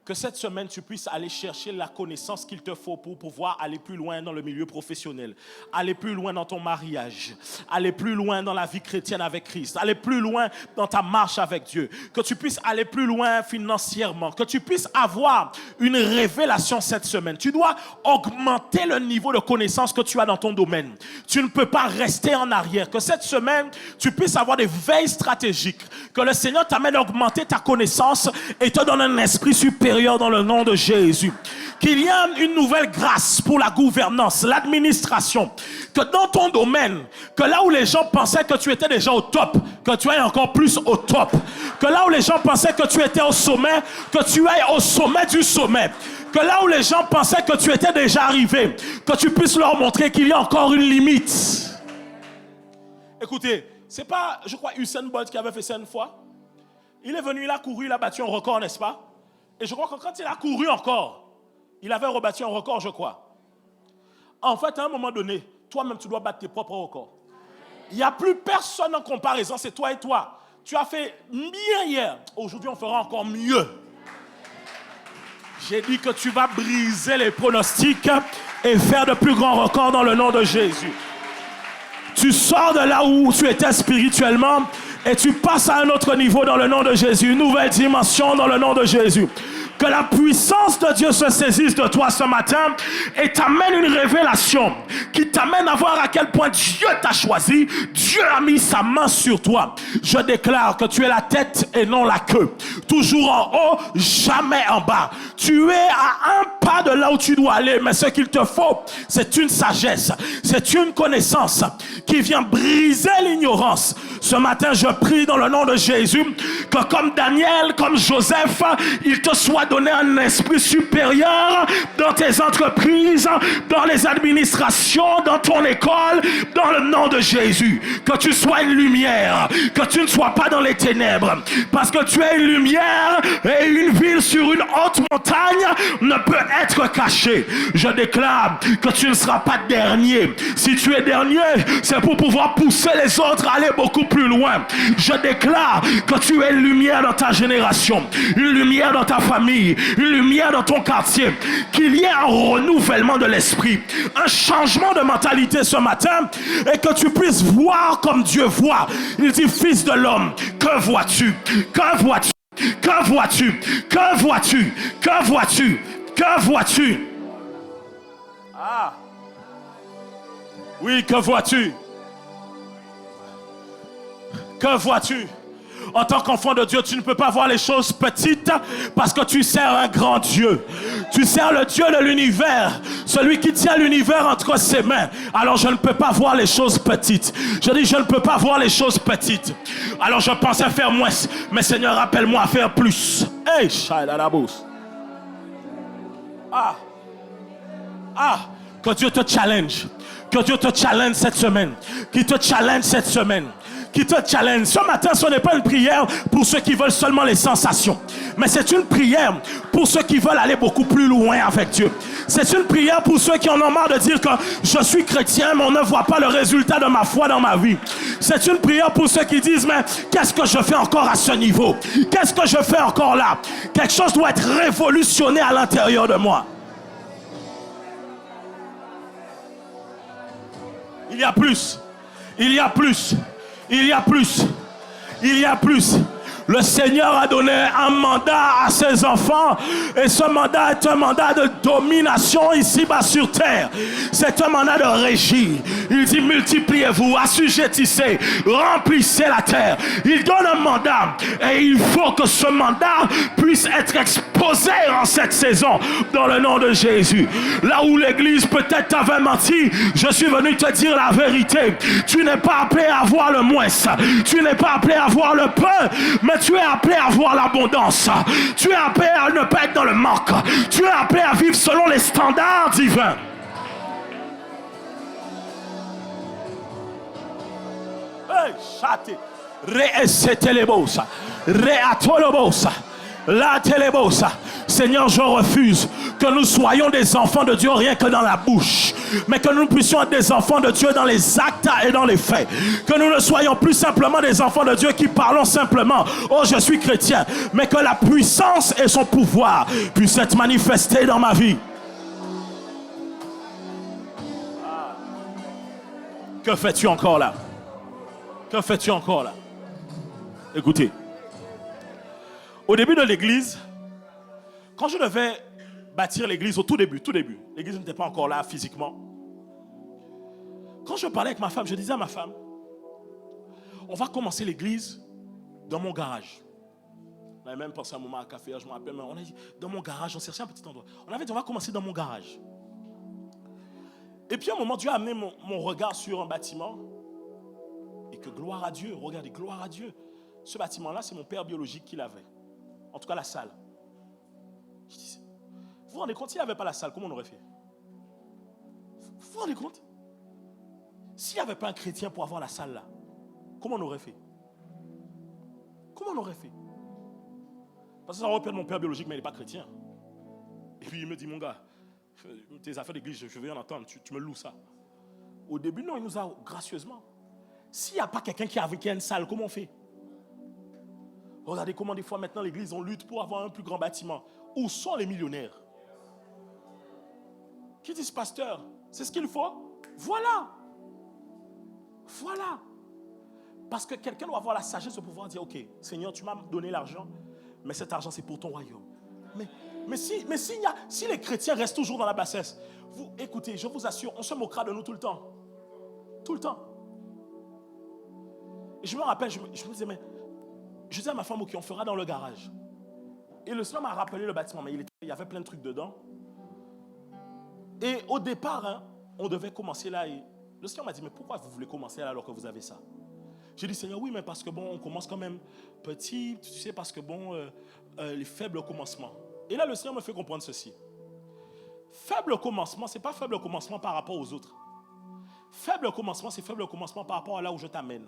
Que cette semaine, tu puisses aller chercher la connaissance qu'il te faut pour pouvoir aller plus loin dans le milieu professionnel, aller plus loin dans ton mariage, aller plus loin dans la vie chrétienne avec Christ, aller plus loin dans ta marche avec Dieu, que tu puisses aller plus loin financièrement, que tu puisses avoir une révélation cette semaine. Tu dois augmenter le niveau de connaissance que tu as dans ton domaine. Tu ne peux pas rester en arrière. Que cette semaine, tu puisses avoir des veilles stratégiques, que le Seigneur t'amène à augmenter ta connaissance et te donne un esprit supérieur dans le nom de Jésus. Qu'il y ait une nouvelle grâce pour la gouvernance, l'administration. Que dans ton domaine, que là où les gens pensaient que tu étais déjà au top, que tu ailles encore plus au top. Que là où les gens pensaient que tu étais au sommet, que tu ailles au sommet du sommet. Que là où les gens pensaient que tu étais déjà arrivé, que tu puisses leur montrer qu'il y a encore une limite. Écoutez, c'est pas, je crois, Usain Bolt qui avait fait ça une fois. Il est venu, il a couru, il a battu un record, n'est-ce pas? Et je crois que quand il a couru encore, il avait rebattu un record, je crois. En fait, à un moment donné, toi-même, tu dois battre tes propres records. Il n'y a plus personne en comparaison, c'est toi et toi. Tu as fait bien hier. Aujourd'hui, on fera encore mieux. J'ai dit que tu vas briser les pronostics et faire de plus grands records dans le nom de Jésus. Tu sors de là où tu étais spirituellement et tu passes à un autre niveau dans le nom de Jésus. Une nouvelle dimension dans le nom de Jésus. Que la puissance de Dieu se saisisse de toi ce matin et t'amène une révélation qui t'amène à voir à quel point Dieu t'a choisi. Dieu a mis sa main sur toi. Je déclare que tu es la tête et non la queue. Toujours en haut, jamais en bas. Tu es à un pas de là où tu dois aller, mais ce qu'il te faut, c'est une sagesse, c'est une connaissance qui vient briser l'ignorance. Ce matin, je prie dans le nom de Jésus que comme Daniel, comme Joseph, il te soit donné un esprit supérieur dans tes entreprises, dans les administrations, dans ton école, dans le nom de Jésus. Que tu sois une lumière, que tu ne sois pas dans les ténèbres, parce que tu es une lumière et une ville sur une haute montagne ne peut être cachée. Je déclare que tu ne seras pas dernier. Si tu es dernier, c'est pour pouvoir pousser les autres à aller beaucoup plus loin. Je déclare que tu es une lumière dans ta génération, une lumière dans ta famille, une lumière dans ton quartier, qu'il y ait un renouvellement de l'esprit, un changement de mentalité ce matin et que tu puisses voir comme Dieu voit. Il dit, fils de l'homme, que vois-tu? Que vois-tu? Que vois-tu? Que vois-tu? Que vois-tu? Que vois-tu? Ah! Oui, que vois-tu? Que vois-tu? En tant qu'enfant de Dieu, tu ne peux pas voir les choses petites parce que tu sers un grand Dieu. Tu sers le Dieu de l'univers, celui qui tient l'univers entre ses mains. Alors je ne peux pas voir les choses petites. Je dis, je ne peux pas voir les choses petites. Alors je pensais faire moins, mais Seigneur, appelle-moi à faire plus. Hey, que Dieu te challenge. Que Dieu te challenge cette semaine. Qu'il te challenge cette semaine. Qui te challenge. Ce matin, ce n'est pas une prière pour ceux qui veulent seulement les sensations, mais c'est une prière pour ceux qui veulent aller beaucoup plus loin avec Dieu. C'est une prière pour ceux qui en ont marre de dire que je suis chrétien, mais on ne voit pas le résultat de ma foi dans ma vie. C'est une prière pour ceux qui disent, mais qu'est-ce que je fais encore à ce niveau? Qu'est-ce que je fais encore là? Quelque chose doit être révolutionné à l'intérieur de moi. Il y a plus. Il y a plus. Il y a plus. Il y a plus. Le Seigneur a donné un mandat à ses enfants et ce mandat est un mandat de domination ici-bas sur terre. C'est un mandat de régie. Il dit multipliez-vous, assujettissez, remplissez la terre. Il donne un mandat et il faut que ce mandat puisse être exposé en cette saison dans le nom de Jésus. Là où l'église peut-être t'avait menti, je suis venu te dire la vérité. Tu n'es pas appelé à avoir le moins. Tu n'es pas appelé à avoir le peu, mais tu es appelé à avoir l'abondance. Tu es appelé à ne pas être dans le manque. Tu es appelé à vivre selon les standards divins. Hey, chate. Re-esetelebosa. Re-atolobosa. La telebosa. Seigneur, je refuse que nous soyons des enfants de Dieu rien que dans la bouche, mais que nous puissions être des enfants de Dieu dans les actes et dans les faits. Que nous ne soyons plus simplement des enfants de Dieu qui parlons simplement « Oh, je suis chrétien », mais que la puissance et son pouvoir puissent être manifestés dans ma vie. Que fais-tu encore là? Que fais-tu encore là? Écoutez, au début de l'église, quand je devais bâtir l'église au tout début, l'église n'était pas encore là physiquement. Quand je parlais avec ma femme, je disais à ma femme, on va commencer l'église dans mon garage. On avait même pensé à un moment à café, je me rappelle, mais on a dit, dans mon garage, on cherchait un petit endroit. On avait dit, on va commencer dans mon garage. Et puis à un moment, Dieu a amené mon regard sur un bâtiment. Et que gloire à Dieu, regardez, gloire à Dieu. Ce bâtiment-là, c'est mon père biologique qui l'avait. En tout cas, la salle. Je dis, vous vous rendez compte, s'il n'y avait pas la salle, comment on aurait fait? Vous vous rendez compte? S'il n'y avait pas un chrétien pour avoir la salle là, comment on aurait fait? Comment on aurait fait? Parce que ça aurait pu être mon père biologique, mais il n'est pas chrétien. Et puis il me dit, mon gars, tes affaires d'église, je veux en entendre, tu me loues ça. Au début, non, il nous a gracieusement. S'il n'y a pas quelqu'un qui a une salle, comment on fait? Regardez comment des fois maintenant l'église, on lutte pour avoir un plus grand bâtiment. Où sont les millionnaires? Qui disent, pasteur, c'est ce qu'il faut? Voilà. Voilà. Parce que quelqu'un doit avoir la sagesse de pouvoir dire, ok, Seigneur, tu m'as donné l'argent, mais cet argent c'est pour ton royaume. Mais si les chrétiens restent toujours dans la bassesse, vous écoutez, je vous assure, on se moquera de nous tout le temps. Tout le temps. Et je me rappelle, je me disais, mais je disais à ma femme, ok, on fera dans le garage. Et le Seigneur m'a rappelé le bâtiment, mais il y avait plein de trucs dedans. Et au départ, on devait commencer là. Et le Seigneur m'a dit, mais pourquoi vous voulez commencer là alors que vous avez ça? J'ai dit, Seigneur, oui, mais parce que bon, on commence quand même petit, tu sais, parce que bon, les faibles commencements. Et là, le Seigneur me fait comprendre ceci. Faible commencement, ce n'est pas faible commencement par rapport aux autres. Faible commencement, c'est faible commencement par rapport à là où je t'amène.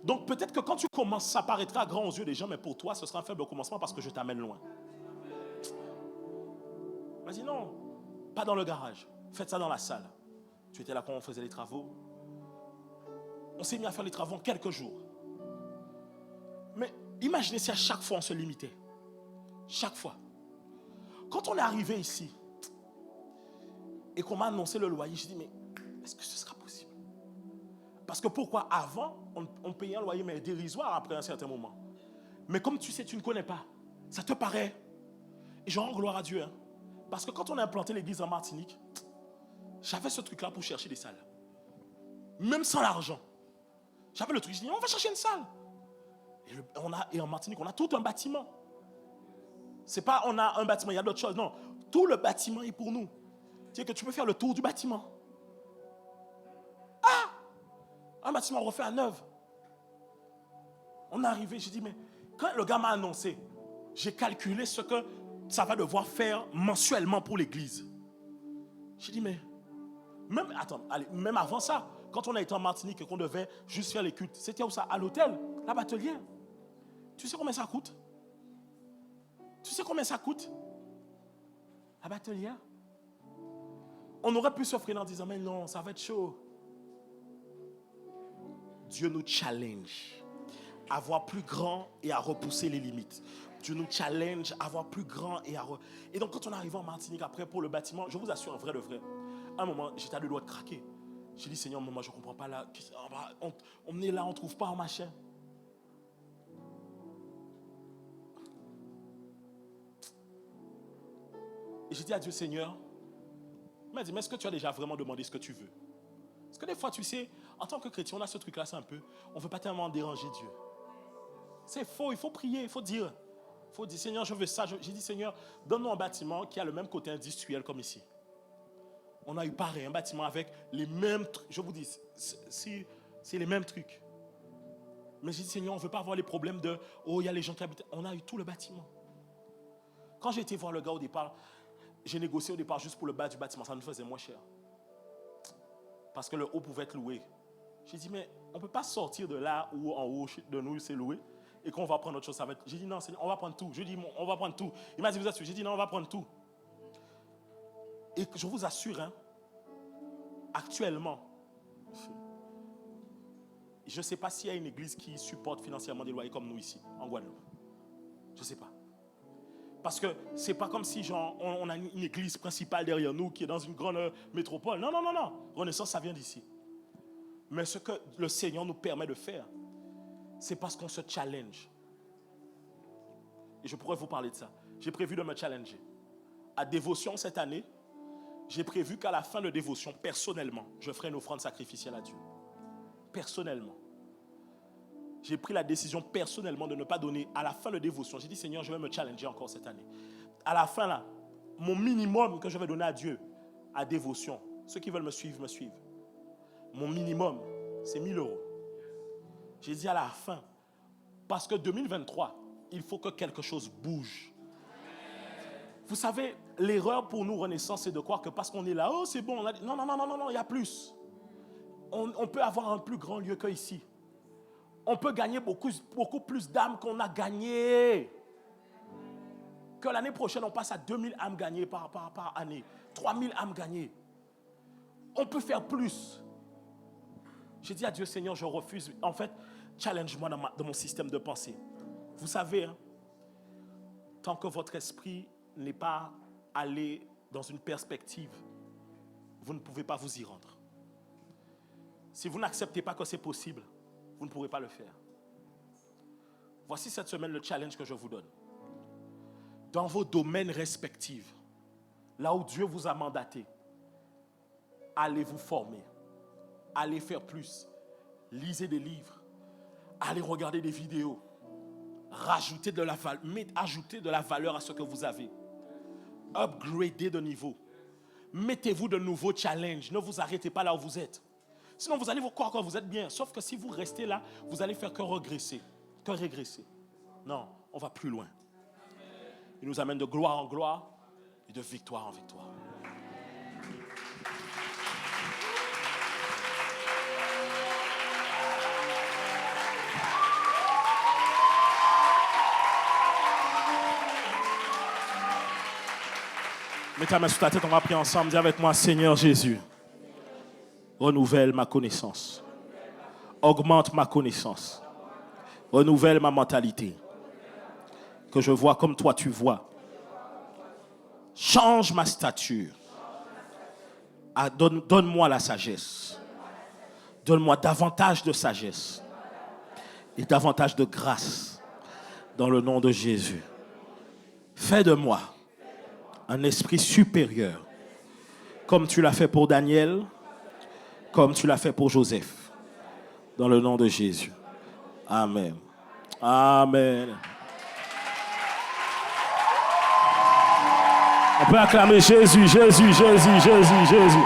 Donc peut-être que quand tu commences, ça paraîtra grand aux yeux des gens, mais pour toi, ce sera un faible commencement parce que je t'amène loin. Vas-y, non, pas dans le garage. Faites ça dans la salle. Tu étais là quand on faisait les travaux. On s'est mis à faire les travaux en quelques jours. Mais imaginez si à chaque fois on se limitait. Chaque fois. Quand on est arrivé ici et qu'on m'a annoncé le loyer, je dis, mais est-ce que ce sera possible? Parce que pourquoi? Avant, on payait un loyer, mais dérisoire après un certain moment. Mais comme tu sais, tu ne connais pas. Ça te paraît. Et je rends gloire à Dieu. Parce que quand on a implanté l'église en Martinique, j'avais ce truc-là pour chercher des salles. Même sans l'argent. J'avais le truc, je dis, on va chercher une salle. Et en Martinique, on a tout un bâtiment. C'est pas on a un bâtiment, il y a d'autres choses. Non, tout le bâtiment est pour nous. Tu sais que tu peux faire le tour du bâtiment. Ah! Un bâtiment refait à neuf. On est arrivé, j'ai dit, mais quand le gars m'a annoncé, j'ai calculé ce que ça va devoir faire mensuellement pour l'église. J'ai dit, mais même avant ça, quand on a été en Martinique et qu'on devait juste faire les cultes, c'était où ça? À l'hôtel, la batelière. Tu sais combien ça coûte? Tu sais combien ça coûte? La batelière. On aurait pu s'offrir en disant, mais non, ça va être chaud. Dieu nous challenge à voir plus grand et à repousser les limites. Dieu nous challenge à voir plus grand et donc quand on est arrivé en Martinique après pour le bâtiment, je vous assure, un vrai de vrai, à un moment, j'étais à deux doigts de craquer. J'ai dit, Seigneur, moi je ne comprends pas là. On est là, on ne trouve pas un machin. Et j'ai dit à Dieu, Seigneur, il m'a dit, mais est-ce que tu as déjà vraiment demandé ce que tu veux? Parce que des fois, tu sais, en tant que chrétien, on a ce truc-là, c'est un peu, on ne veut pas tellement déranger Dieu. C'est faux, il faut prier, il faut dire, Seigneur, je veux ça. J'ai dit, Seigneur, donne-nous un bâtiment qui a le même côté industriel comme ici. On a eu pareil, un bâtiment avec les mêmes trucs. Je vous dis, c'est les mêmes trucs. Mais j'ai dit, Seigneur, on ne veut pas avoir les problèmes de, oh, il y a les gens qui habitent. On a eu tout le bâtiment. Quand j'ai été voir le gars au départ, j'ai négocié au départ juste pour le bas du bâtiment. Ça nous faisait moins cher. Parce que le haut pouvait être loué. J'ai dit, mais on ne peut pas sortir de là où en haut de nous c'est loué et qu'on va prendre autre chose. J'ai dit, non, on va prendre tout. Je dis, on va prendre tout. Il m'a dit, vous êtes sûr? J'ai dit, non, on va prendre tout. Et je vous assure, hein, actuellement, je ne sais pas s'il y a une église qui supporte financièrement des loyers comme nous ici, en Guadeloupe. Je ne sais pas. Parce que ce n'est pas comme si on a une église principale derrière nous qui est dans une grande métropole. Non, non, non, non. Renaissance, ça vient d'ici. Mais ce que le Seigneur nous permet de faire, c'est parce qu'on se challenge. Et je pourrais vous parler de ça. J'ai prévu de me challenger. À dévotion cette année, j'ai prévu qu'à la fin de dévotion, personnellement, je ferai une offrande sacrificielle à Dieu. Personnellement. J'ai pris la décision personnellement de ne pas donner à la fin de dévotion. J'ai dit, Seigneur, je vais me challenger encore cette année. À la fin, là, mon minimum que je vais donner à Dieu, à dévotion, ceux qui veulent me suivre, me suivent. Mon minimum, c'est 1 000 €. J'ai dit à la fin, parce que 2023, il faut que quelque chose bouge. Vous savez, l'erreur pour nous, Renaissance, c'est de croire que parce qu'on est là, oh c'est bon, on a dit, non, non, non, non, non, non, il y a plus. On peut avoir un plus grand lieu qu'ici. On peut gagner beaucoup plus d'âmes qu'on a gagnées. Que l'année prochaine, on passe à 2000 âmes gagnées par année. 3000 âmes gagnées. On peut faire plus. J'ai dit à Dieu, Seigneur, je refuse. En fait, challenge-moi dans mon système de pensée. Vous savez, hein, tant que votre esprit n'est pas allé dans une perspective, vous ne pouvez pas vous y rendre. Si vous n'acceptez pas que c'est possible, vous ne pourrez pas le faire. Voici cette semaine le challenge que je vous donne. Dans vos domaines respectifs, là où Dieu vous a mandaté, allez vous former, allez faire plus, lisez des livres, allez regarder des vidéos, ajoutez de la valeur à ce que vous avez, upgradez de niveau, mettez-vous de nouveaux challenges, ne vous arrêtez pas là où vous êtes. Sinon, vous allez vous croire que vous êtes bien. Sauf que si vous restez là, vous allez faire que régresser. Non, on va plus loin. Il nous amène de gloire en gloire et de victoire en victoire. Mets ta main sur ta tête, on va prier ensemble. Dis avec moi, Seigneur Jésus, renouvelle ma connaissance. Augmente ma connaissance. Renouvelle ma mentalité. Que je vois comme toi tu vois. Change ma stature. Donne-moi la sagesse. Donne-moi davantage de sagesse. Et davantage de grâce. Dans le nom de Jésus. Fais de moi un esprit supérieur. Comme tu l'as fait pour Daniel. Comme tu l'as fait pour Joseph. Dans le nom de Jésus. Amen. Amen. On peut acclamer Jésus, Jésus, Jésus, Jésus, Jésus.